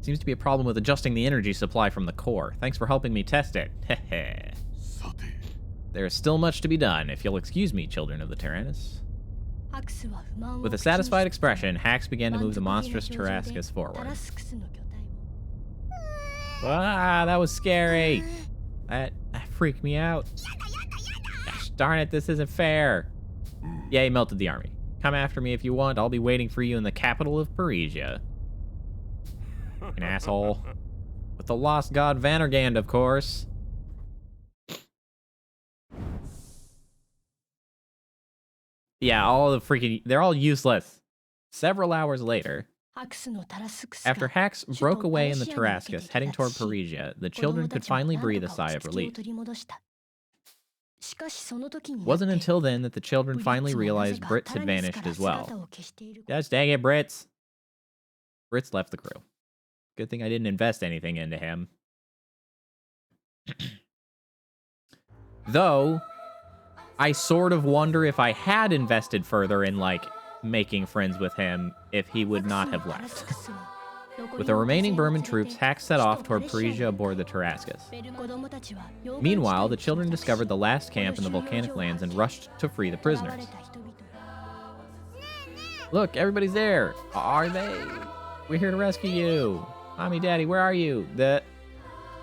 S1: Seems to be a problem with adjusting the energy supply from the core. Thanks for helping me test it. Heh. There is still much to be done, if you'll excuse me, children of the Tyrannus. With a satisfied expression, Hax began to move the monstrous Tarascus forward. Ah, that was scary. That freaked me out. Gosh, darn it, this isn't fair. Yeah, he melted the army. Come after me if you want. I'll be waiting for you in the capital of Parisia. An asshole. With the lost god Vanergand, of course. Yeah, all the freaking... They're all useless. Several hours later, after Hax broke away in the Tarascus, heading toward Parisia, the children could finally breathe a sigh of relief. It wasn't until then that the children finally realized Brits had vanished as well. Gosh dang it, Brits. Brits left the crew. Good thing I didn't invest anything into him. Though, I sort of wonder if I had invested further in, like, making friends with him, if he would not have left. With the remaining Burman troops, Hax set off toward Parisia aboard the Tarascus. Meanwhile, the children discovered the last camp in the volcanic lands and rushed to free the prisoners. Look, everybody's there! Are they? We're here to rescue you! Mommy, Daddy, where are you?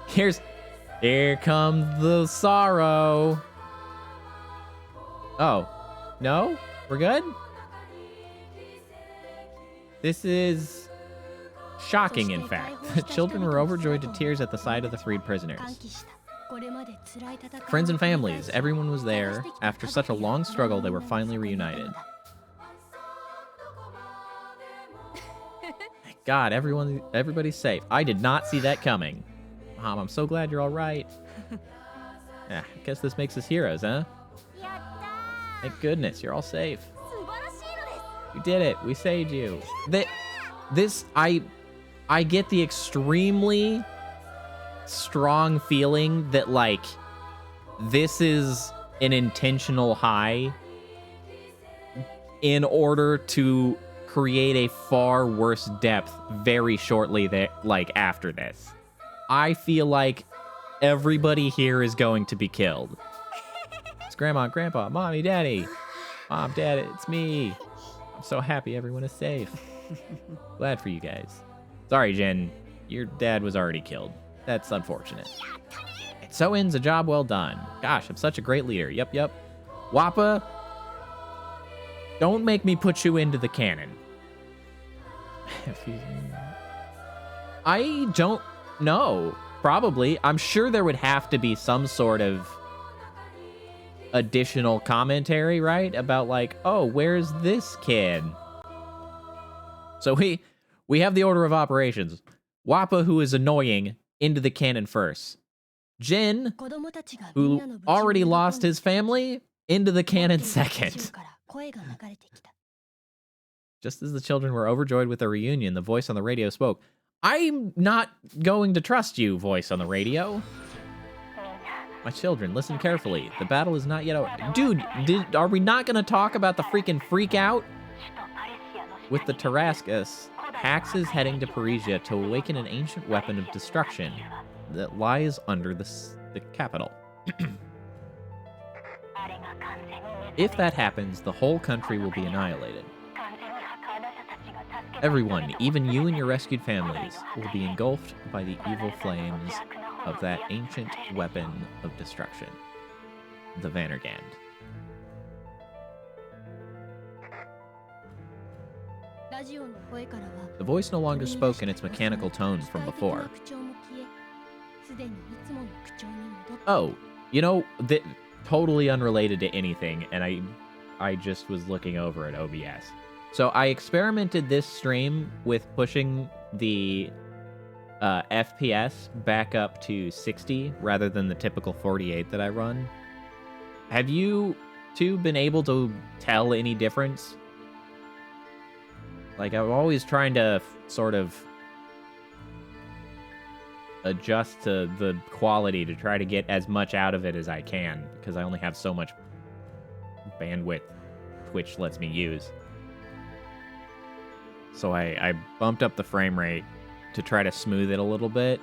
S1: Here comes the sorrow. Oh. No? We're good? This is shocking, in fact. The children were overjoyed to tears at the sight of the freed prisoners. Friends and families, everyone was there. After such a long struggle, they were finally reunited. God, everybody's safe. I did not see that coming. Mom, I'm so glad you're all right. I guess this makes us heroes, huh? Thank goodness, you're all safe. You did it. We saved you. I get the extremely strong feeling that, like, this is an intentional high in order to create a far worse depth very shortly after this. I feel like everybody here is going to be killed. It's Grandma, Grandpa, Mommy, Daddy. Mom, Dad, it's me. I'm so happy everyone is safe. Glad for you guys. Sorry, Jen. Your dad was already killed. That's unfortunate. And so ends a job well done. Gosh, I'm such a great leader. Yep. Wappa, don't make me put you into the cannon. I don't know. Probably. I'm sure there would have to be some sort of additional commentary, right? About like, oh, where's this kid? So we have the order of operations. Wappa, who is annoying, into the cannon first. Jin, who already lost his family, into the cannon second. Just as the children were overjoyed with their reunion, the voice on the radio spoke. I'm not going to trust you, voice on the radio. My children, listen carefully. The battle is not yet over. Dude, are we not going to talk about the freaking freak out? With the Tarascus, Hax is heading to Parisia to awaken an ancient weapon of destruction that lies under the capital. If that happens, the whole country will be annihilated. Everyone, even you and your rescued families, will be engulfed by the evil flames of that ancient weapon of destruction, the Vanergand. The voice no longer spoke in its mechanical tone from before. Oh, you know, totally unrelated to anything, and I just was looking over at OBS. So I experimented this stream with pushing the FPS back up to 60 rather than the typical 48 that I run. Have you two been able to tell any difference? Like, I'm always trying to sort of adjust to the quality to try to get as much out of it as I can, because I only have so much bandwidth Twitch lets me use. So I bumped up the frame rate to try to smooth it a little bit.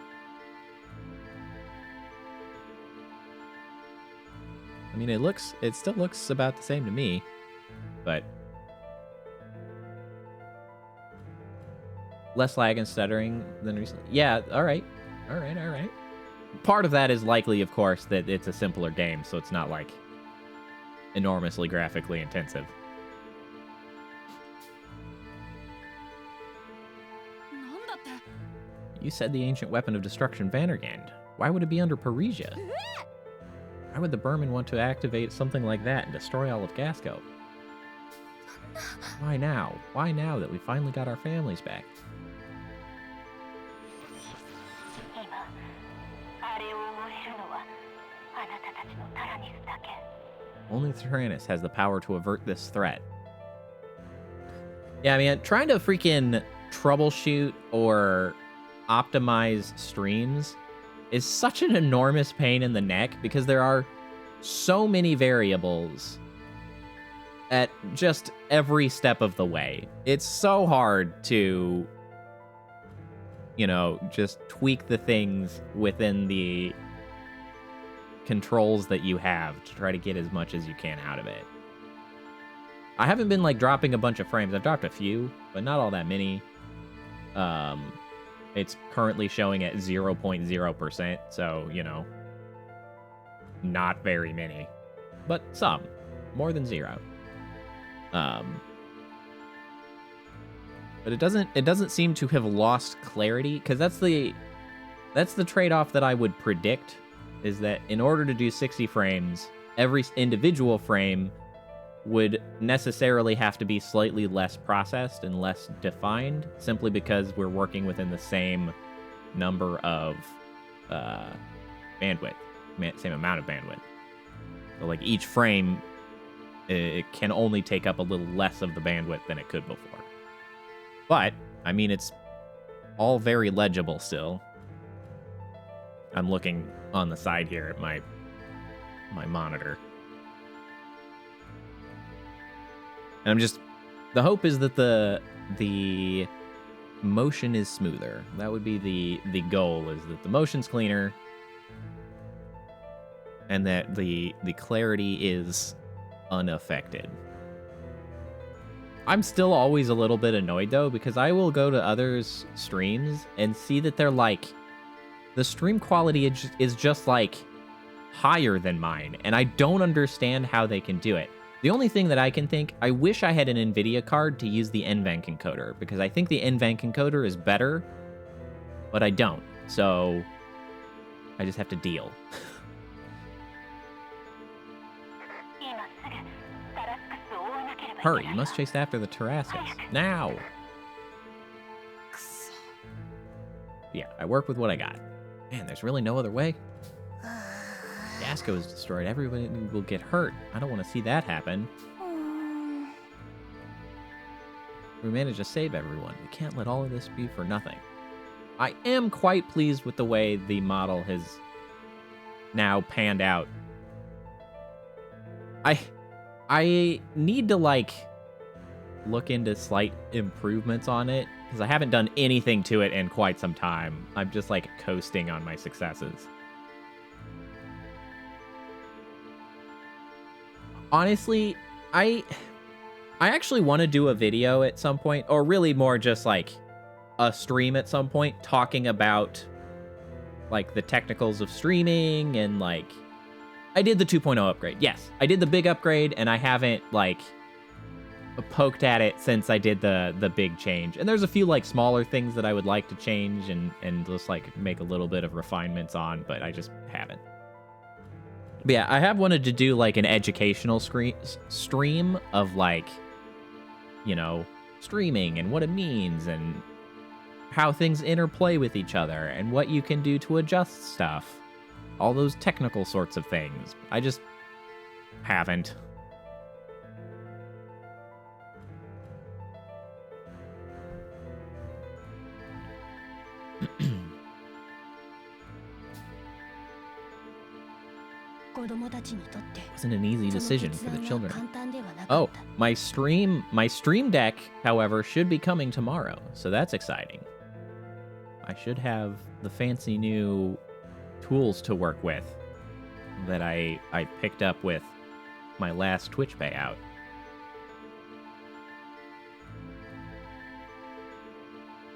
S1: I mean, it still looks about the same to me, but less lag and stuttering than recently. Yeah, all right. Part of that is likely, of course, that it's a simpler game, so it's not, like, enormously graphically intensive. You said the ancient weapon of destruction Vandergand. Why would it be under Parisia? Why would the Burman want to activate something like that and destroy all of Gasco? Why now? Why now that we finally got our families back? Only Tyrannus has the power to avert this threat. Yeah, I mean, trying to freaking troubleshoot or optimize streams is such an enormous pain in the neck because there are so many variables at just every step of the way. It's so hard to, you know, just tweak the things within the controls that you have to try to get as much as you can out of it. I haven't been, like, dropping a bunch of frames. I've dropped a few, but not all that many. It's currently showing at 0.0%, so, you know, not very many. But some. More than 0. But it doesn't seem to have lost clarity, because that's the trade-off that I would predict, is that in order to do 60 frames, every individual frame would necessarily have to be slightly less processed and less defined, simply because we're working within the same number of bandwidth, same amount of bandwidth. So, like, each frame, it can only take up a little less of the bandwidth than it could before. But, I mean, it's all very legible still. I'm looking on the side here at my monitor. And I'm just... The hope is that the motion is smoother. That would be the goal, is that the motion's cleaner and that the clarity is unaffected. I'm still always a little bit annoyed, though, because I will go to others' streams and see that they're like... The stream quality is just, like, higher than mine, and I don't understand how they can do it. The only thing that I can think, I wish I had an NVIDIA card to use the NVENC encoder, because I think the NVENC encoder is better, but I don't. So I just have to deal. Hurry, you must chase after the Tarrascus. Now! Yeah, I work with what I got. Man, there's really no other way. Gasco is destroyed. Everyone will get hurt. I don't want to see that happen. We managed to save everyone. We can't let all of this be for nothing. I am quite pleased with the way the model has now panned out. I need to, like, look into slight improvements on it, because I haven't done anything to it in quite some time. I'm just, like, coasting on my successes. Honestly, I actually want to do a video at some point, or really more just, like, a stream at some point, talking about, like, the technicals of streaming, and, like, I did the 2.0 upgrade. Yes, I did the big upgrade, and I haven't, like, poked at it since I did the big change. And there's a few, like, smaller things that I would like to change and just, like, make a little bit of refinements on, but I just haven't. But yeah, I have wanted to do, like, an educational stream of, like, you know, streaming and what it means and how things interplay with each other and what you can do to adjust stuff. All those technical sorts of things. I just haven't. Wasn't an easy decision for the children. Oh, my stream deck, however, should be coming tomorrow, so that's exciting. I should have the fancy new tools to work with that I picked up with my last Twitch payout.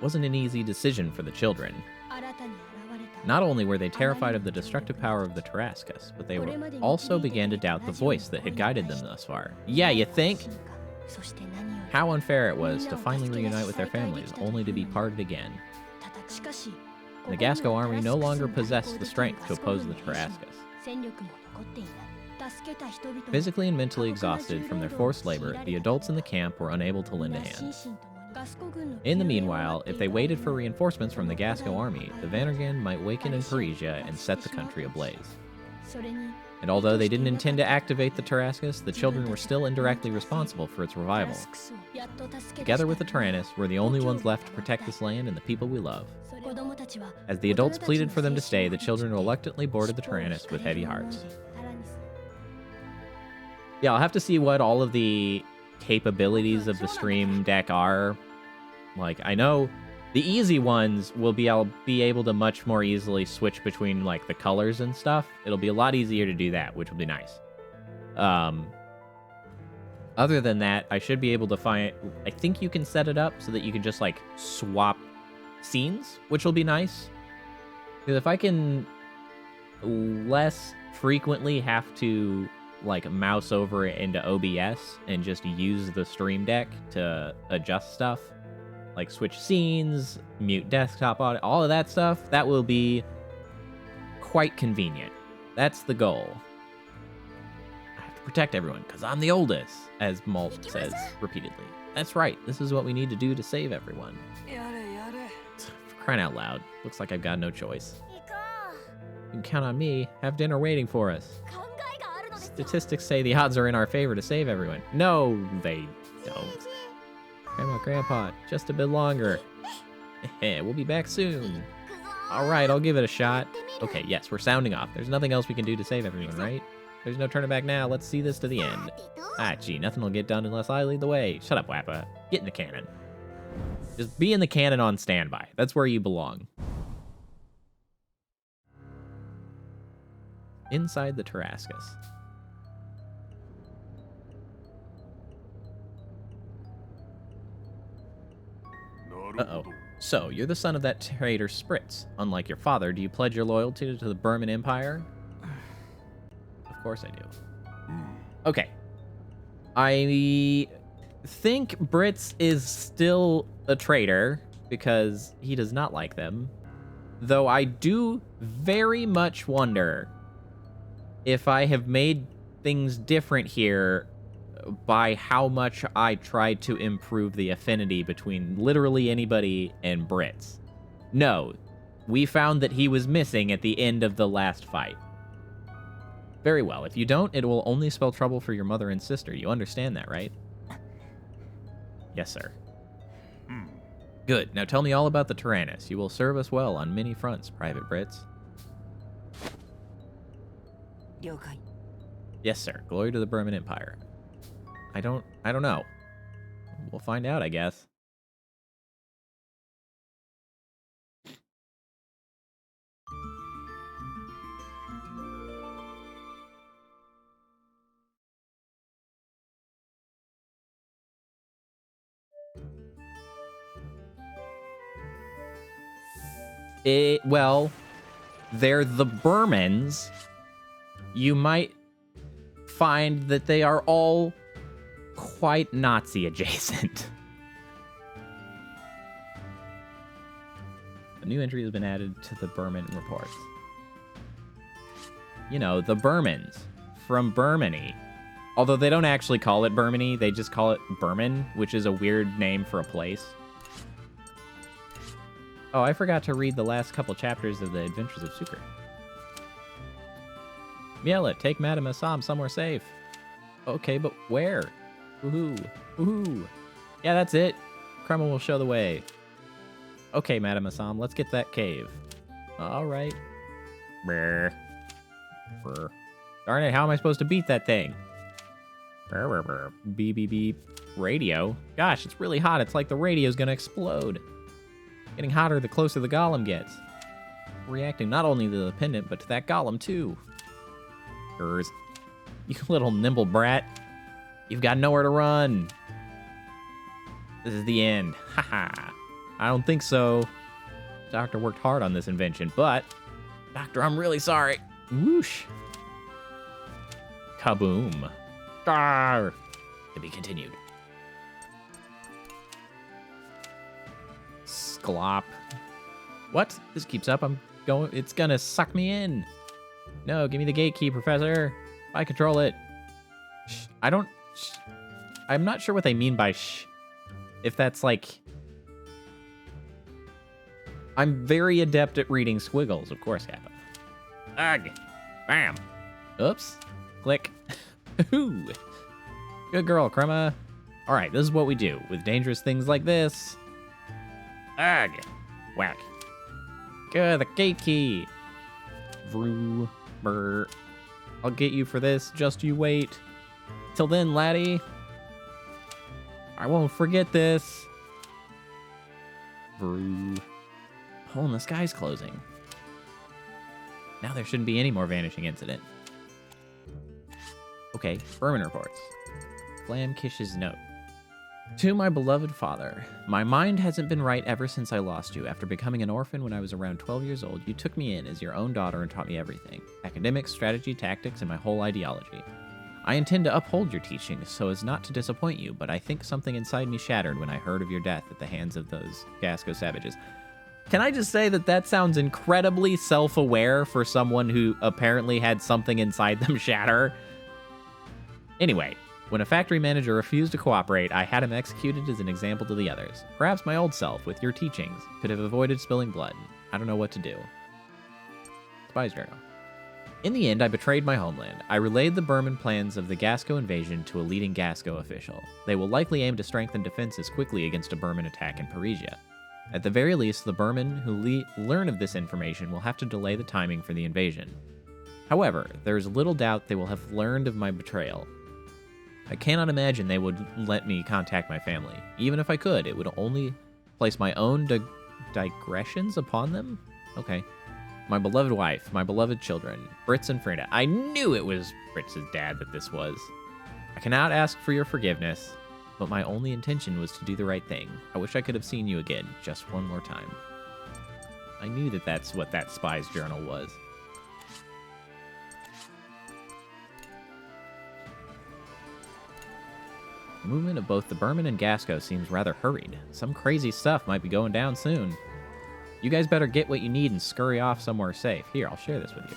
S1: Wasn't an easy decision for the children. Not only were they terrified of the destructive power of the Tarascus, but they also began to doubt the voice that had guided them thus far. Yeah, you think? How unfair it was to finally reunite with their families, only to be parted again. The Gasco army no longer possessed the strength to oppose the Tarascus. Physically and mentally exhausted from their forced labor, the adults in the camp were unable to lend a hand. In the meanwhile, if they waited for reinforcements from the Gasco army, the Vannergan might waken in Parisia and set the country ablaze. And although they didn't intend to activate the Tarascus, the children were still indirectly responsible for its revival. Together with the Tyrannus, we're the only ones left to protect this land and the people we love. As the adults pleaded for them to stay, the children reluctantly boarded the Tyrannus with heavy hearts. Yeah, I'll have to see what all of the capabilities of the stream deck are. Like, I know the easy ones I'll be able to much more easily switch between, like, the colors and stuff. It'll be a lot easier to do that, which will be nice. Other than that, I should be able to find... I think you can set it up so that you can just, like, swap scenes, which will be nice. Because if I can less frequently have to, like, mouse over into OBS and just use the stream deck to adjust stuff, like switch scenes, mute desktop audio, all of that stuff, that will be quite convenient. That's the goal. I have to protect everyone, because I'm the oldest, as Malt says repeatedly. That's right, this is what we need to do to save everyone. For crying out loud, looks like I've got no choice. You can count on me, have dinner waiting for us. Statistics say the odds are in our favor to save everyone. No, they don't. Grandma, Grandpa, just a bit longer. We'll be back soon. Alright, I'll give it a shot. Okay, yes, we're sounding off. There's nothing else we can do to save everyone, right? There's no turning back now. Let's see this to the end. Ah, gee, nothing will get done unless I lead the way. Shut up, Wappa. Get in the cannon. Just be in the cannon on standby. That's where you belong. Inside the Tarascus. Uh-oh. So, you're the son of that traitor Spritz. Unlike your father, do you pledge your loyalty to the Burman Empire? Of course I do. Okay. I think Britz is still a traitor, because he does not like them. Though I do very much wonder if I have made things different here by how much I tried to improve the affinity between literally anybody and Brits. No, we found that he was missing at the end of the last fight. Very well, if you don't, it will only spell trouble for your mother and sister. You understand that, right? Yes, sir. Good, now tell me all about the Tyrannus. You will serve us well on many fronts, Private Brits. Yes, sir. Glory to the Burman Empire. I don't know. We'll find out, I guess. Well, they're the Burmans. You might find that they are all quite Nazi adjacent. A new entry has been added to the Burman reports. You know, the Burmans from Burmany. Although they don't actually call it Burmany, they just call it Burman, which is a weird name for a place. Oh, I forgot to read the last couple chapters of the Adventures of Sucre. Miele, take Madame Assam somewhere safe. Okay, but where? Woohoo. Woohoo. Yeah, that's it. Kreml will show the way. Okay, Madame Assam, let's get that cave. All right. Brr. Brr. Darn it, how am I supposed to beat that thing? Brr, brr, brr. Beep, beep, beep. Radio? Gosh, it's really hot. It's like the radio's gonna explode. Getting hotter the closer the golem gets. Reacting not only to the pendant, but to that golem, too. Grrs. You little nimble brat. You've got nowhere to run. This is the end. Haha. I don't think so. Doctor worked hard on this invention, but... Doctor, I'm really sorry. Whoosh. Kaboom. Arr. To be continued. Sklop. What? This keeps up. It's gonna suck me in. No, give me the gate key, Professor. I control it. Shh. I'm not sure what they mean by shh. If that's like... I'm very adept at reading squiggles, of course, Kappa. Ugh. Bam. Oops. Click. Ooh. Good girl, Crema. All right, this is what we do with dangerous things like this. Ugh. Whack. Good, the gate key. Vroo. Brr. I'll get you for this. Just you wait. Till then, laddie. I won't forget this. Vroo. Hole in the sky's closing. Now there shouldn't be any more vanishing incident. Okay, Berman reports. Flamkish's note. To my beloved father, my mind hasn't been right ever since I lost you. After becoming an orphan when I was around 12 years old, you took me in as your own daughter and taught me everything. Academics, strategy, tactics, and my whole ideology. I intend to uphold your teachings so as not to disappoint you, but I think something inside me shattered when I heard of your death at the hands of those Gasco savages. Can I just say that that sounds incredibly self-aware for someone who apparently had something inside them shatter? Anyway, when a factory manager refused to cooperate, I had him executed as an example to the others. Perhaps my old self, with your teachings, could have avoided spilling blood. I don't know what to do. Spy's journal. In the end, I betrayed my homeland. I relayed the Burman plans of the Gasco invasion to a leading Gasco official. They will likely aim to strengthen defenses quickly against a Burman attack in Parisia. At the very least, the Burman who learn of this information will have to delay the timing for the invasion. However, there is little doubt they will have learned of my betrayal. I cannot imagine they would let me contact my family. Even if I could, it would only place my own digressions upon them? Okay. My beloved wife, my beloved children, Fritz and Frida. I knew it was Fritz's dad that this was. I cannot ask for your forgiveness, but my only intention was to do the right thing. I wish I could have seen you again, just one more time. I knew that that's what that spy's journal was. The movement of both the Burman and Gasco seems rather hurried. Some crazy stuff might be going down soon. You guys better get what you need and scurry off somewhere safe. Here, I'll share this with you.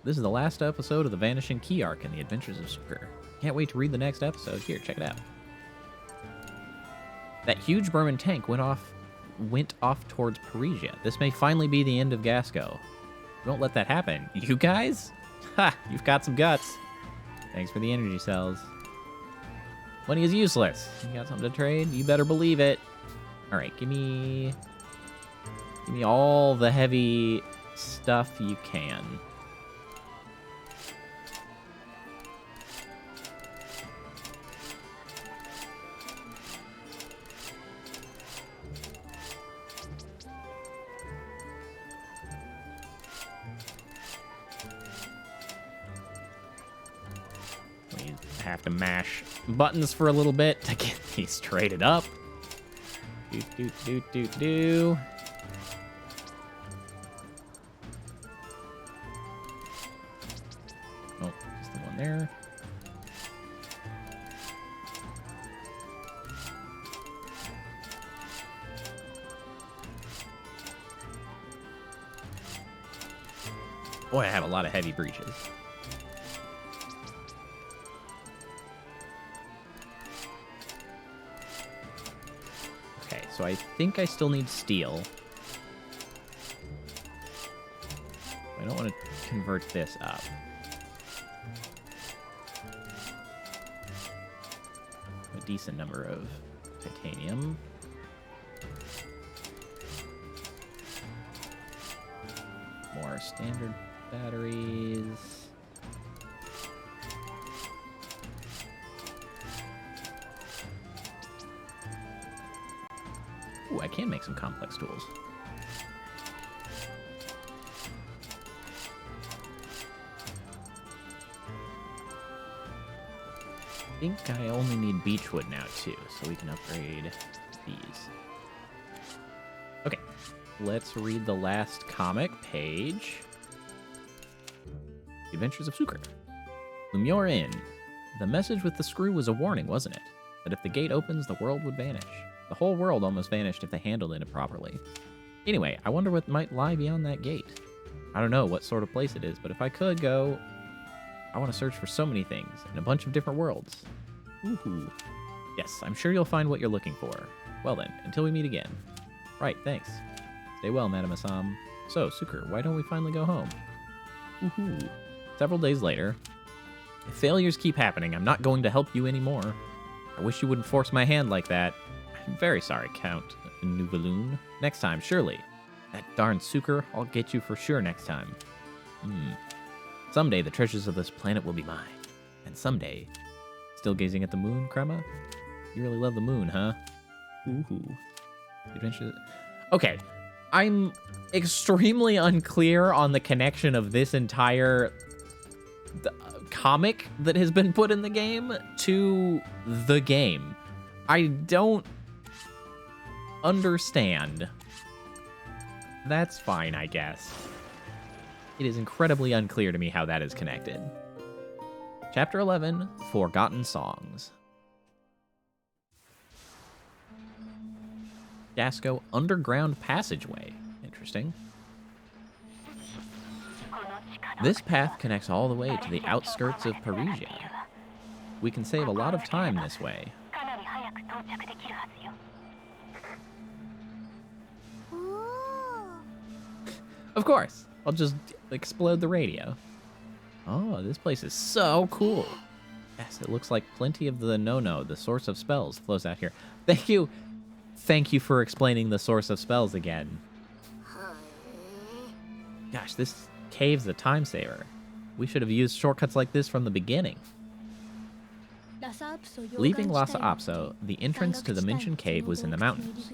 S1: This is the last episode of the Vanishing Key arc in the Adventures of Sucre. Can't wait to read the next episode. Here, check it out. That huge Burman tank went off towards Parisia. This may finally be the end of Gasco. Don't let that happen. You guys? Ha! You've got some guts. Thanks for the energy cells. Money is useless. You got something to trade? You better believe it. All right, give me all the heavy stuff you can. Have to mash buttons for a little bit to get these traded up. Do. Oh, just the one there. Boy, I have a lot of heavy breaches. so I think I still need steel. I don't want to convert this up. A decent number of titanium. More standard batteries. Ooh, I can make some complex tools. I think I only need beechwood now too, so we can upgrade these. Okay, let's read the last comic page. The Adventures of Sucre. Lumiere Inn. The message with the screw was a warning, wasn't it? That if the gate opens, the world would vanish. The whole world almost vanished if they handled it properly. Anyway, I wonder what might lie beyond that gate. I don't know what sort of place it is, but if I could go, I want to search for so many things in a bunch of different worlds. Woohoo. Yes, I'm sure you'll find what you're looking for. Well then, until we meet again. Right, thanks. Stay well, Madame Assam. So, Sucre, why don't we finally go home? Woohoo. Several days later. If failures keep happening, I'm not going to help you anymore. I wish you wouldn't force my hand like that. I'm very sorry, Count Nouvaloon. Next time, surely. That darn Sucre, I'll get you for sure next time. Someday the treasures of this planet will be mine. And someday... Still gazing at the moon, Crema? You really love the moon, huh? Ooh. Adventures... Okay. I'm extremely unclear on the connection of this entire comic that has been put in the game to the game. I don't understand. That's fine, I guess. It is incredibly unclear to me how that is connected. Chapter 11, Forgotten Songs. Dasco Underground Passageway. Interesting. This path connects all the way to the outskirts of Parisia. We can save a lot of time this way. Of course. I'll just explode the radio. Oh, this place is so cool. Yes, it looks like plenty of the no-no, the source of spells, flows out here. Thank you. Thank you for explaining the source of spells again. Gosh, this cave's a time saver. We should have used shortcuts like this from the beginning. Leaving Lhasa Apso, the entrance to the mentioned cave was in the mountains.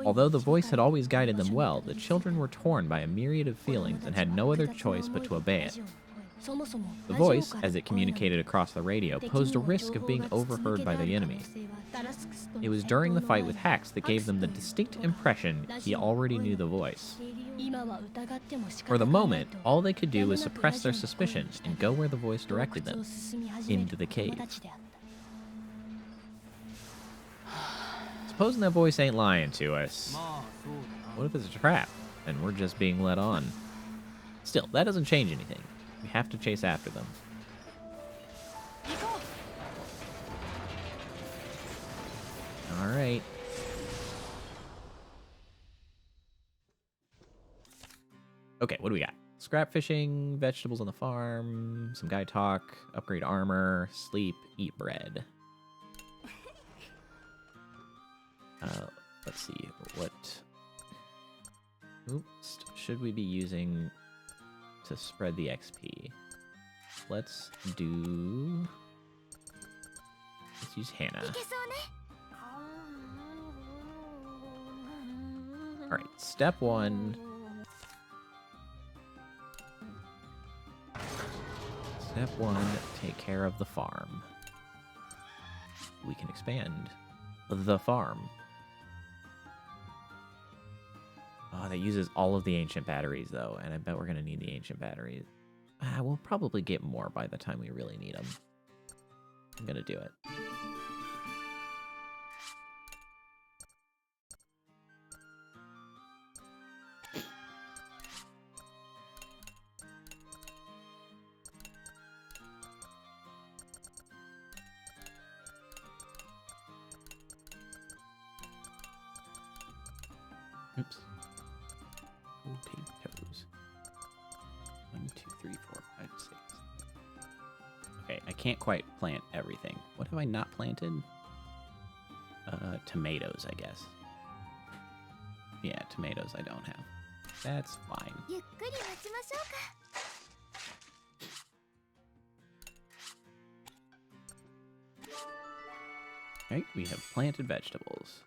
S1: Although the voice had always guided them well, the children were torn by a myriad of feelings and had no other choice but to obey it. The voice, as it communicated across the radio, posed a risk of being overheard by the enemy. It was during the fight with Hax that gave them the distinct impression he already knew the voice. For the moment, all they could do was suppress their suspicions and go where the voice directed them, into the cave. Supposing that voice ain't lying to us. What if it's a trap, and we're just being led on? Still, that doesn't change anything. We have to chase after them. Alright. Okay, what do we got? Scrap fishing, vegetables on the farm, some guy talk, upgrade armor, sleep, eat bread. Let's see, what... Oops, should we be using to spread the XP? Let's use Hannah. Alright, step 1. Step 1, take care of the farm. We can expand the farm. Oh, that uses all of the ancient batteries, though, and I bet we're going to need the ancient batteries. We'll probably get more by the time we really need them. I'm going to do it.
S2: Oops. Potatoes. 1, 2, 3, 4, 5, 6. Okay, I can't quite plant everything. What have I not planted? Tomatoes, I guess. Yeah, tomatoes I don't have. That's fine. Okay, we have planted vegetables.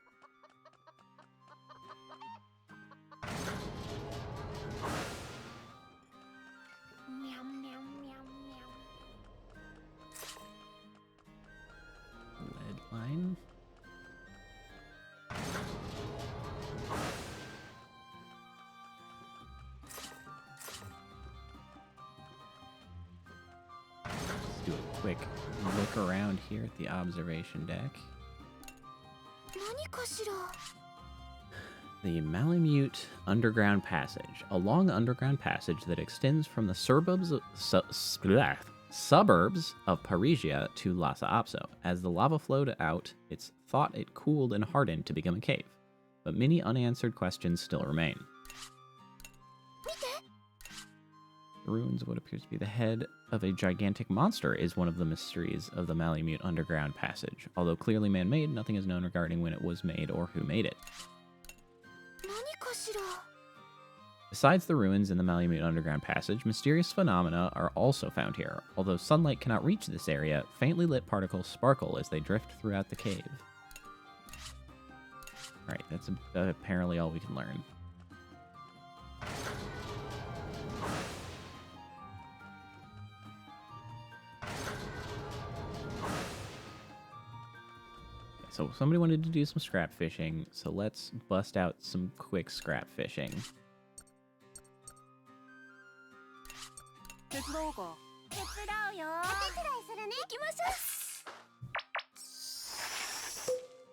S2: Lead line. Let's do a quick look around here at the observation deck. The Malamute Underground Passage, a long underground passage that extends from the suburbs of Parisia to Lhasa Apso. As the lava flowed out, it's thought it cooled and hardened to become a cave, but many unanswered questions still remain. The ruins of what appears to be the head of a gigantic monster is one of the mysteries of the Malamute Underground Passage. Although clearly man-made, nothing is known regarding when it was made or who made it. Besides the ruins in the Malamute Underground Passage, mysterious phenomena are also found here. Although sunlight cannot reach this area, faintly lit particles sparkle as they drift throughout the cave. Alright, that's apparently all we can learn. So somebody wanted to do some scrap fishing, so let's bust out some quick scrap fishing.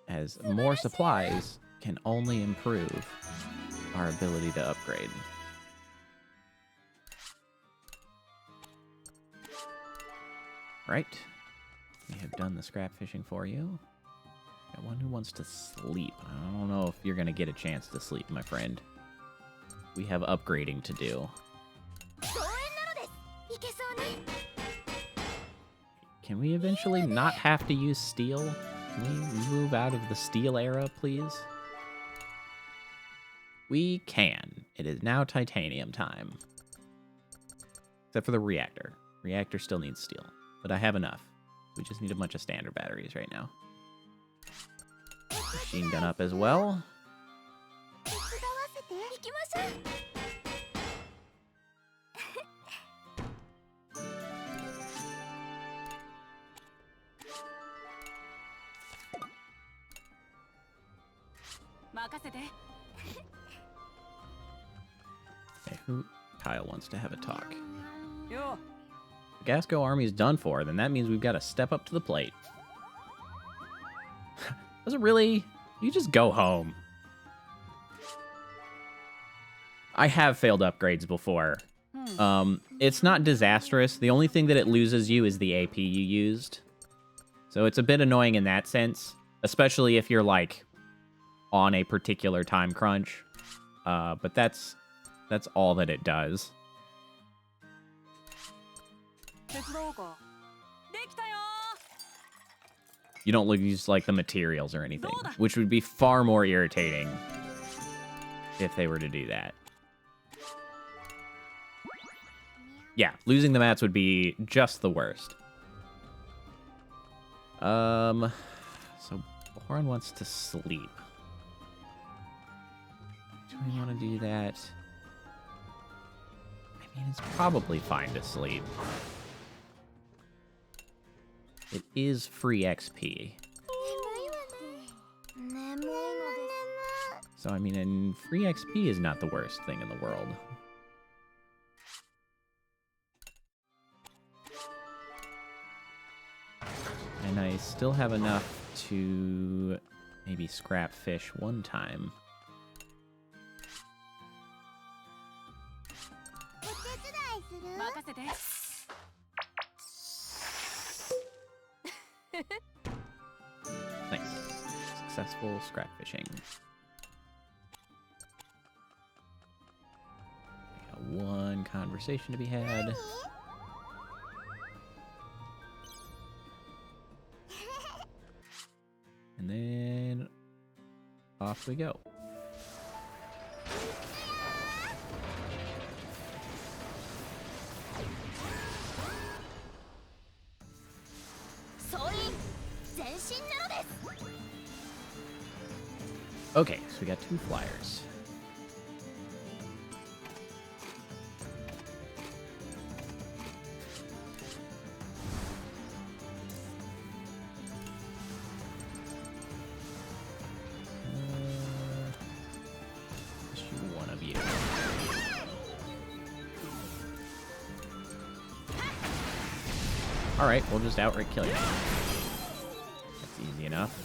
S2: As more supplies can only improve our ability to upgrade. Right. We have done the scrap fishing for you. Got one who wants to sleep. I don't know if you're going to get a chance to sleep, my friend. We have upgrading to do. Can we eventually not have to use steel? Can we move out of the steel era, please? We can. It is now titanium time. Except for the reactor. Reactor still needs steel. But I have enough. We just need a bunch of standard batteries right now. Machine gun up as well. Okay, who? Kyle wants to have a talk. The Gasco army is done for, then that means we've got to step up to the plate. Does it really? You just go home. I have failed upgrades before. It's not disastrous. The only thing that it loses you is the AP you used. So it's a bit annoying in that sense, especially if you're like on a particular time crunch. But that's all that it does. You don't use like the materials or anything, which would be far more irritating if they were to do that. Yeah, losing the mats would be just the worst. So Boron wants to sleep. Do we want to do that? I mean, it's probably fine to sleep. It is free XP. So, I mean, and free XP is not the worst thing in the world. And I still have enough to maybe scrap fish one time. Nice. Successful scrap fishing. conversation to be had. And then off we go. Okay, so we got 2 flyers. Just shoot one of you. Alright, we'll just outright kill you. That's easy enough.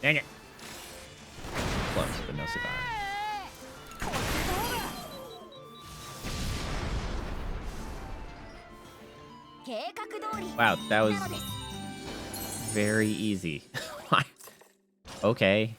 S2: Dang it. Close, but no cigar. Wow, that was very easy. Okay.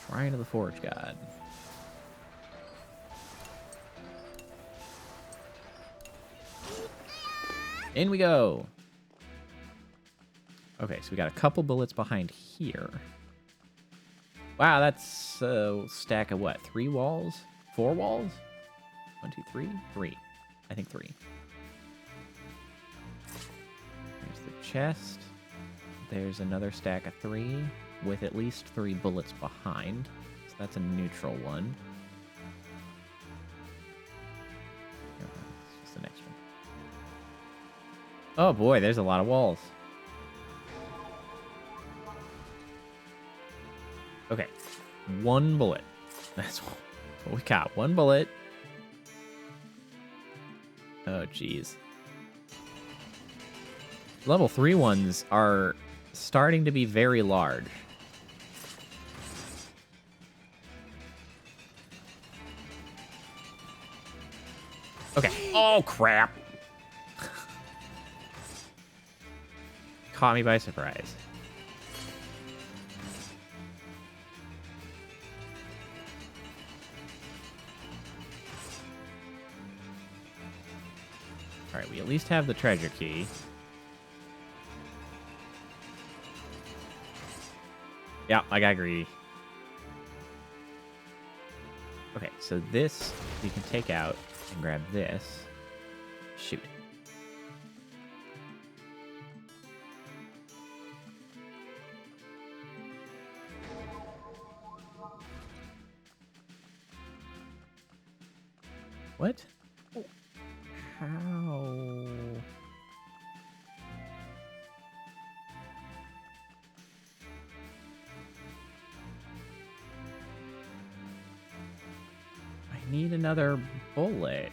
S2: Shrine of the Forge God. In we go. Okay, so we got a couple bullets behind here. Wow, that's a stack of what? 3 walls? 4 walls? 1, 2, 3? 3. I think 3. There's the chest. There's another stack of 3 with at least 3 bullets behind. So that's a neutral one. It's just the next one. Oh boy, there's a lot of walls. Okay, 1 bullet. That's what we got. 1 bullet. Oh, jeez. Level 3 ones are starting to be very large. Okay. Oh, crap. Caught me by surprise. Alright, we at least have the treasure key. Yeah, I got greedy. Okay, so this we can take out and grab this. Shoot. What? How? I need another bullet.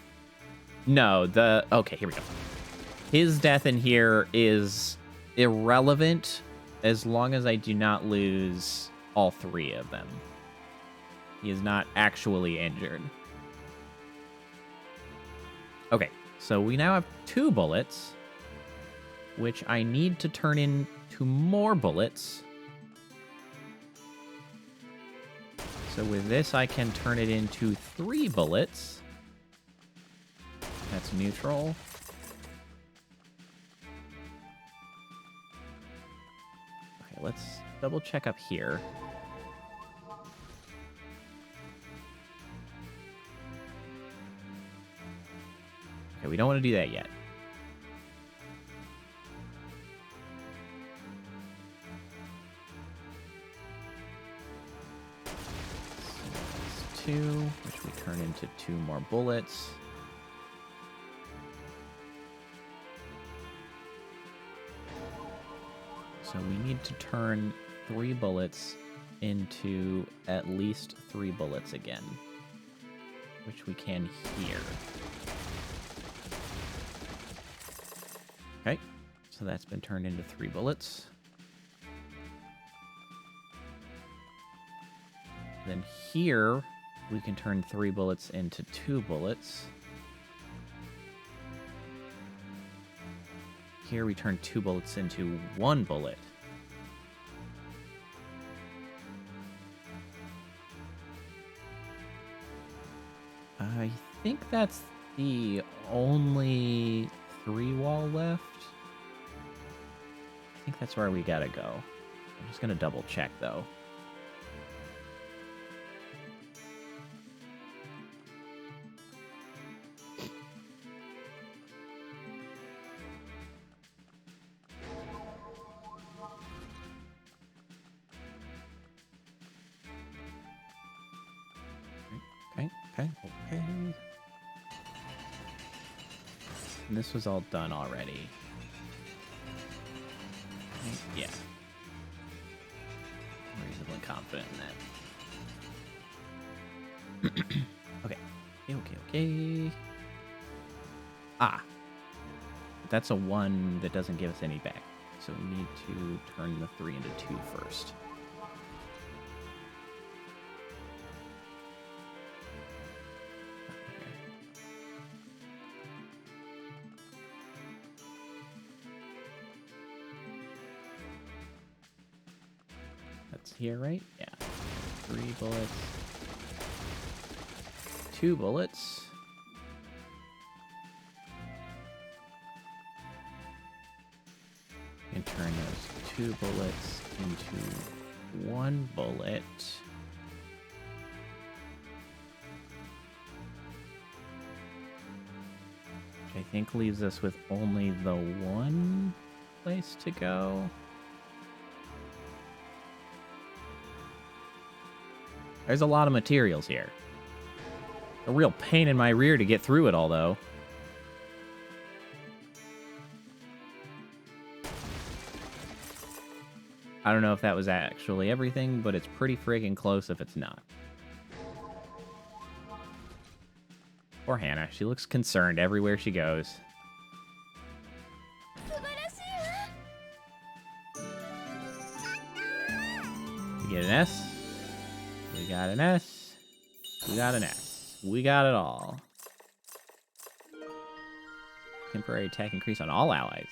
S2: No, okay, here we go. His death in here is irrelevant as long as I do not lose all 3 of them. He is not actually injured. Okay, so we now have 2 bullets, which I need to turn into more bullets. So with this, I can turn it into 3 bullets. That's neutral. Okay, let's double check up here. Okay, we don't want to do that yet. So 2, which we turn into 2 more bullets. So we need to turn 3 bullets into at least 3 bullets again, which we can here. Okay, so that's been turned into 3 bullets. Then here, We can turn 3 bullets into 2 bullets. Here we turn 2 bullets into 1 bullet. I think that's the only 3 wall left. I think that's where we gotta go. I'm just gonna double check though. Okay. And this was all done already. Yeah. I'm reasonably confident in that. Okay. Ah. That's a 1 that doesn't give us any back. So we need to turn the 3 into 2 first. That's here, right? Yeah. 3 bullets. 2 bullets. And turn those 2 bullets into 1 bullet. Which I think leaves us with only the 1 place to go. There's a lot of materials here. A real pain in my rear to get through it all, though. I don't know if that was actually everything, but it's pretty friggin' close if it's not. Poor Hannah. She looks concerned everywhere she goes. We get an S. We got an S. We got an S. We got it all. Temporary attack increase on all allies.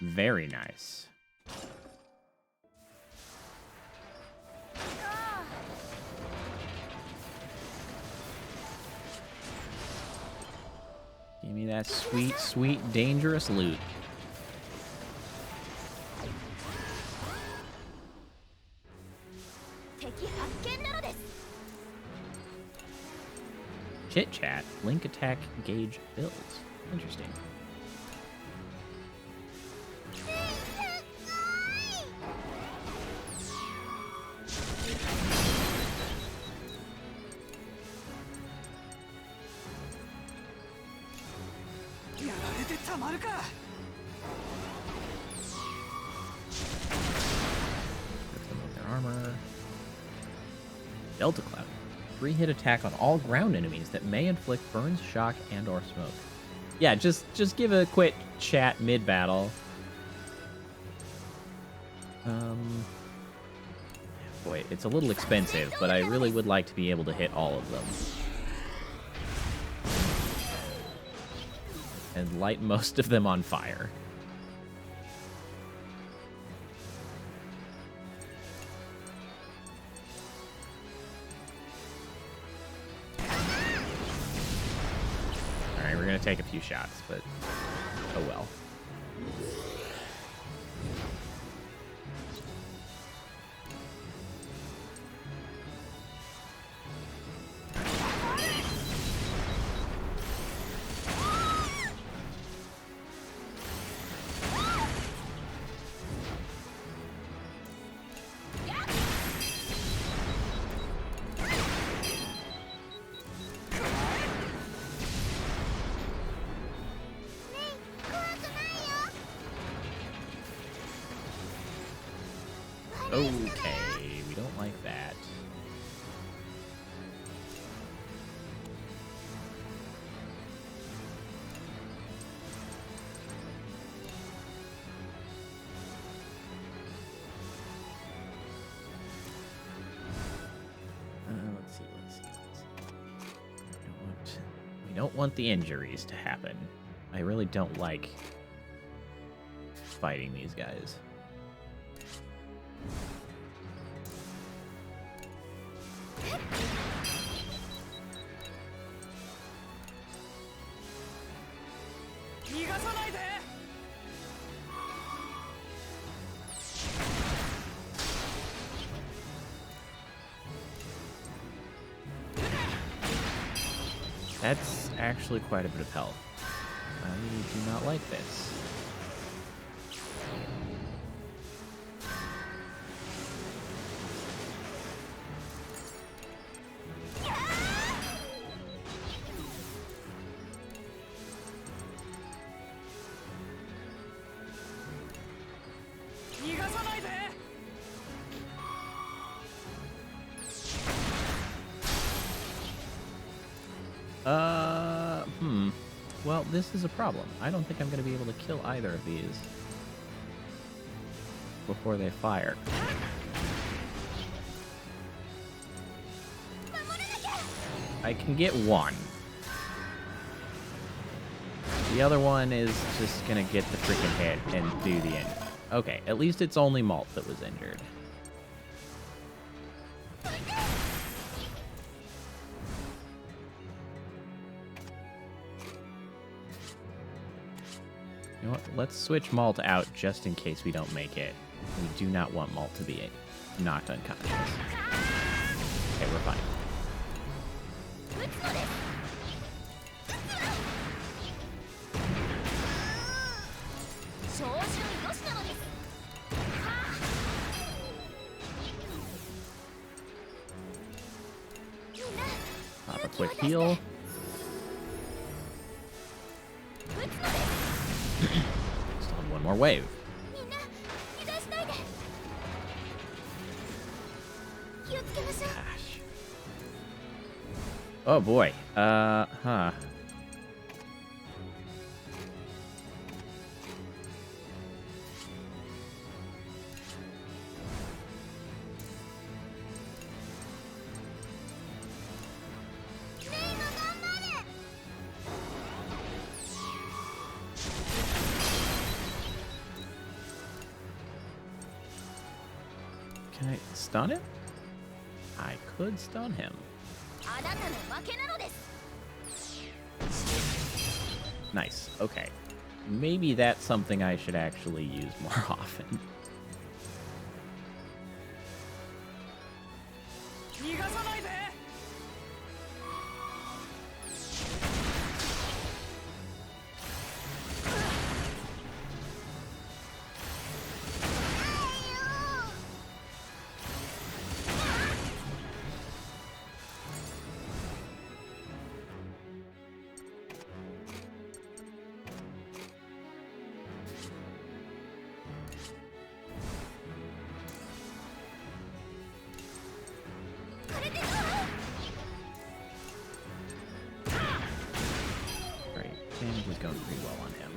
S2: Very nice. Give me that sweet, sweet, dangerous loot. Chit chat. Link attack gauge builds. Interesting. Armor. Delta Cloud. 3-hit attack on all ground enemies that may inflict burns, shock, and or smoke. Yeah, just give a quick chat mid-battle. Boy, it's a little expensive, but I really would like to be able to hit all of them. And light most of them on fire. Alright, we're gonna take a few shots, but oh well. Okay, we don't like that. Let's see. don't want the injuries to happen. I really don't like fighting these guys. That's actually quite a bit of health. I do not like this. Well, this is a problem. I don't think I'm going to be able to kill either of these before they fire. I can get one. The other one is just going to get the freaking hit and do the end. Okay, at least it's only Malt that was injured. You know what? Let's switch Malt out just in case we don't make it. We do not want Malt to be knocked unconscious. Okay, we're fine. Pop a quick heal. Still have one more wave. Gosh. Oh boy. Huh. Can I stun him? I could stun him. Nice. Okay. Maybe that's something I should actually use more often. Damage is going pretty well on him.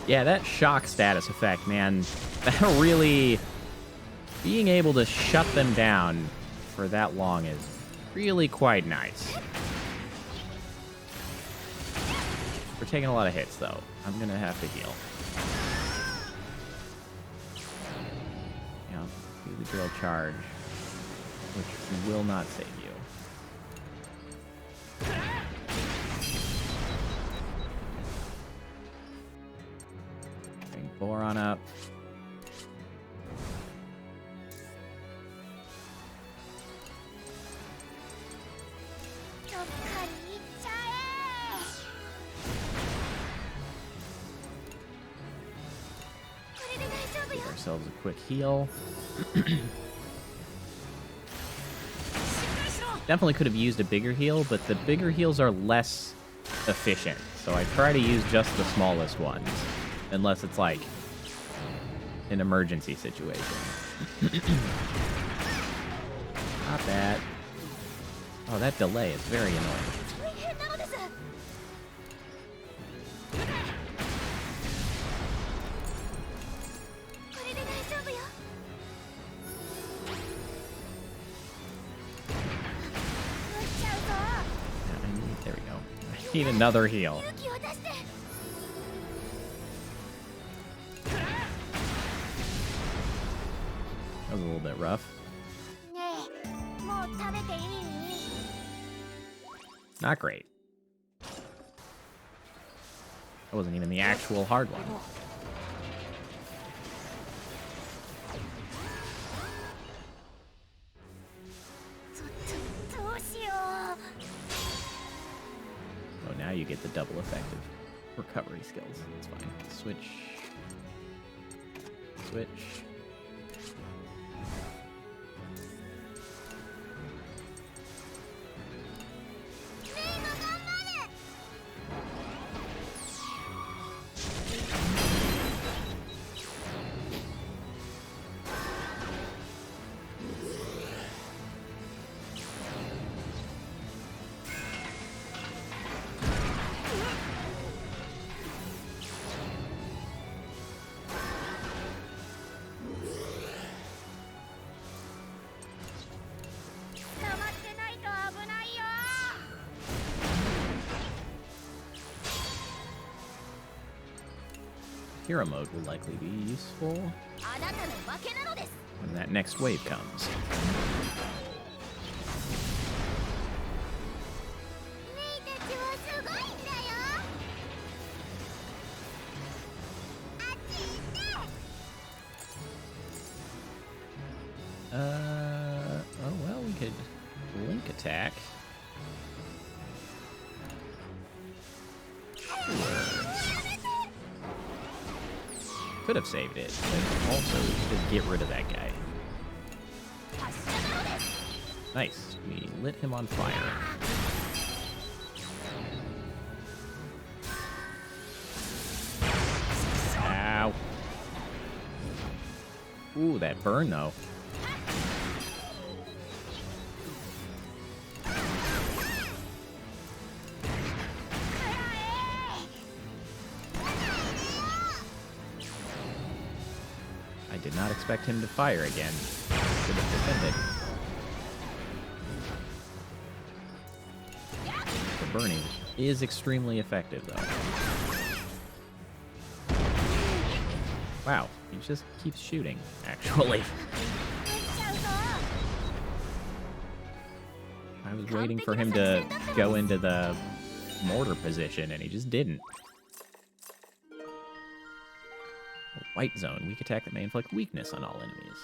S2: Yeah, that shock status effect, man. That really... Being able to shut them down for that long is really quite nice. We're taking a lot of hits, though. I'm gonna have to heal. Yeah, do the drill charge, which will not save you. Bring Boron up. Give ourselves a quick heal. Definitely could have used a bigger heal, but the bigger heals are less efficient. So I try to use just the smallest ones, unless it's like an emergency situation. Not bad. Oh, that delay is very annoying.
S1: Need another heal. That was a little bit rough. Not great. That wasn't even the actual hard one. Oh, now you get the double effective recovery skills. It's fine. Switch. Switch. Hero mode will likely be useful when that next wave comes. Oh well, we could link attack. Could have saved it, but also just get rid of that guy. Nice. We lit him on fire. Ow. Ooh, that burn though. I did not expect him to fire again. Should have defended. The burning is extremely effective, though. Wow, he just keeps shooting, actually. I was waiting for him to go into the mortar position, and he just didn't. White zone. Weak attack that may inflict weakness on all enemies.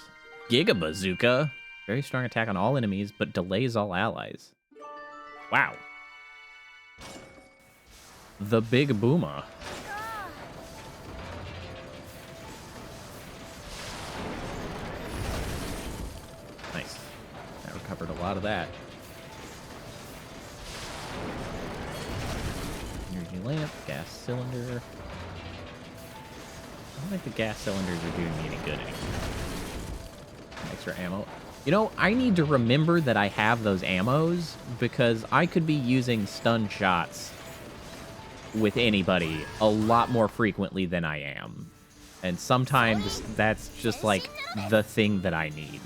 S1: Giga Bazooka. Very strong attack on all enemies, but delays all allies. Wow. The Big Booma. Nice. That recovered a lot of that. Energy lamp, gas cylinder. I don't think the gas cylinders are doing me any good anymore. Extra ammo. You know, I need to remember that I have those ammos because I could be using stun shots with anybody a lot more frequently than I am. And sometimes that's just like the thing that I need.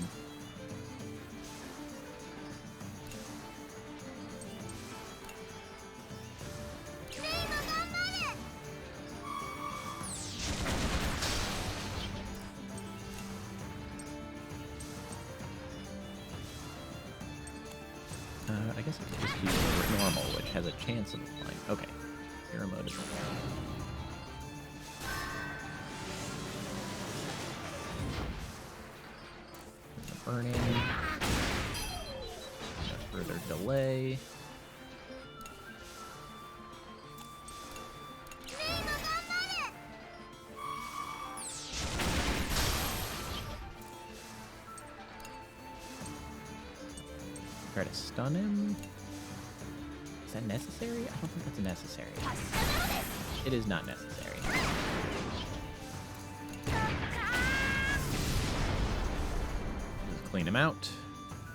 S1: I guess I could just use normal, which has a chance of flying. Okay. Hero mode is burning. Further delay. Try to stun him. Is that necessary? I don't think that's necessary. It is not necessary. Just clean him out.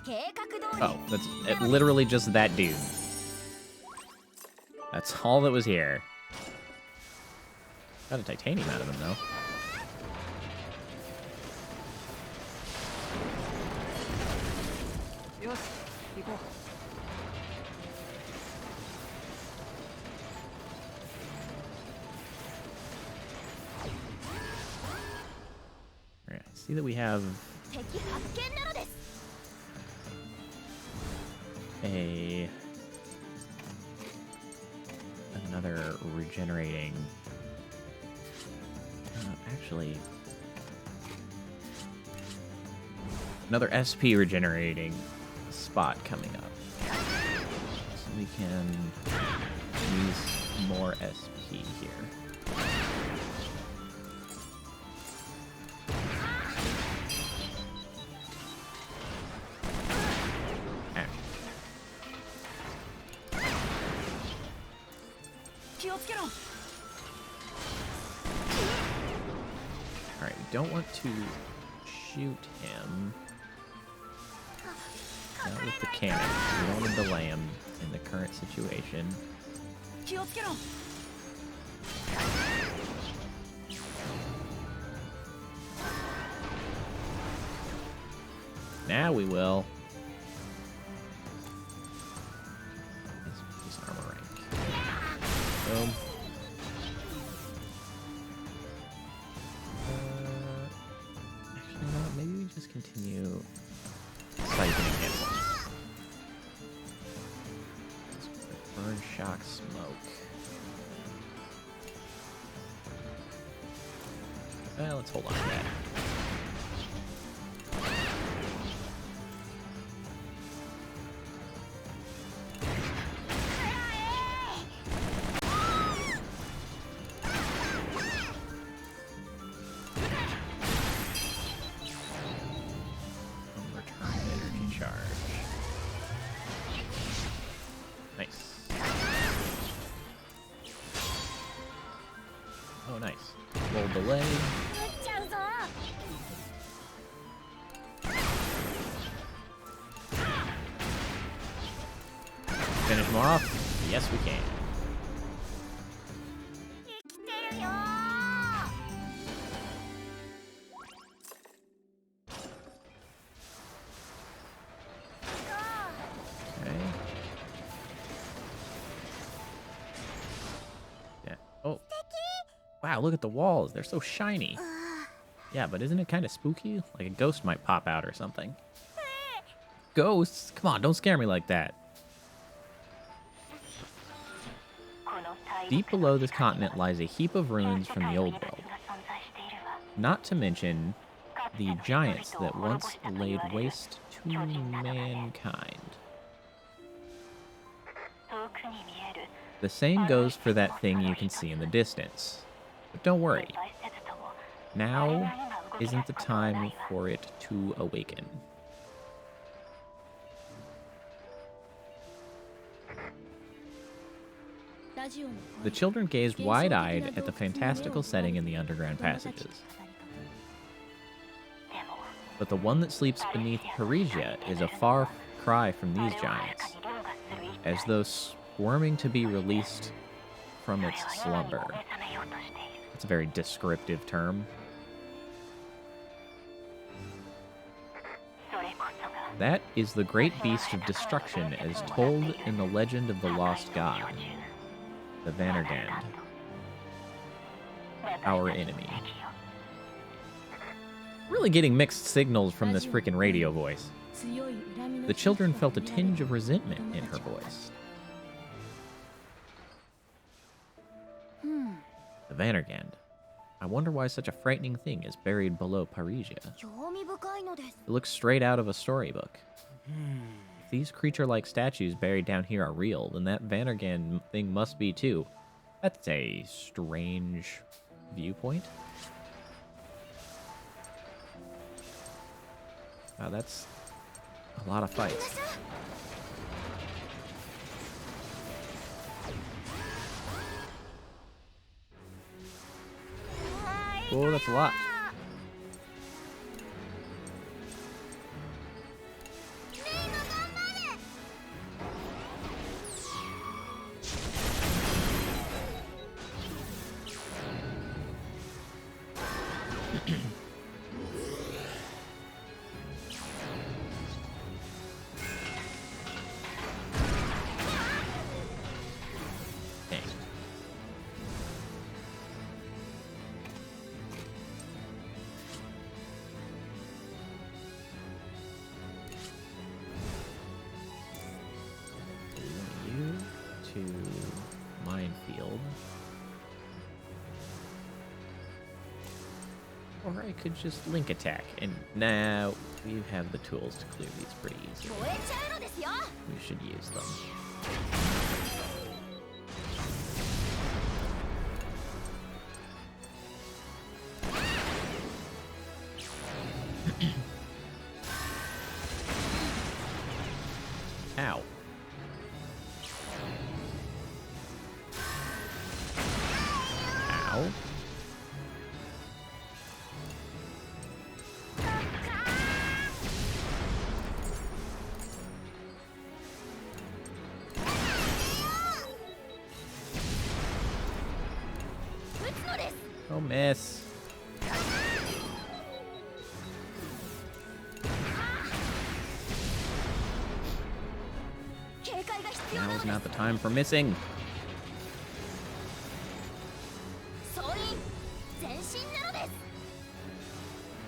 S1: Oh, that's literally just that dude. That's all that was here. Got a titanium out of him, though. see that we have another regenerating. Actually, another SP regenerating spot coming up, so we can use more SP here. Alright, we don't want to shoot him. Not with the cannon. We don't want to delay him in the current situation. Now we will. This armor rank. Boom. Actually, no. Maybe we just continue siphoning him. Burn, shock, smoke. Well, let's hold on to that. Oh, nice. Roll delay. Finish him off? Yes, we can. Okay. Yeah. Oh. Wow, look at the walls. They're so shiny. Yeah, but isn't it kind of spooky? Like a ghost might pop out or something. Ghosts? Come on, don't scare me like that. Deep below this continent lies a heap of ruins from the old world. Not to mention the giants that once laid waste to mankind. The same goes for that thing you can see in the distance. But don't worry. Now isn't the time for it to awaken. The children gazed wide-eyed at the fantastical setting in the underground passages. But the one that sleeps beneath Parisia is a far cry from these giants, as though squirming to be released from its slumber. That's a very descriptive term. That is the great beast of destruction as told in the legend of the lost god, the Vannergand, our enemy. Really getting mixed signals from this freaking radio voice. The children felt a tinge of resentment in her voice. The Vannergand. I wonder why such a frightening thing is buried below Parisia. It looks straight out of a storybook. If these creature-like statues buried down here are real, then that Vannergand thing must be too. That's a strange viewpoint. Wow, that's a lot of fights. Oh, that's a lot. Or I could just link attack, and now we have the tools to clear these pretty easily. We should use them. Ow. Ow. Oh, miss. Now is not the time for missing.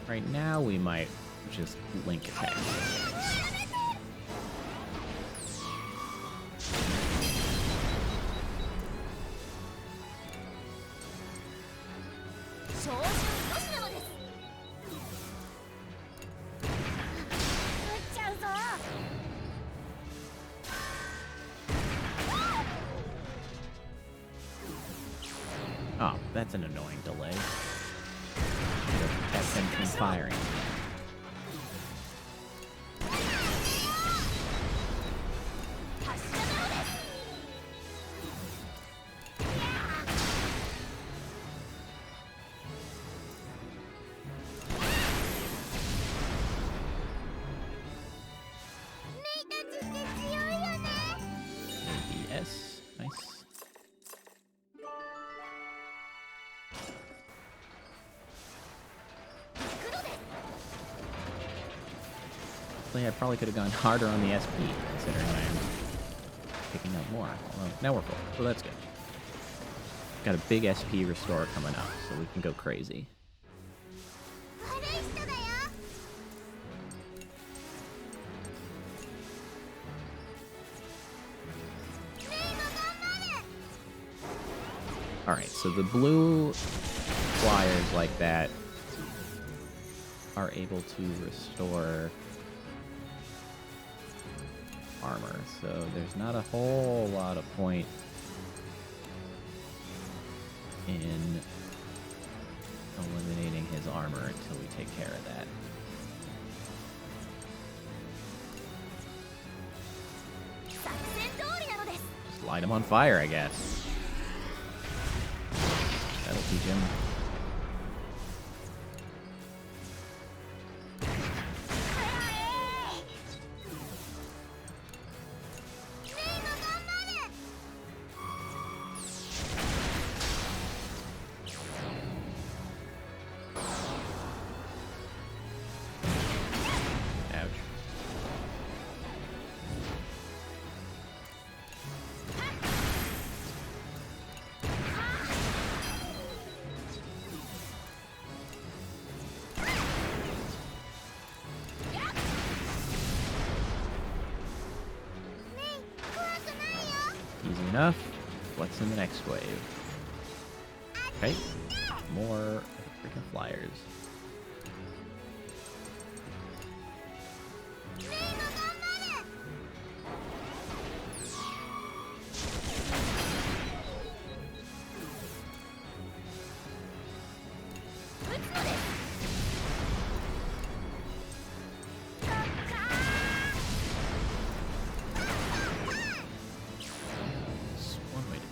S1: Right now, we might just link attack. Oh, that's an annoying delay. Protect him from firing. ABS, nice. I probably could have gone harder on the SP, considering I'm picking up more. Well, now we're full, so that's good. Got a big SP restore coming up, so we can go crazy. Alright, so the blue flyers like that are able to restore armor, so there's not a whole lot of point in eliminating his armor until we take care of that. Just light him on fire, I guess. That'll teach him. Easy enough. What's in the next wave? Okay. More freaking flyers.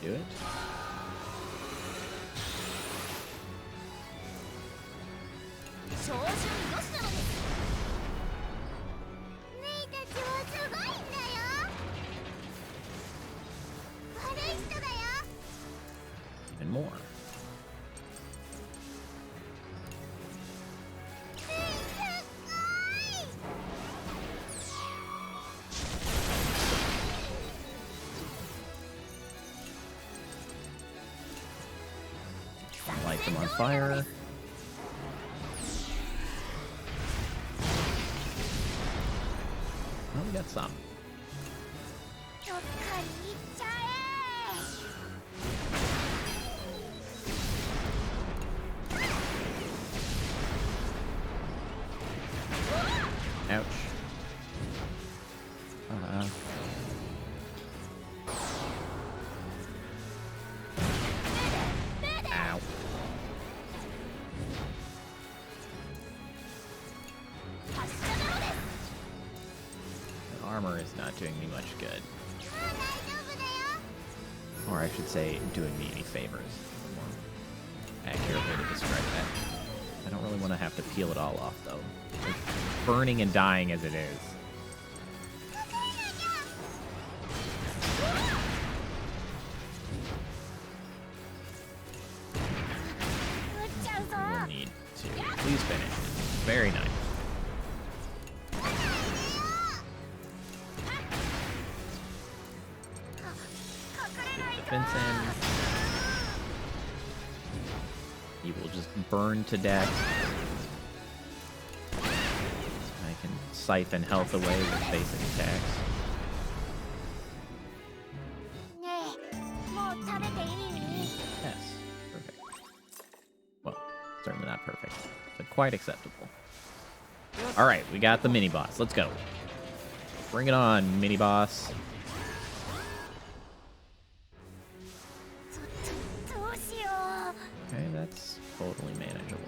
S1: Do it. Even more. Light them on fire. Well, we got some.
S2: not doing me much good. Or I should say, doing me any favors. A more accurate way to describe that. I don't really want to have to peel it all off, though. It's burning and dying as it is. We'll need to. Please finish. Very nice. Defense in. He will just burn to death. I can siphon health away with basic attacks. Yes, perfect. Well, certainly not perfect, but quite acceptable. All right, we got the mini boss. Let's go. Bring it on, mini boss. Okay, that's totally manageable.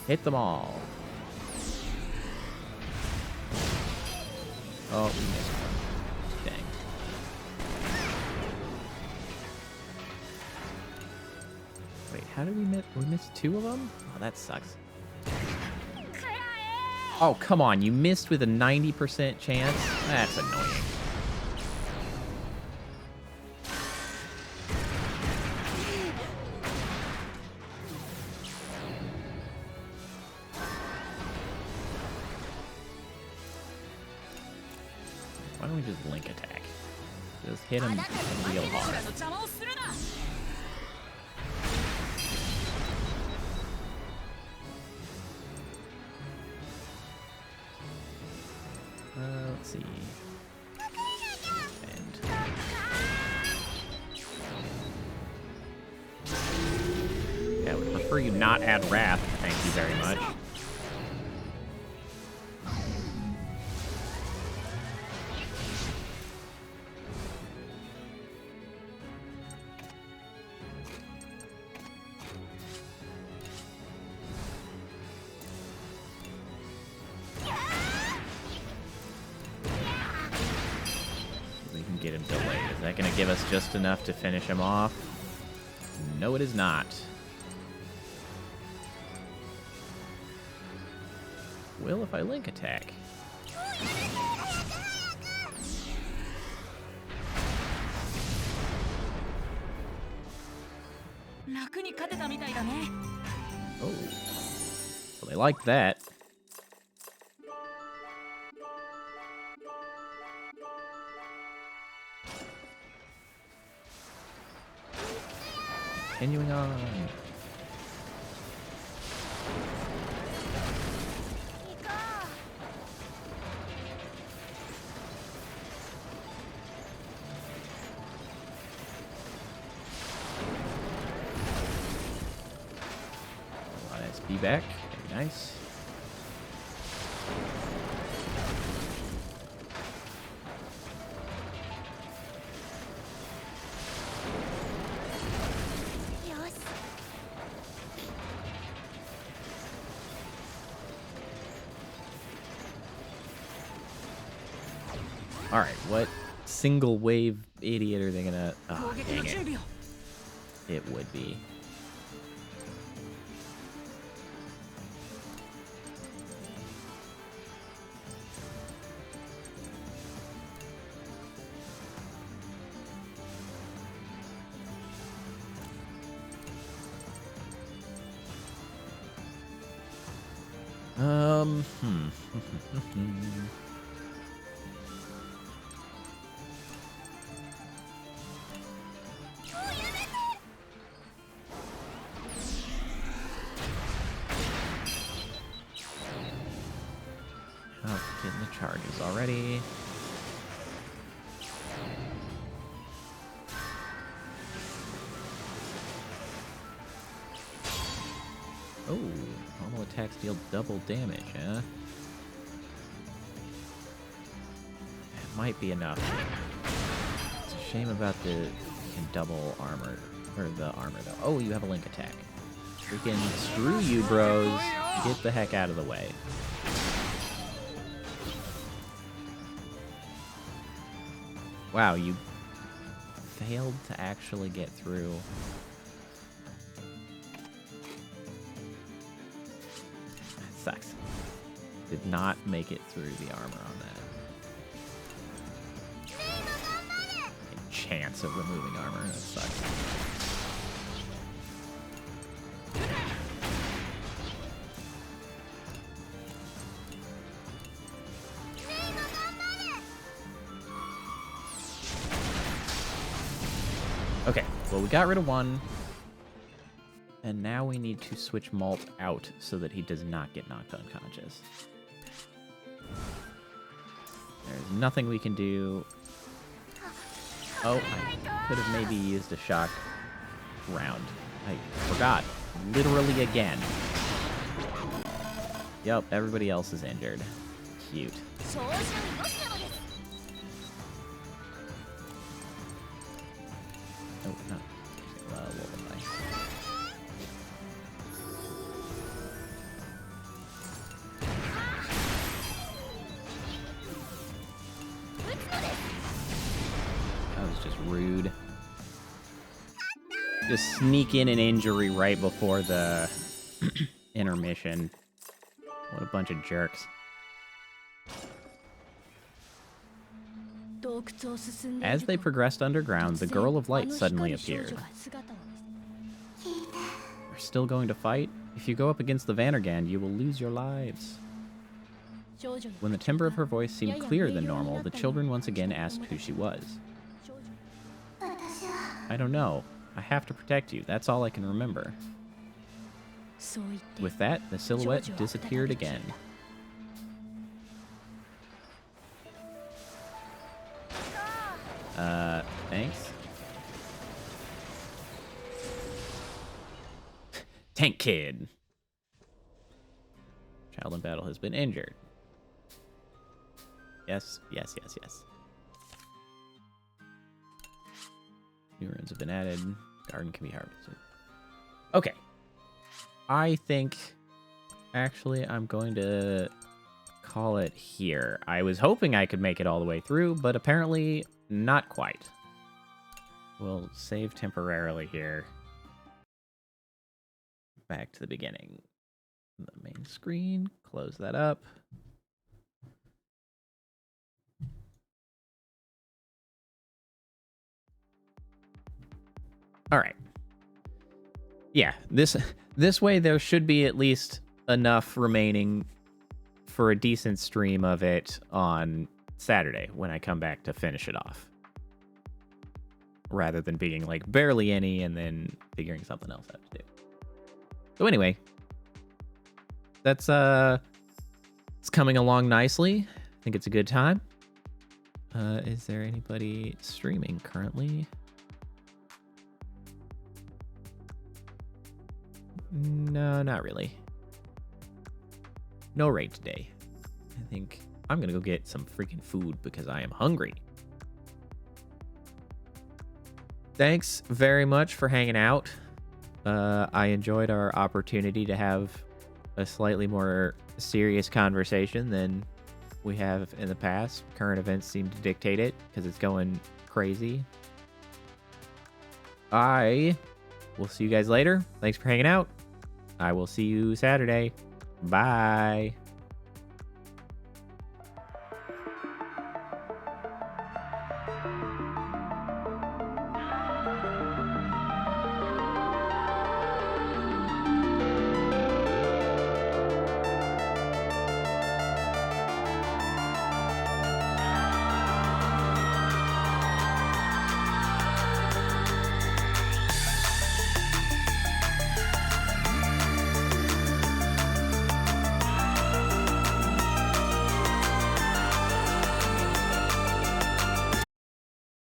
S2: Hit them all. Oh, we missed one. Dang. Wait, how did we miss? We missed 2 of them? Oh, that sucks. Oh, come on. You missed with a 90% chance? That's annoying. Why don't we just link attack? Just hit him real hard. Let's see. And yeah, I would prefer you not add Wrath. Thank you very much. Get him delayed. Is that going to give us just enough to finish him off? No, it is not. Will if I link attack. Oh. Well, they like that. Continuing on. A lot of SP back. Very nice. Alright, what single wave idiot are they gonna... Oh, dang it. It would be. Oh, getting the charges already.
S1: Normal attacks deal double damage, huh? That might be enough. It's a shame about the double armor, or the armor though. Oh, you have a link attack. Freaking screw you, bros. Get the heck out of the way. Wow, you failed to actually get through. That sucks. Did not make it through the armor on that. A chance of removing armor. That sucks. Okay, well, we got rid of one. And now we need to switch Malt out so that he does not get knocked unconscious. There's nothing we can do. Oh, I could have maybe used a shock round. I forgot. Literally again. Yep, everybody else is injured. Cute. Oh, no. That was just rude. Just sneak in an injury right before the intermission. What a bunch of jerks. As they progressed underground, the Girl of Light suddenly appeared. We're still going to fight? If you go up against the Vannergand, you will lose your lives. When the timbre of her voice seemed clearer than normal, the children once again asked who she was. I don't know. I have to protect you. That's all I can remember. With that, the silhouette disappeared again. Thanks. Tank Kid. Child in battle has been injured. Yes, yes, yes, yes. New runes have been added. Garden can be harvested. Okay. I think, actually, I'm going to call it here. I was hoping I could make it all the way through, but apparently not quite. We'll save temporarily here. Back to the beginning. The main screen. Close that up. All right. Yeah, this way there should be at least enough remaining for a decent stream of it on Saturday when I come back to finish it off. Rather than being like barely any and then figuring something else out to do. So anyway, that's it's coming along nicely. I think it's a good time. Is there anybody streaming currently? No, not really. No raid today. I think I'm gonna go get some freaking food because I am hungry. Thanks very much for hanging out. I enjoyed our opportunity to have a slightly more serious conversation than we have in the past. Current events seem to dictate it because it's going crazy. I will see you guys later. Thanks for hanging out. I will see you Saturday. Bye.